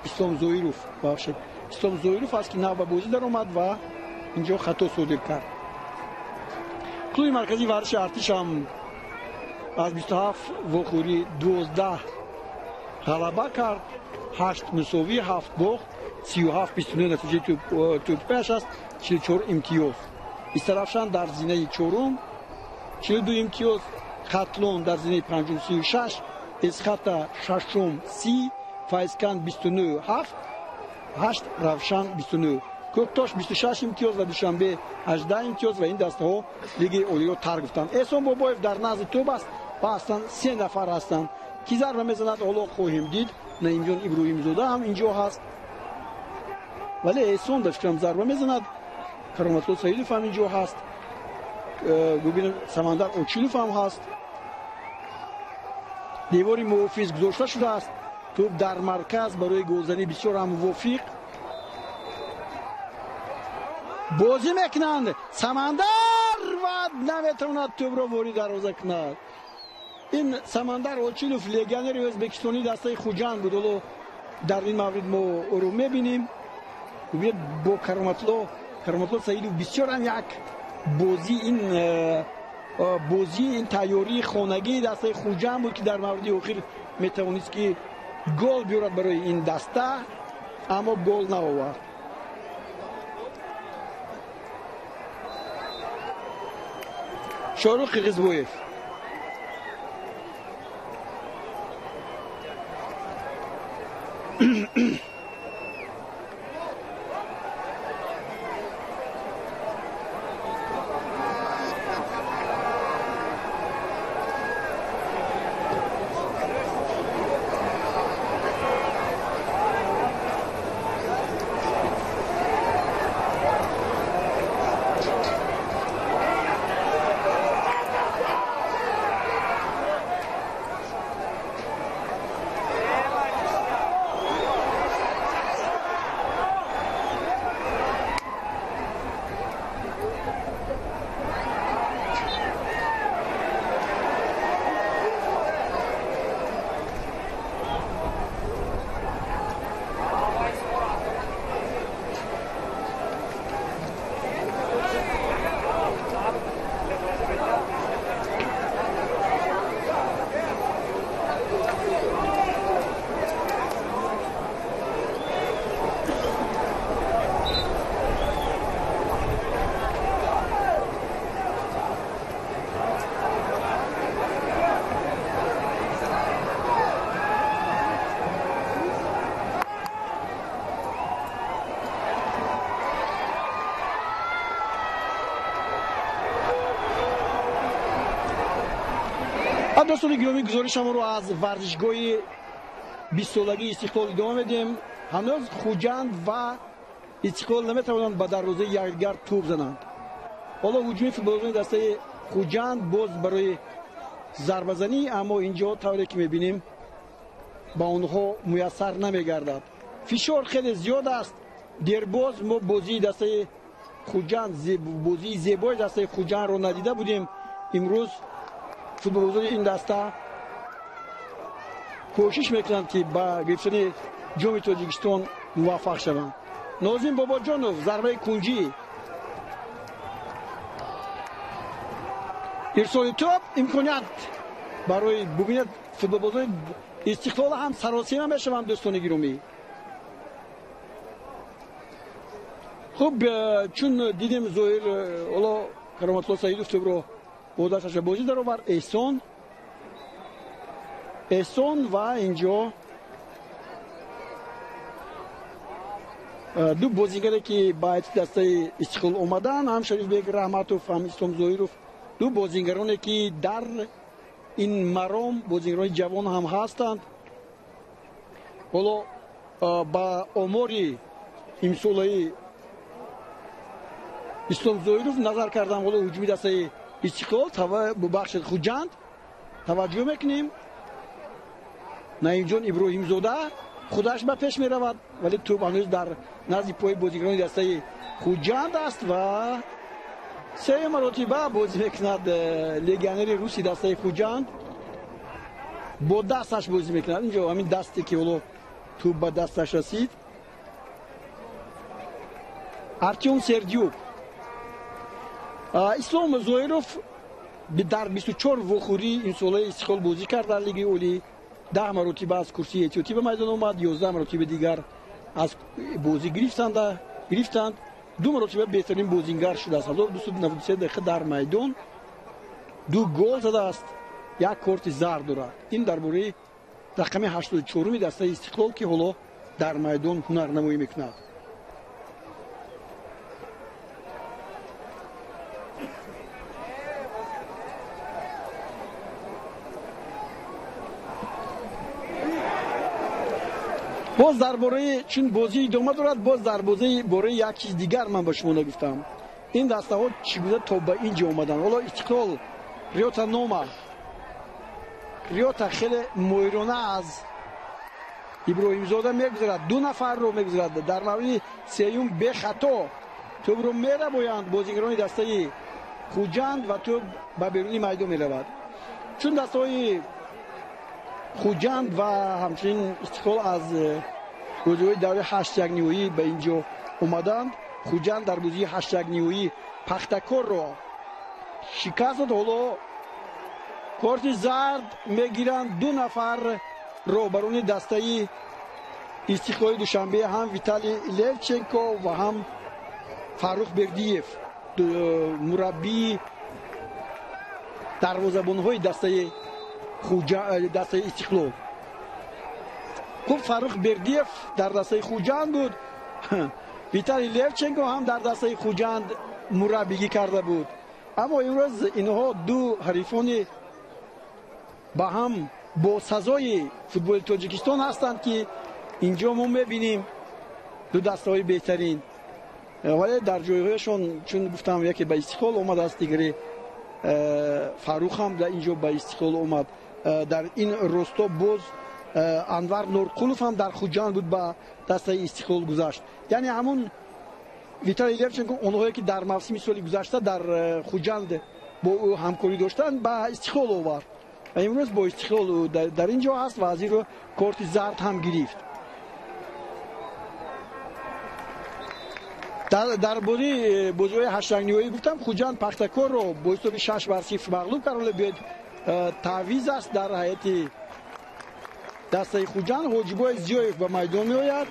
Ислом Зоиров, бахшед. Ислом Зоиров аст, ки нав ба бозӣ даромад ва инҷо хато содир кард. клуби марказии варзиши артиш ҳам аз 27 вохӯрӣ 12 ғалаба кард. 8 мусовӣ, 7 бохт, 37-29 натиҷаи тӯбҳояш аст, 44 имтиёз. Истарафшан дар зинаи чорум 42 имтиёз, Хатлон дар зинаи панҷум 36, Эсхата шашум 30, Файзкан 29 7, 8 Равшан 29. Ко'ktosh 26 имтиёз ва Душанбе 18 имтиёз ва ин дастаҳо лиги олиё тар гуфтанд. Эҳсон Бобоев дар назди тӯб аст ва астан 3 нафар ҳастанд. Ки зарба мезанад ҳоло хоҳем дид. Наимҷон Иброҳимзода ҳам инҷо ҳаст. вале Эҳсон дар фикрам зарба мезанад. Кароматло Саидов ҳам инҷо ҳаст. бубинем Самандар Очилов ҳам ҳаст. девори муҳофиз гузошта шудааст. тӯб дар марказ барои голзанӣ бисёр ҳам мувофиқ. бозӣ мекунанд. Самандар ва наметавонад тӯбро ворид дароза кунад. ин Самандар Очилов легионери o'zbekistonî дастаи Хуҷанд буд. ҳоло дар ин маврид мо ӯро мебинем. бо Кароматло Саидов бисёр ҳам як бозӣ ин тайёрии хонагии дастаи Хуҷанд буд, ки дар мавриди охир метавонист ки гол биёрад барои ин даста, аммо гол наовард. Шорух Қирғизбоев دوستان گرامی، گزارشم رو از ورزشگاه 20 سالگی استقلال ادامه میدیم. هنوز خوجند و استقلال نمیتوانند به دروازه یکدیگر توپ زنند. حالا هجوم فوتبالبازان دسته خوجند باز برای ضربه زنی، اما اینجا طوری که میبینیم با اونها میسر نمیگردد. فشار خیلی زیاد است. دیرباز ما بازی دسته خوجند، بازی زیبای دسته خوجند رو ندیده بودیم. امروز فوتبالبازان این دسته کوشش میکنند که با گرفتن جام تاجیکستان موفق شوند. نازم باباجانوف ضربه کنجی، ارسال توپ، امکانیت برای ببینید فوتبالبازان استقلال هم سراسیمه میشوند. دوستان گرامی، خب چون دیدیم ظاهر حالا کرامتالله سعیدوف توپ رو با دستش بازی در آورد. احسان و اینجا دو بازیگری که با دسته استقلال اومدن، هم شریف بیگ رحمتوف هم اسلام ظاهروف، دو بازیگرانی که در این مرام بازیگران جوان هم هستند. حالا با آماری امسالایی اسلام زویروف نظر کردم ولی هجومی دستای استقلال با بخش خوجند توجه میکنیم. نعیم جان ابراهیم زاده خودش به پیش می رود ولی توپ هنوز در نزد پای بازیکنان دسته خوجند است و سه مرتبه بازی میکند لگیونر روسی دسته خوجند با دستش بازی میکند. اینجا همین دستی که ولو توپ به دستش رسید. ارتیوم سردیوک اسلام زویروف در 24 وخوری این سال استقلال بازی کرد در لیگ اولی. 10 مرتبه از کرسی احتیاطی به میدان آمد، 11 مرتبه دیگر از بازی گرفتند. 2 مرتبه بهترین بازیگر شده است. 1293 دقیقه در میدان 2 گل زده است، 1 کارت زرد دارد. این درباره رقم 84 دسته استقلال که حالا در میدان هنرنمایی میکند. باز درباره چون بازی ادامه دارد، باز در بازی باره یک چیز دیگر من به شما نگفتم. این دسته ها چگونه تا به اینجا اومدن. حالا استقلال ریاتا نوما ریاتا خیلی مویرانه از ابراهیم زاده میگذارد، 2 نفر رو میگذارد. در مورد سیوم به خطا توپ رو میره بایند بازیگران دسته خوجند و توپ به بیرون میدان میرود. چون دسته های خوجند و همچنین استقلال از بازی دوره 8 نیویی به اینجا اومدند. خوجند در بازی 8 نیویی پختکور رو شکست داد. حالا کارت زرد میگیرند 2 نفر روبرون دسته استقلال دوشنبه، هم ویتالی لیوچنکو و هم فاروق بردیف مربی دروازه‌بان‌های دسته استقلال. خب فاروق بردیف در دسته خوجند بود، ویتالی لیوچنکو هم در دسته خوجند مربیگی کرده بود. اما امروز اینها 2 حریفان با هم با سزای فوتبال تاجیکستان هستند که اینجا ما میبینیم 2 دسته های بهترین، ولی در جایهایشان چون گفتم یکی به استقلال اومد است، دیگری فاروق هم در اینجا به استقلال اومد. در این راستا باز انور نورقلوف هم در خوجند بود به دسته استقلال گذشت. یعنی همون ویتالی لیوچنکو اونهایی که در موسم سال گذشته در خوجند با او همکاری داشتن به استقلال آورد و امروز با استقلال در اینجا هست و از این رو کارت زرد هم گرفت. در بازی 8 نیویی گفتم خوجند پختکور رو با استوب 6-0 مغلوب کرد. بیاد تعویض است در هیئت دسته خوجند. حاجیبای زیایف به میدان می آید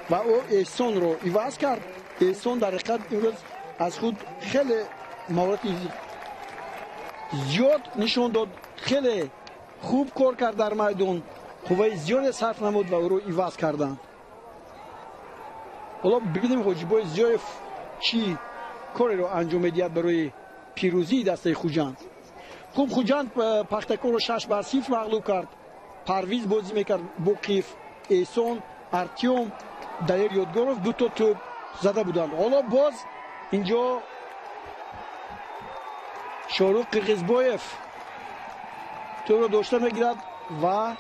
و او احسان رو عوض کرد. احسان در حقیقت امروز از خود خیلی مهارت زیاد نشان داد، خیلی خوب کار کرد در میدان، قوه زیاد صرف نمود و او رو عوض کردند. حالا ببینیم حاجیبای زیایف چی کاری رو انجام میدهد برای پیروزی دسته خوجند. خوب خوجند پختکور رو 6-0 مغلوب کرد. پرویز بازی میکرد با کیف، احسان، ارتیوم، دایر یادگاروف 2 تا توپ زده بودند. حالا باز اینجا شاروخ قرقیزبایف توپ رو داشته میگیرد و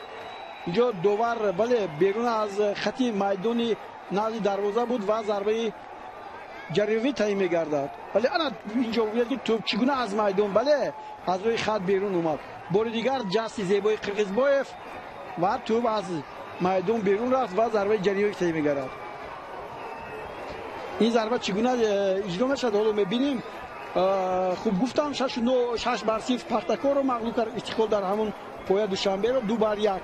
اینجا دوور بله بیرون از خط میدان نزد دروازه بود و ضربه جریوی تعیین میگردد. ولی انا اینجا بود که توپ چگونه از میدان بله از روی خط بیرون اومد. بار دیگر جستی زیبای قرقیزبایف و توپ از میدان بیرون رفت و ضربه جریوی تعیین میگردد. این ضربه چگونه اجرا میشد حالا میبینیم. خوب گفتم 6-0 پختکور رو مغلوب کرد استقلال در همون پایه دوشنبه رو 2-1.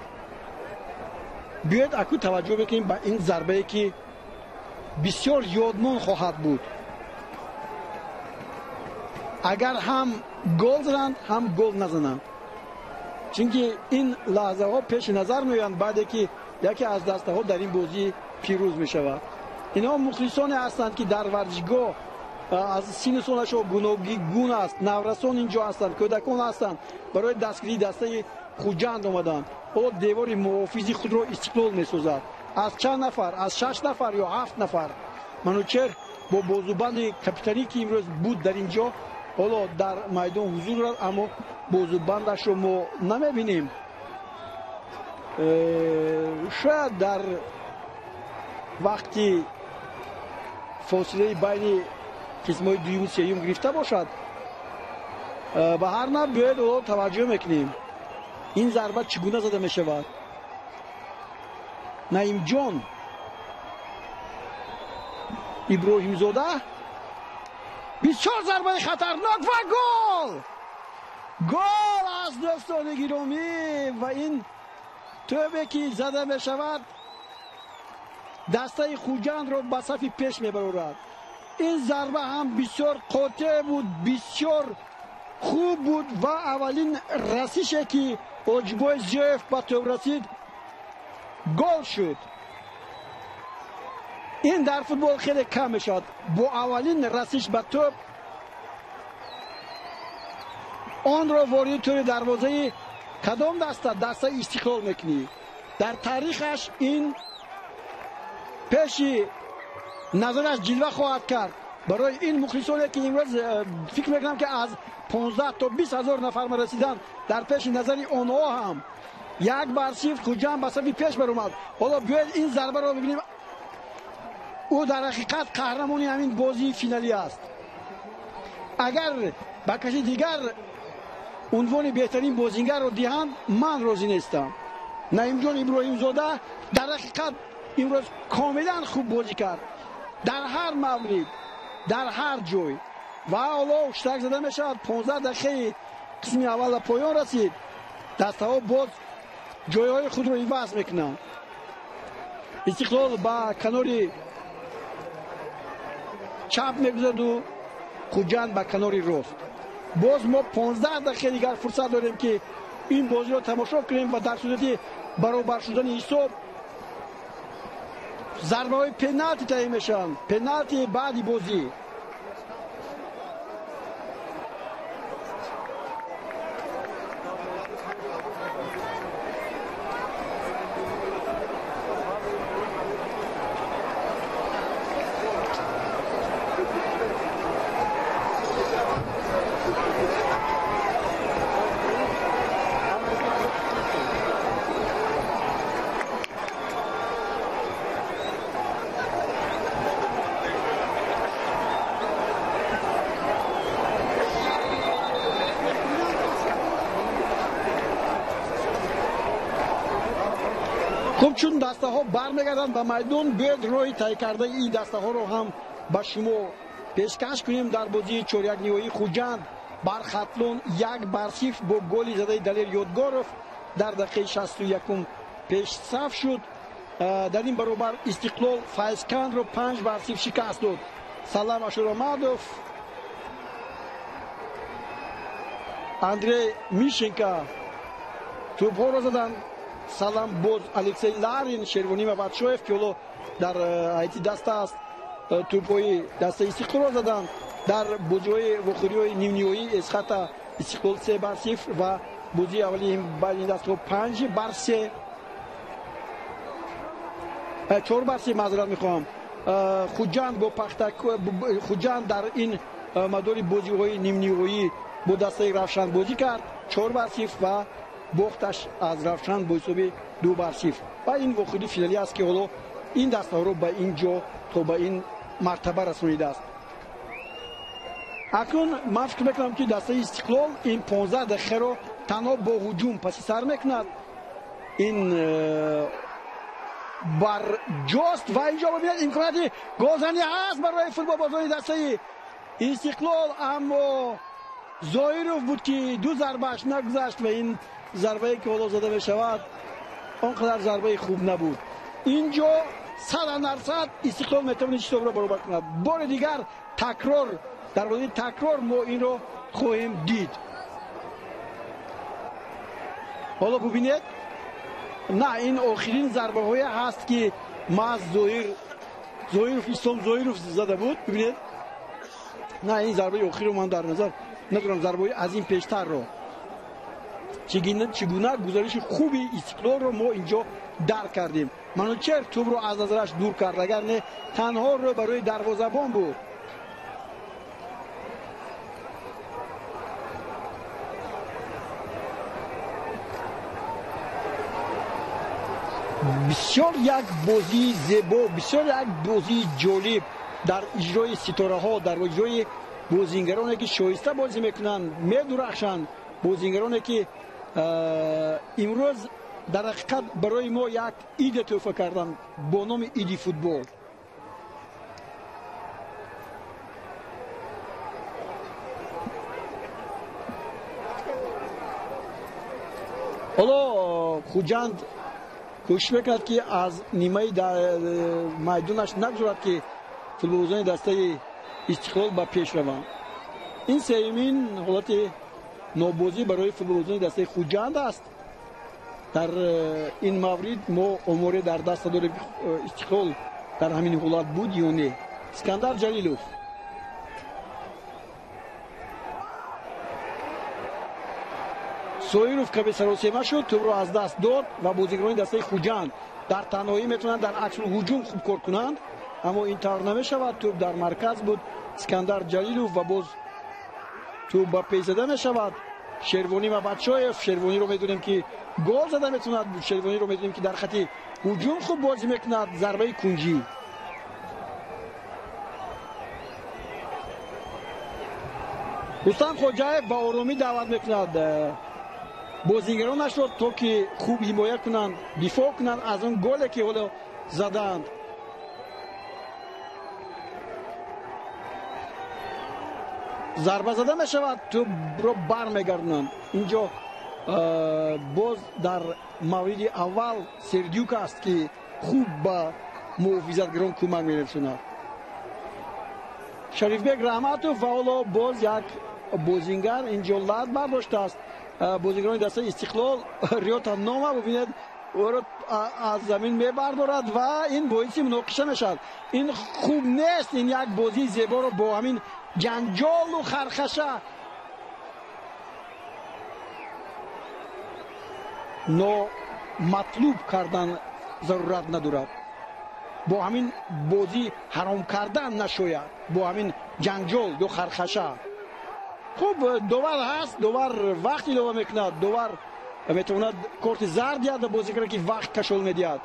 بیاید اکنون توجه بکنیم به این ضربه که بسیار یادمان خواهد بود. اگر هم گل زدند هم گل نزنند، چون این لحظه ها پیش نظر میآیند بعد که یکی از دسته ها در این بازی پیروز می شود. اینها مخلصانی هستند که در ورزشگاه از سین سالشون گوناگون است، نورسان اینجا هستند، کودکان هستند، برای دستگیری دسته خوجند آمدند. حالا دیوار محافظی خود را استقلال می سازد. از چند نفر، از 6 نفر یا 7 نفر منوچهر با بازوبند کاپیتانی که امروز بود در اینجا حالا در میدان حضور دارد، اما بازوبندش رو ما نمیبینیم. شاید در وقتی فاصله بین قسم‌های دوم و سوم گرفته باشد. به هر نحو باید توجه میکنیم این ضربه چگونه زده می شود. نعیم جان ابراهیم زاده بسیار ضربه خطرناک و گل از دوستان گرامی و این توپی که زده می شود دسته خوجند را به صف پیش می برد. این ضربه هم بسیار قاطع بود، بسیار خوب بود و اولین رسیشی که اوجبای زیف به توپ رسید گل شد. این در فوتبال خیلی کم میشد. با اولین رسیش به توپ آن را وارد توی دروازه کدام دسته استقلال میکنی. در تاریخش این پیشی نظرش جلوه خواهد کرد. برای این مخلصانی که امروز فکر میکنم که از 15 تا 20 هزار نفر رسیدن در پیش نظری آنها هم یک بر صفر خوجند به صف پیش برآمد. حالا بیاید این ضربه را ببینیم. او در حقیقت قهرمانی همین بازی فینالی است. اگر با کسی دیگر عنوان بهترین بازیگر رو دهند من راضی نیستم. نعیم جان ابراهیم زاده در حقیقت امروز کاملا خوب بازی کرد در هر مورد، در هر جای و حالا اشتراک زده می شود. 15 دقیقه قسم اول پایان رسید. دسته ها باز جایهای خود رو عوض میکنند. استقلال با کناری چپ میگذارد و خوجند با کناری راست. باز ما 15 دقیقه دیگر فرصت داریم که این بازی رو تماشا کنیم و در صورت برابر شدن حساب ضربه های پنالتی تعیین میشن. پنالتی بعدی بازی. خب چون دسته ها برمیگردن به میدان باید روی طی کرده این دسته ها رو هم به شما پیشکش کنیم. در بازی چهارک نهایی خوجند بر خطلون 1-0 با گلی زده دلیر یادگاروف در دقیقه 61 پیش صف شد. در این برابر استقلال فایزکند رو 5-0 شکست داد. سلام اشورامادوف، اندری میشنکا توپ ها رو زدن. سلام باز الکسی لارین شیروانی و بادشویف که حالا در ایتی دسته است توپای دسته استقلال زدن. در بازی وخوری نیم نهایی از خط استقلال 3-0 و بازی اولی بین دسته 5-3 4-3 معذرت میخوام. خوجند با پختک خوجند در این مدار بازی های نیم نهایی با دسته رفشن بازی کرد 4-0 و باختش از رفشن با حساب 2-0 و این وخوری فینالی است که حالا این دسته ها رو به اینجا تا به این مرتبه رسونیده است. اکنون من فکر میکنم که دسته استقلال این 15 دقیقه رو تنها با هجوم پس سر میکند. این بر جست و اینجا ببینید امکاناتی گلزنی هست برای فوتبال بازی دسته استقلال، اما زایروف بود که دو ضربهش نگذشت و این ضربه‌ای که حالا زده می شود آنقدر ضربه خوب نبود. اینجا 100% استقلال میتونه چطور رو برابر کند. بار دیگر تکرار در بازی تکرار ما این رو خواهیم دید. حالا ببینید نه این آخرین ضربه های هست که ما از زایروف اسلام زایروف زده بود. ببینید نه این ضربه آخری رو من در نظر ندارم. ضربه از این پیشتر رو چگونه گزارش خوبی استقلال رو ما اینجا درک کردیم. منوچهر توپ رو از نظرش دور کرد، اگر نه تنها رو برای دروازه‌بان بود. بسیار یک بازی زیبا، بسیار یک بازی جالب در اجرای ستاره ها، در اجرای بازیگرانی که شایسته بازی میکنند، میدرخشند، بازیگرانی که امروز در حقیقت برای ما یک ایده تحفه کردن با نام ایدی فوتبال. حالا خوجند کوشش میکرد که از نیمه میدانش نگذارد که فوتبالبازان دسته استقلال به پیش روند. این سومین حالت نابازی برای فوتبالبازان دسته خوجند است. در این مورد ما امور در دست داریم استقلال در همین حالت بود یا نه. اسکندر جلیلوف سویروف که به سراسیمه شد، توپ رو از دست داد و بازیگران دسته خوجند در تنهایی میتونن در عکس الهجوم خوب کار کنند، اما این طور نمیشود. توپ در مرکز بود اسکندر جلیلوف و باز توپ با پی زده میشود. شیروانی و بچایف، شیروانی رو میدونیم که گل زده میتوند، شیروانی رو میدونیم که در خط هجوم خوب بازی میکند. ضربه کنجی رستم خوجایف با آرامی دعوت میکند بازیگرانش رو تا که خوب حمایت کنند، دفاع کنند از اون گلی که حالا زدند. ضربه زده می شود، تو رو بر میگردند. اینجا باز در مورد اول سردیوک است که خوب با محافظتگران کمک می رساند. شریفبک رحمتوف و حالا باز یک بازیگر اینجا لط برداشته است. بازیگران دسته استقلال ریاض نامه ببینید او را از زمین میبردارد و این باعث مناقشه میشد. این خوب نیست. این یک بازی زیبا رو با همین جنجال و خرخشه مطلوب کردن ضرورت ندارد. با همین بازی حرام کردن نشاید، با همین جنجال و خرخشه. خوب دوبار هست، دوبار وقتی دوبار میکند، دوبار میتواند کارت زرد یاد بازیگر که وقت کشول میدهد،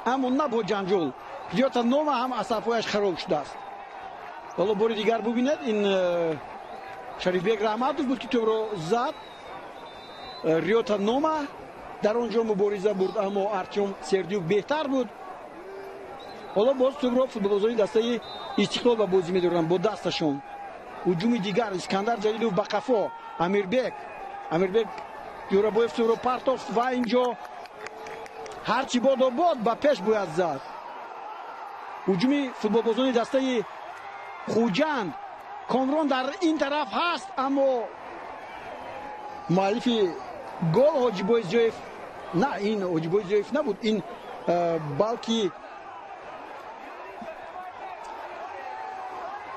اما نه با جنجال. ریاض نامه هم اصابهایش خراب شده است. حالا بار دیگر ببینید این شریفبک رحمتوف بود که تو رو زد. ریاض نامه در اونجا مبارزه بود اما ارتیم سردیوک بهتر بود. حالا باز تو رو فوتبالبازان دسته استقلال با بازی میدارن با دستشون. هجوم دیگر اسکندر جلیلوف با قفا، امیربک یورابویف تو رو پرتافت و اینجا هرچی باد با پیش باید زد. هجوم فوتبالبازان دسته خوجند، کامران در این طرف هست اما مؤلف گل حاجی بویز جویف، نه این حاجی بویز جویف نبود، این بلکه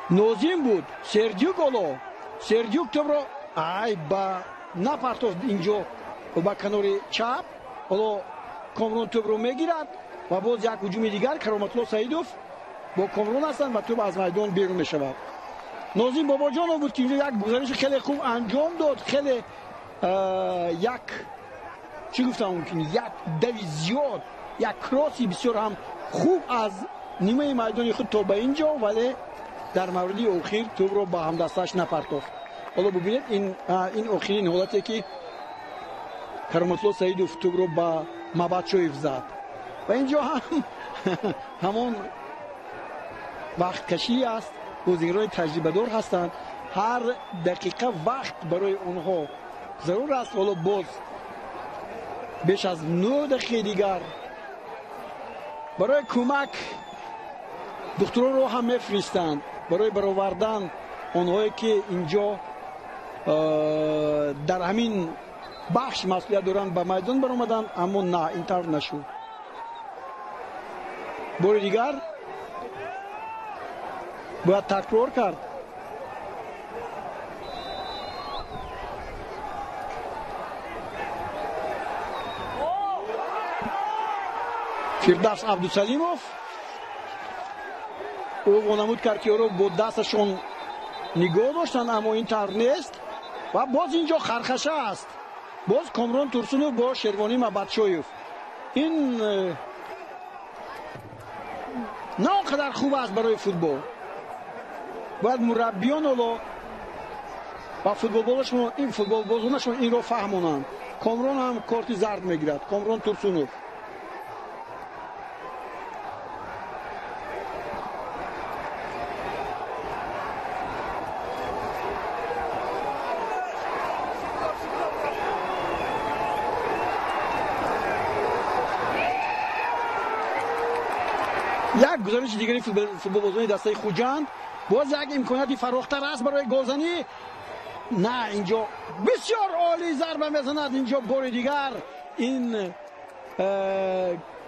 نازیم بود. سردیوک گلو، سردیوک تو رو ای با نپرتافت اینجا با کنار چپ. حالا کامران توپ رو میگیرد و باز یک هجوم دیگر کرامتالله سعیدوف با کامران هستند و توپ از میدان بیرون میشود. نازیم باباجانو بود که اینجا یک گزارش خیلی خوب انجام داد. خیلی یک چی گفتم ممکنه یک دوی زیاد، یک کراسی بسیار هم خوب از نیمه میدان خود تا به اینجا، ولی در مورد اخیر توپ رو با هم دستش نپرتافت. حالا ببینید این آخرین حالتی که کرامتالله سعیدوف توپ رو با مبچویف زد و اینجا هم همون وقت کشی است. بازیگران تجربه دار هستند، هر دقیقه وقت برای اونها ضرور است. حالا باز بیش از 9 دقیقه دیگر برای کمک دکتران رو هم میفرستند برای برآوردن اونهایی که اینجا در همین بخش مسئولیت دارند به میدان برآمدن، اما نه این طور نشد. بار دیگر باید تکرار کرد. фирдавс абдусалимов ӯ вонамуд кард ки ӯро бо дасташон нигоҳ доштанд, аммо ин тавр нест ва боз инҷо хархаша аст. боз Комрон Турсунов бо Шервонӣ Мабадшоев. ин на он қадар хуб аст барои футбол. бояд мураббиён ҳоло ва футболбозонашон инро фаҳмонанд. Комрон ҳам корти зард мегирад. Комрон Турсунов як гузариши дигари футболбозони дастаи Хуҷанд. боз як имконияти фарохтар аст барои голзанӣ. на, инҷо бисёр олӣ зарба мезанад. инҷо бори дигар ин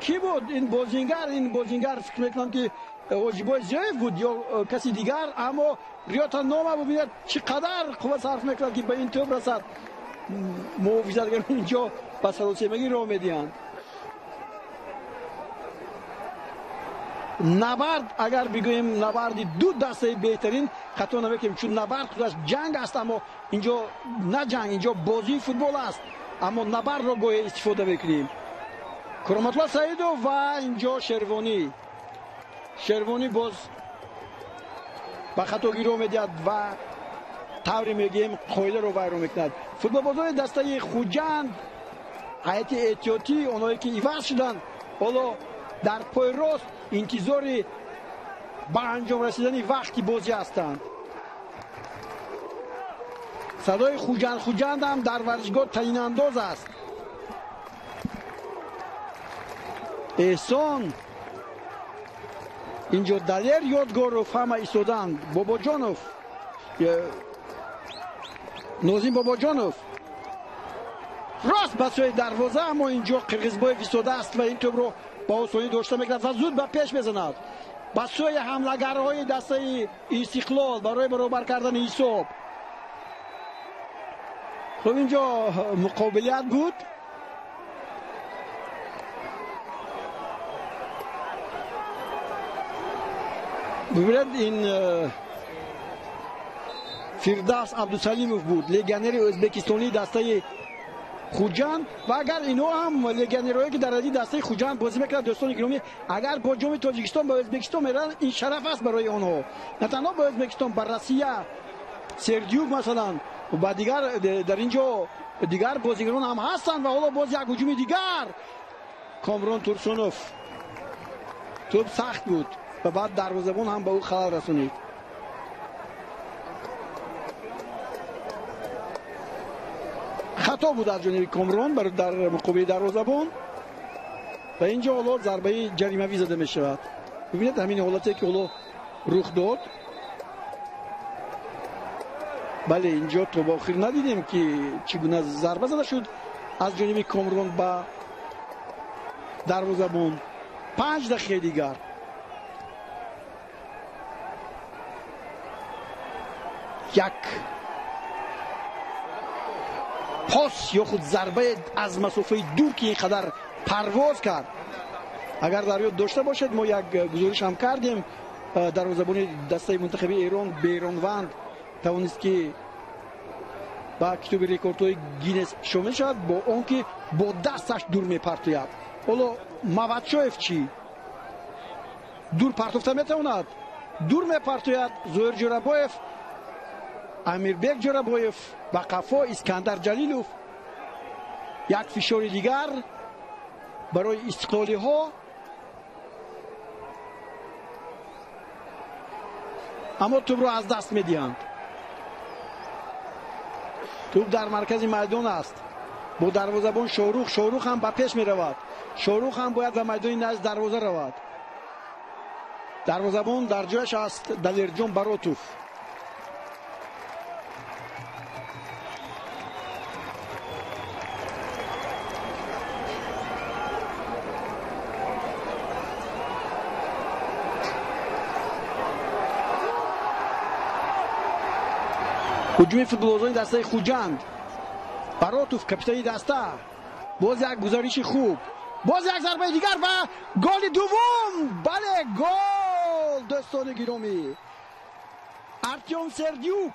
ки буд? ин бозингар фикр мекунам ки Ҳоҷибой Зиёев буд ё каси дигар, аммо риёта нома бубинед чӣ қадар қувват сарф мекунад ки ба ин тӯб расад. муҳофизатгарон инҷо ба саросемагӣ роҳ медиҳанд. набард, агар бигӯем набарди ду дастаи беҳтарин хато намекунем, чун набард худаш ҷанг аст, аммо инҷо на ҷанг, инҷо бозии футбол аст, аммо набардро гоҳе истифода мекунем. Куроматулло Саидов ва инҷо Шервонӣ боз ба хатогӣ роҳ медиҳад ва тавре мегӯем қоидаро вайрон мекунад. футболбозони дастаи Хуҷанд ҳайати эҳтиётӣ, онҳое ки иваз шуданд, ҳоло дар пои рост интизори ба анҷом расидани вақти бозӣ ҳастанд. садои Хуҷанд ҳам дар варзишгоҳ таъйинандоз аст. эҳсон инҷо далер ёдгорро ҳама истоданд. Бобоҷонов, Нозим Бобоҷонов рост ба сӯи дарвоза, аммо инҷо Қирғизбоев истода аст ва ин тӯбро ба осонӣ дошта мекунад ва зуд ба пеш мезанад ба сӯи ҳамлагарҳои дастаи Истиқлол барои баробар кардани ҳисоб. хуб, инҷо муқобилият буд. бибинед, ин фирдавс абдусалимов буд, легионери o'zbekistonli дастаи Хуҷанд. ва агар инҳо ҳам легионерҳое ки дар адди дастаи Хуҷанд бозӣ мекунанд, дӯстони гиромӣ, агар бо ҷоми Тоҷикистон ба O'zbekiston мераванд, ин шараф аст барои онҳо. На танҳо ба O'zbekiston, ба Россия, Сердюк масалан, ба дигар дар ин ҷо дигар бозигарон ҳам ҳастанд. ва ҳоло боз як ҳуҷуми дигар. Комрон Турсунов, тӯб сахт буд ва баъд дарвозабон ҳам ба ӯ халал расонид. хато буд аз ҷониби Комрон дар муқобили дарвозабон ва ин ҷо ҳоло зарбаи ҷаримавӣ зада мешавад. бибинед ҳамин ҳолате ки ҳоло рух дод. бале, ин ҷо то ба охир надидем ки чӣ гуна зарба зада шуд аз ҷониби Комрон ба дарвозабон. 5 дақиқаи дигар. як пос ё худ зарбае аз масофаи дур ки ин қадар парвоз кард. агар дар ёд дошта бошед, мо як гузориш ҳам кардем. дарвозабони дастаи мунтахаби Эрон Бейронванд тавонист ки ба китоби рекордҳои Гиннес шомил шавад бо он ки бо дасташ дур мепартояд. ҳоло Мавадшоев чӣ? дур партофта метавонад? дур мепартояд. Зоир Ҷорабоев, Амирбек Ҷорабоев ба қафо, Искандар Ҷалилов. як фишори дигар барои истиқлолиҳо. аммо тӯбро аз даст медиҳанд. тӯб дар маркази майдон аст. бо дарвозабон Шорух ҳам ба пеш меравад. Шорух ҳам бояд ба майдони назд дарвоза равад. дарвозабон дар ҷояш аст. Далерҷон Баротов. ҳуҷуми футболбозони дастаи Хуҷанд. Баротов, капитани даста, боз як гузариши хуб. باز یک ضربه دیگر و گل دوم. بله گل دوستان گرامی. ارتیوم سردیوک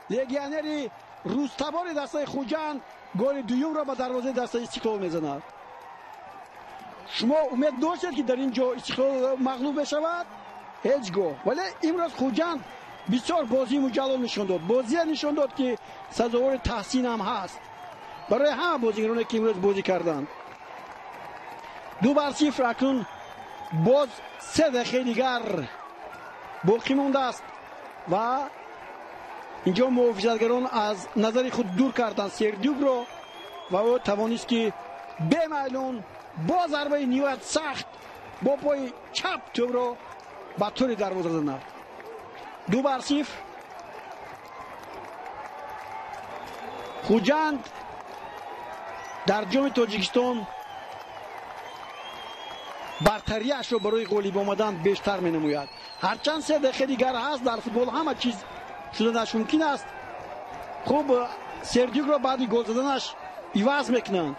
لگیونر روزتبار دسته خوجند گل دوم را به دروازه دسته استقلال میزند. شما امید داشتید که در اینجا استقلال مغلوب بشود؟ هیچ گاه. ولی امروز خوجند بسیار بازی مجلل نشان داد. بازی نشان داد که سزاوار تحسین هم هست برای همه بازیگرانی که امروز بازی کردند. 2-0 اکنون باز 3 دقیقه دیگر باقی مانده است و اینجا محافظتگران از نظر خود دور کردند سردیوک را و او توانست که به میلان با ضربه نیویت سخت با پای چپ توپ را به طور دروازه زند. 2-0 خوجند در جام تاجیکستان برتریش را برای غالب آمدن بیشتر می نموید. هرچند 3 دقیقه دیگر هست، در فوتبال همه چیز شدنش ممکن است. خوب سردیوک را بعد گل زدنش عوض میکنند.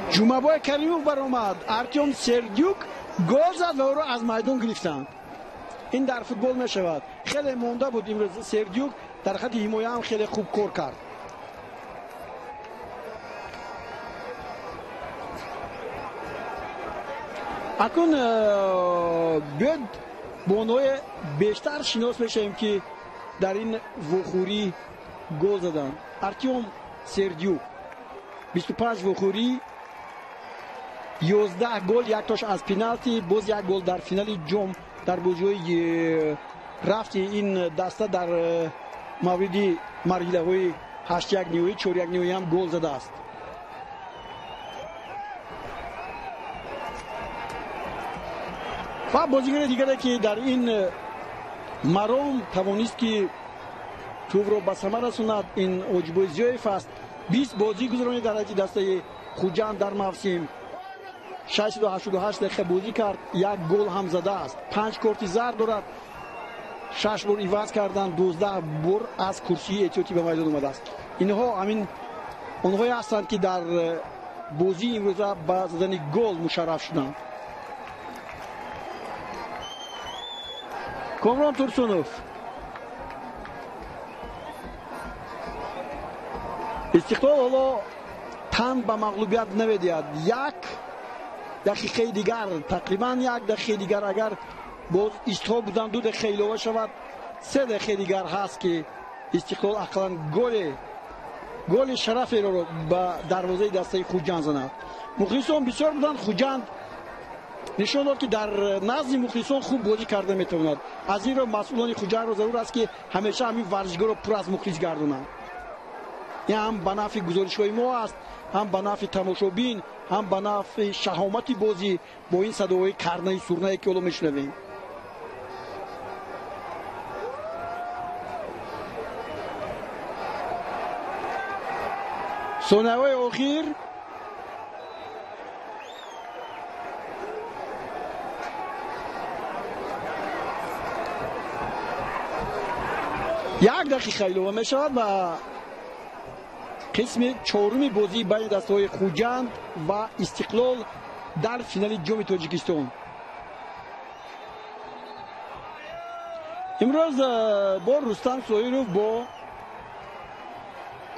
جومبای کریموف برآمد. ارتیوم سردیوک گل زد و او را از میدان گرفتند. این در فوتبال می شود. خیلی مونده بود امروز سردیوک در خط حمایه هم خیلی خوب کار کرد. اکنون باید بانوی بیشتر شناس بشیم که در این وخوری گل زدن. ارتیوم سردیوک 25 وخوری، 11 گل، یک تاش از پنالتی، باز یک گل در فینال جام در بازی رفت این دسته در مورد مرحله های 8-1 نیوی 4-1 نیوی هم گل زده است. و بازیگر دیگری که در این مرام توانست که توپ را به ثمر رساند این اوجبوی زیایف است. 20 بازی گذرانی در دسته خوجند در موسم 688 دقیقه بازی کرد، 1 گل هم زده است. 5 کارت زرد دارد، 6 بار عوض کردن، 12 بار از کرسی احتیاطی به میدان اومده است. اینها همین اونهایی هستند که در بازی امروزه با زدن گل مشرف شدند. کامران تورسونوف استقلال حالا تن به مغلوبیت نمیدهد. 1 دقیقه دیگر، تقریبا 1 دقیقه دیگر اگر باز ایستها بودن 2 دقیقه علاوه شود 3 دقیقه دیگر هست که استقلال اقلا گل شرف را به دروازه دسته خوجند زند. مخلصان بسیار بودند. خوجند نشان داد که در نزد مخلصان خوب بازی کرده میتواند. از این را مسئولان خوجند را ضرور است که همیشه همین ورزشگاه را پر از مخلص گردانند. این هم به نفع گزارش‌های ما است، هم به نفع تماشابین، هم به نفع شهامت بازی با این صداهای کرنه سورنه که الان میشنویم. ثانیه‌های آخر یک دقیقه علاوه می شود و قسم 4 بازی بین دسته‌های خوجند و استقلال در فینال جام تاجیکستان. امروز با رستم سویروف با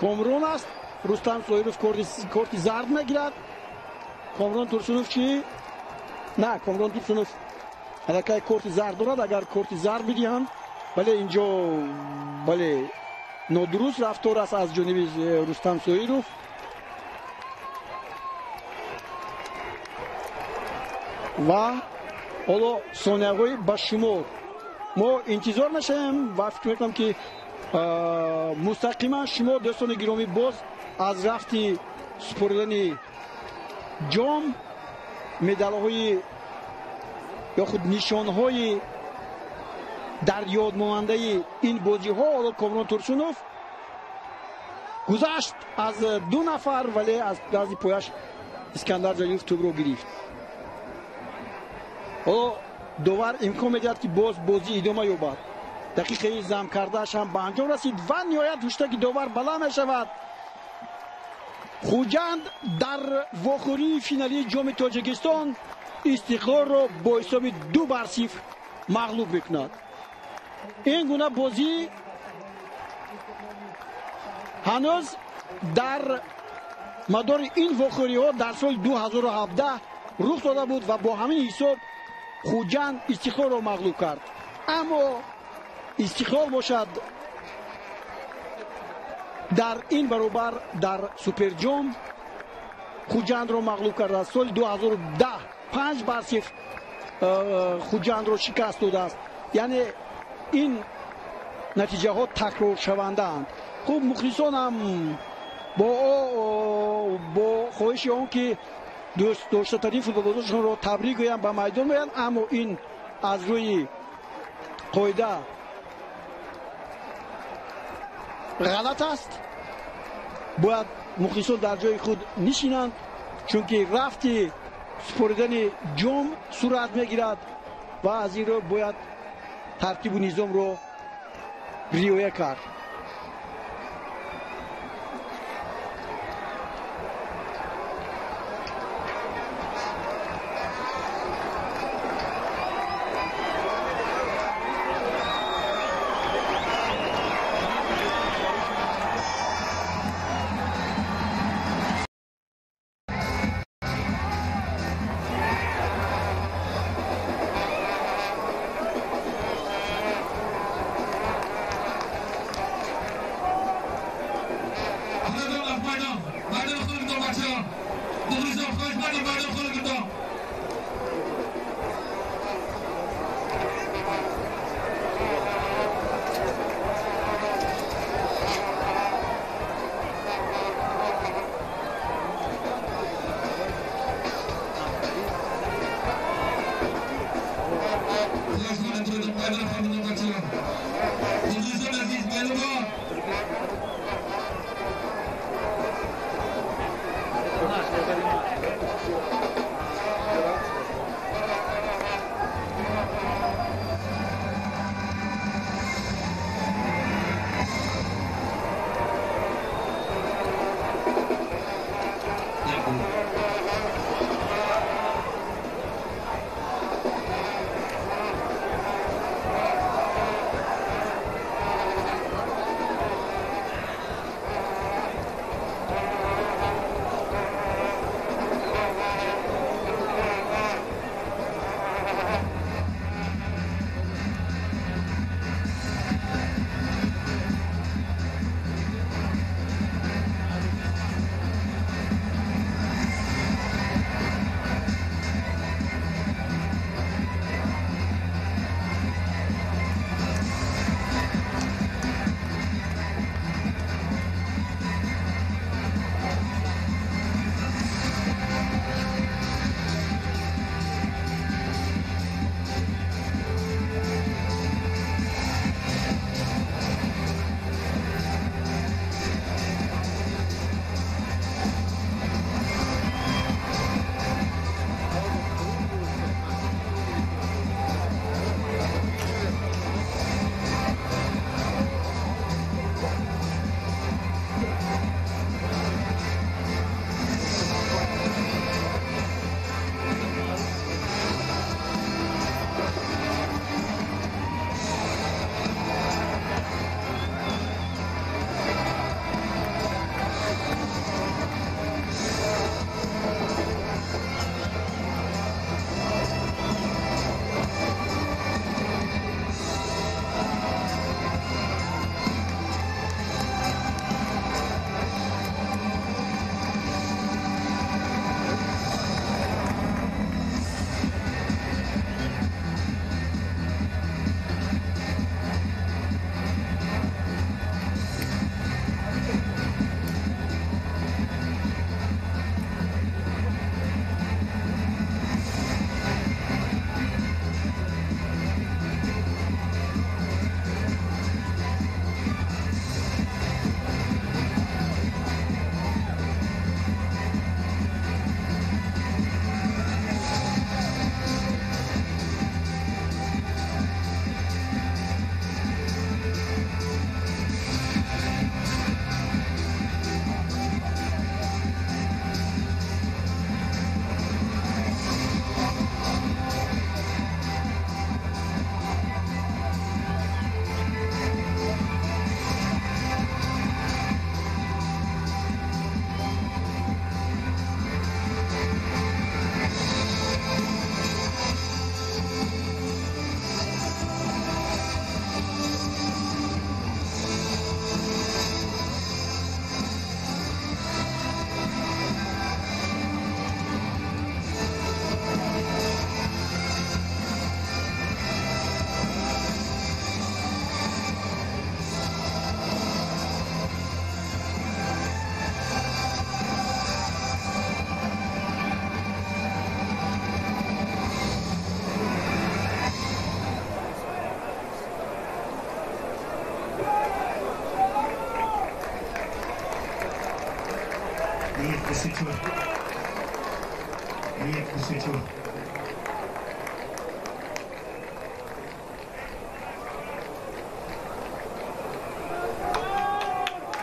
کامران است. رستم سویروف کارت زرد میگیرد. کامران تورسونوف چی؟ نه، کامران تورسونوف حرکت کارت زرد دارد. اگر کارت زرد بدهند بله اینجا بله نادرست رفتار است از جانب رستم سویروف. و حالا ثانیه‌های به شمار ما انتظار میشیم و فکر میکنم که مستقیما شما دوستان گرامی باز از رفتی سپردن جام مدال‌های یا خود نشان‌های در یاد ماننده این بازی ها حالا کامران تورسونوف گذشت از 2 نفر ولی از پایش اسکندر جلیلوف توپ رو گرفت. حالا довар имкон медиҳад ки боз бозӣ идома ёбад. دقیقه زم کردهش هم به انجام رسید و نهایت هشتگ داور بلند میشود. خوجند در واخوری فینالی جام تاجیکستان استقلال را با حساب 2-0 مغلوب میکند. این گونه بازی هنوز در مدار این واخوری ها در سال 2017 رخ داده بود و با همین حساب خوجند استقلال را مغلوب کرد. اما استقلال باشد در این برابر در سوپر جام خوجند را مغلوب کرده. سال 2010 5-0 خوجند را شکست داده است. یعنی این نتیجه ها تکرار شونده اند. خوب مخلصان هم با خواهش آن که دوست داشتنی فوتبالبازانشان را تبریک گویند به میدان میآیند، اما این از روی قاعده غلط است. باید مخلصان در جای خود نشینند، چون که رفت سپردن جام صورت میگیرد و از این رو باید ترتیب و نظام رو رعایت کرد.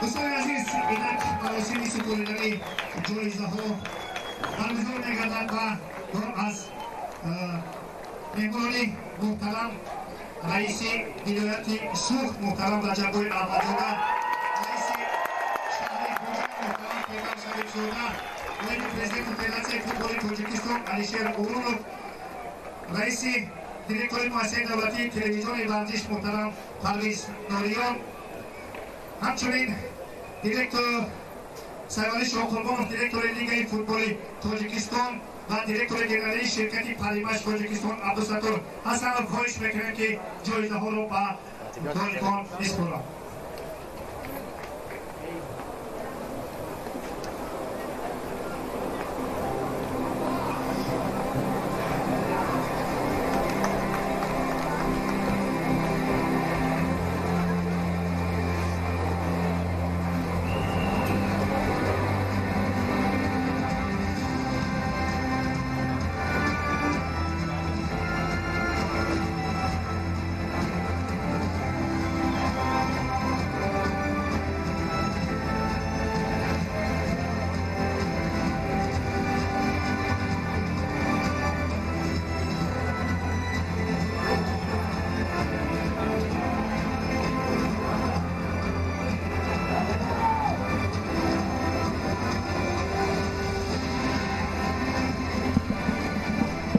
دوستان عزیز اینک مراسم سپردنی جایزه ها برگزار می‌گردد و دور از مهمان محترم رئیس ولایت سوخت محترم رجب‌بای احمدزاده، رئیس شهر خوجند محترم پیغام شریف‌زاده، نایب پرزیدنت فدراسیون فوتبال تاجیکستان علیشیر اورونوف، رئیس دیرکتور مؤسسه دولتی تلویزیون ورزش محترم پرویز نوریان، همچنین دیرکتور سایوانی شاقربانوف دیرکتور لیگ فوتبال تاجیکستان و دیرکتور گنرالی شرکت پریمش تاجیکستان عبدالستار حسنوف خواهش میکنم که جایزه ها رو به طالبان بسپارند.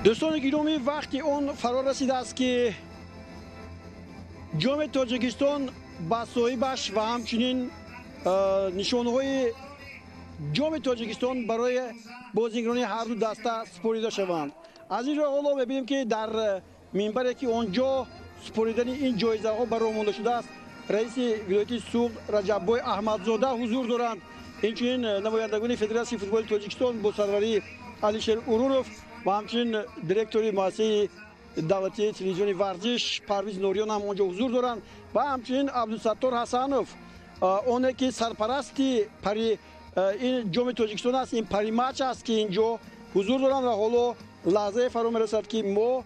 دوستان گرامی وقتی اون فرا رسیده است که جام تاجیکستان با صاحبش و همچنین نشانهای جام تاجیکستان برای بازیگران هر دو دسته سپریده شوند. از این راه حالا ببینیم که در منبری که آنجا سپریدن این جایزه ها برای مانده شده است رئیس ولایت سوخت رجب‌بای احمدزاده حضور دارند. اینچنین نمایندگان فدراسیون فوتبال تاجیکستان با سروری علیشیر اورونوف و همچنین دیرکتور مؤسسه دولتی تلویزیون ورزش پرویز نوریان هم اونجا حضور دارند و همچنین عبدالستار حسنوف اونه که سرپرستی این جام تاجیکستان است، این پری مچ است که اینجا حضور دارند و حالا لحظه فرا میرسد که ما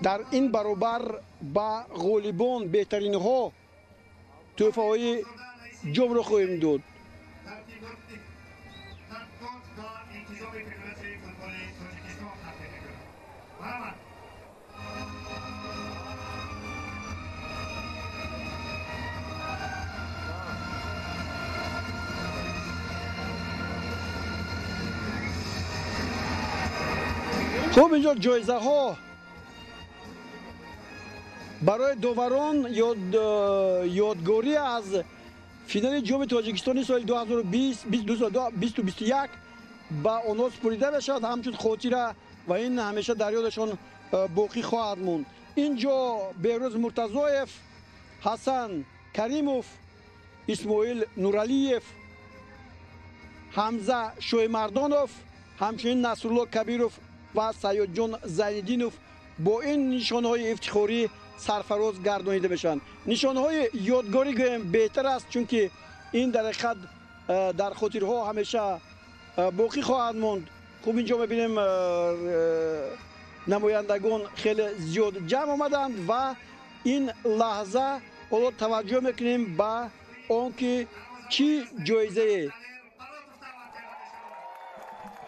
در این برابر با غالبان بهترین ها تحفه های جام را خواهیم داد. خب اینجا جایزه ها برای داوران یادگاری از فینال جام تاجیکستان سال 2020-2021 با آنها سپریده بشد، همچون خاطره و این همیشه در یادشان باقی خواهد موند. اینجا بهروز مرتضایف، حسن کریموف، اسماعیل نورالیف، حمزه شویمردانوف، همچنین نصرالله کبیروف و سیاد جان زیندینوف با این نشانهای افتخاری سرفراز گردانیده بشن. نشانهای یادگاری گویم بهتر است چون که این در حقیقت در خاطرها همیشه باقی خواهد ماند. خوب اینجا میبینیم نمایندگان خیلی زیاد جمع آمدند و این لحظه حالا توجه میکنیم به آنکه چی جایزه.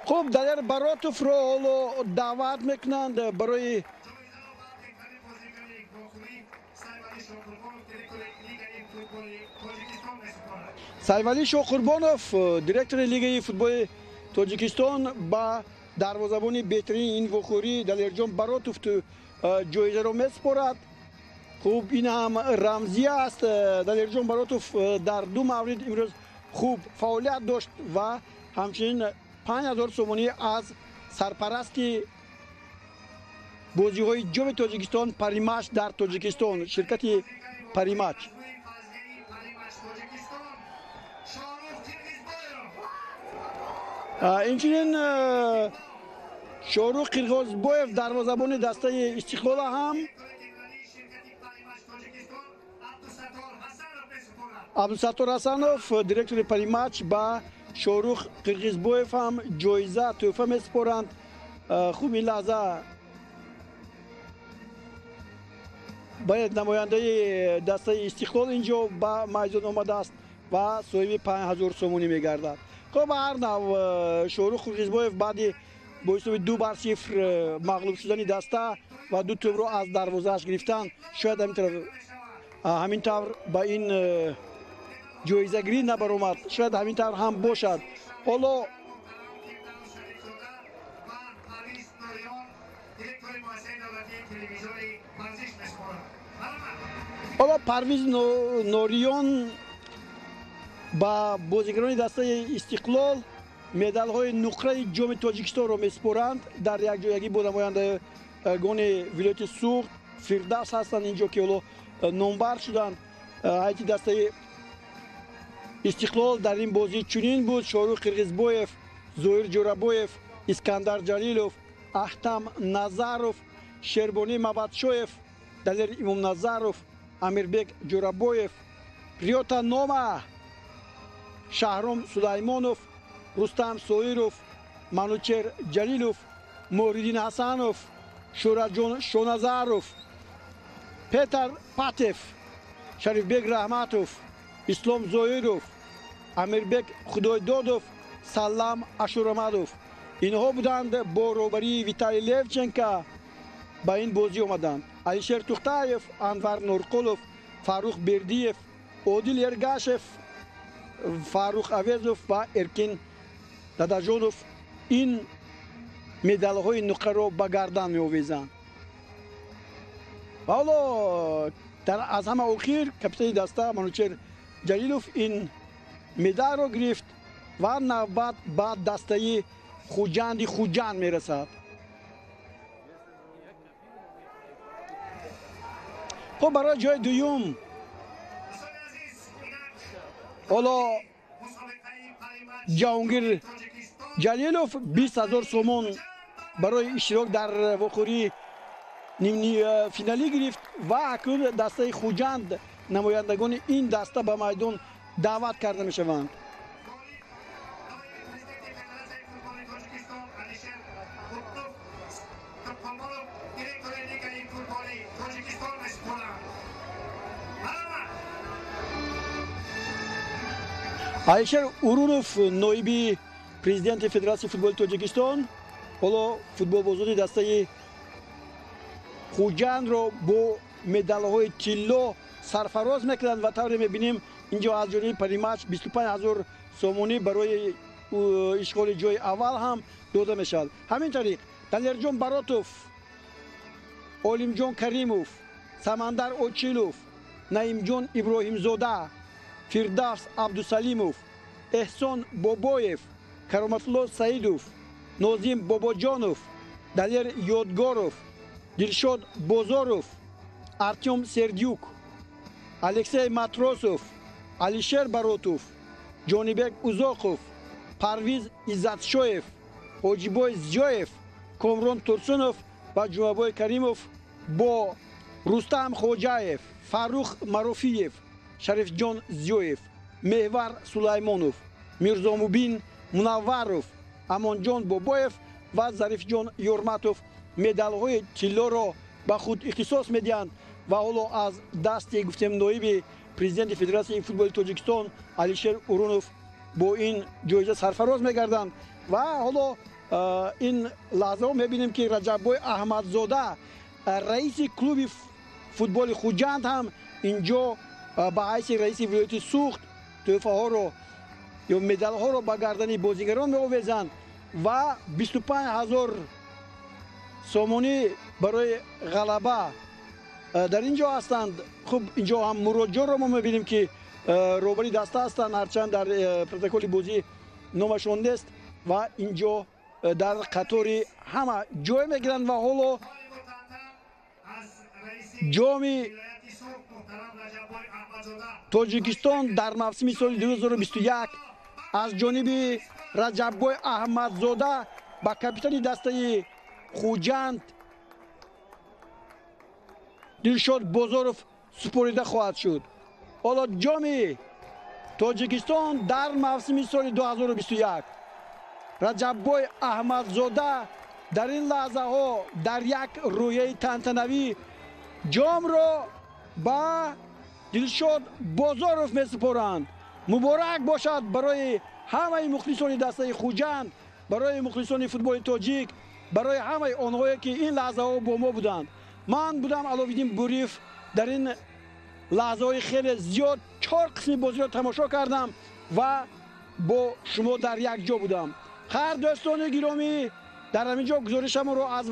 خب دلیر براتوف را حالا دعوت میکنند برای سایوانی شاقربانوف دیرکتور لیگ فوتبال تاجیکستان با دروازه‌بان بهترین این وخوری دلیرجان براتوف تو جایزه را میسپارد. خوب این هم رمزی است. دلیرجان براتوف در دو مورد امروز خوب فعالیت داشت و همچنین 5000 سومانی از سرپرستی بازی های جام تاجیکستان پریمچ در تاجیکستان شرکت پریمچ اینچنین شاروخ قرغازبایف دروازه‌بان دسته استقلال هم عبدالستار حسنوف دیرکتور پریمچ با شاروخ قرقیزبویف هم جایزه تحفه میسپارند. خوب این لحظه باید نماینده دسته استقلال اینجا به میدان آمده است و صاحب 5000 سومونی میگردد. خب به هر نوع شاروخ قرقیزبویف بعد با حساب 2-0 مغلوب شدن دسته و 2 توپ رو از دروازه‌اش گرفتن، شاید همین طور با این جایزه گیری نبرآمد، شاید همین طور هم باشد. حالا پرویز نوریان با بازیگران دسته استقلال مدال های نقره جام تاجیکستان را میسپارند. در یک جایگی با نمایندگان ولایت سوخت فردوس هستند اینجا که حالا نامبر شدند. هیئت دسته استقلال در این بازی چنین بود: شاروخ قرقیزبویف، زهیر جورابویف، اسکندر جلیلوف، احتم نظروف، شربانی مبادشویف، دلیر امام نظروف، امیربек جورابویف، ریوتا نوما، شهرام سلیمانوف، رستم سویروف، منوچهر جلیلوف، موریدین حسنوف، شوراجون شونازاروف، پتر پاتف، شریفبek رحمتوف، اسلام زویروف، امیربek خدایدادوف، سلام اشورامدوف. اینها بودند با روبری ویتالی لیوچنکا با این بازی آمدند. علیشیر توختایف، انور نورقلوف، فاروق بردیف، عادل ارگاشف، فاروق اویزوف و ارکین داداجونوف این مدال های نقره را به گردن می آویزند. حالا از همه آخر کاپیتان دسته منوچهر جلیلوف این مدال را گرفت و نوبت بعد دسته خوجند می رسد. خب برای جای دوم حالا جهانگیر جلیلوف 20000 سومون برای اشتراک در واخوری نیم فینالی گرفت و اکنون دسته خوجند نمایندگان این دسته به میدان دعوت کرده می شوند. علیشیر اورونوف نایب پرزیدنت فدراسیون فوتبال تاجیکستان حالا فوتبال بازی دسته خوجند را با مدال های طلا سرفراز میکنند و طوری میبینیم اینجا از جانب پریمچ 25000 سومونی برای اشغال جای اول هم داده میشد. همین طریق دلیرجان براتوف، عالمجان کریموف، سمندر اوچیلوف، نعیمجان ابراهیمزاده، فردوس عبدالسلیموف، احسان بابایف، کرامتالله سعیدوف، نازیم باباجانوف، دلیر یادگاروف، دلشاد بازاروف، ارتیم سردیوک، الکسی ماتروسوف، علیشیر براتوف، جانیبek اوزاقوف، پرویز عزتشویف، حاجیبای زیایف، کامران ترسونوف و جوابای کریموف با رستم خوجایف، فاروق معروفیف، شریف جان زیویف، محور سلیمانوف، میرزا مبین منوروف، امان جان بابایف و ظریف جان یورماتوف مدال های طلا را به خود اختصاص میدهند و حالا از دست گفتم نایب پرزیدنت فدراسیون فوتبال تاجیکستان علیشیر اورونوف با این جایزه سرفراز میگردند و حالا این لحظه میبینیم که رجب‌بای احمدزاده رئیس کلوب فوتبال خوجند هم اینجا به حیث رئیس ولایت سوخت تحفه ها رو یا مدال ها رو به گردن بازیگران می‌آویزند و 25000 سومونی برای غلبه در اینجا هستند. خب اینجا هم مراجع رو ما می‌بینیم که روبری دسته هستند، هرچند در پروتکل بازی نامشون نیست و اینجا در قطار همه جای میگیرند و حالا جام تاجیکستان در موسم سال 2021 از جانب رجب‌بای احمدزاده با کاپیتان دسته خوجند دلشاد بازاروف سپریده خواهد شد. حالا جام тоҷикистон дар мавсими соли 2021 раҷаббой аҳмадзода дар ин лаҳзаҳо дар як рӯяи тантанавӣ ҷомро ба дилшод бозоров месупоранд. муборак бошад барои ҳамаи мухлисони дастаи хуҷанд, барои мухлисони футболи тоҷик, барои ҳамаи онҳое ки ин лаҳзаҳо бо мо буданд. ман будам Аловиддин Буриев. дар ин лаҳзаҳои хеле зиёд 4 қисми бозиро тамошо кардам ва бо шумо дар як ҷо будам. хайр дӯстони гиромӣ, дар ҳамин ҷо гузоришамонро аз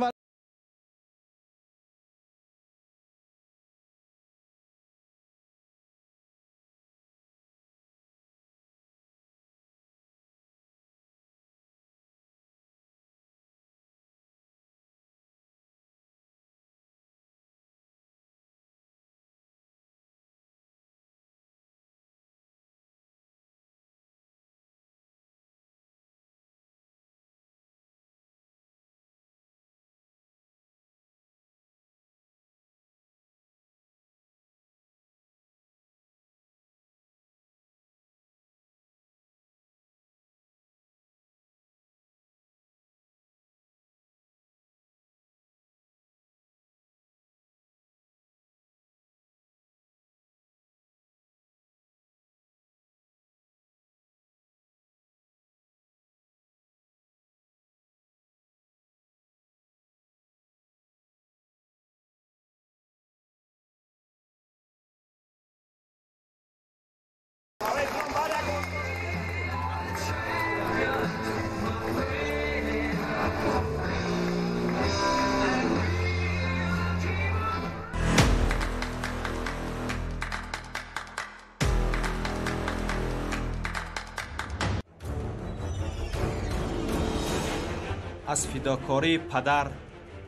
از فداکاری پدر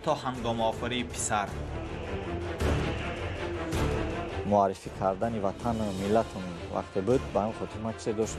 تا هنگام‌آفری پسر. معرفی کردن وطن و ملتم وقتی بود به این خاطر ما چه داشت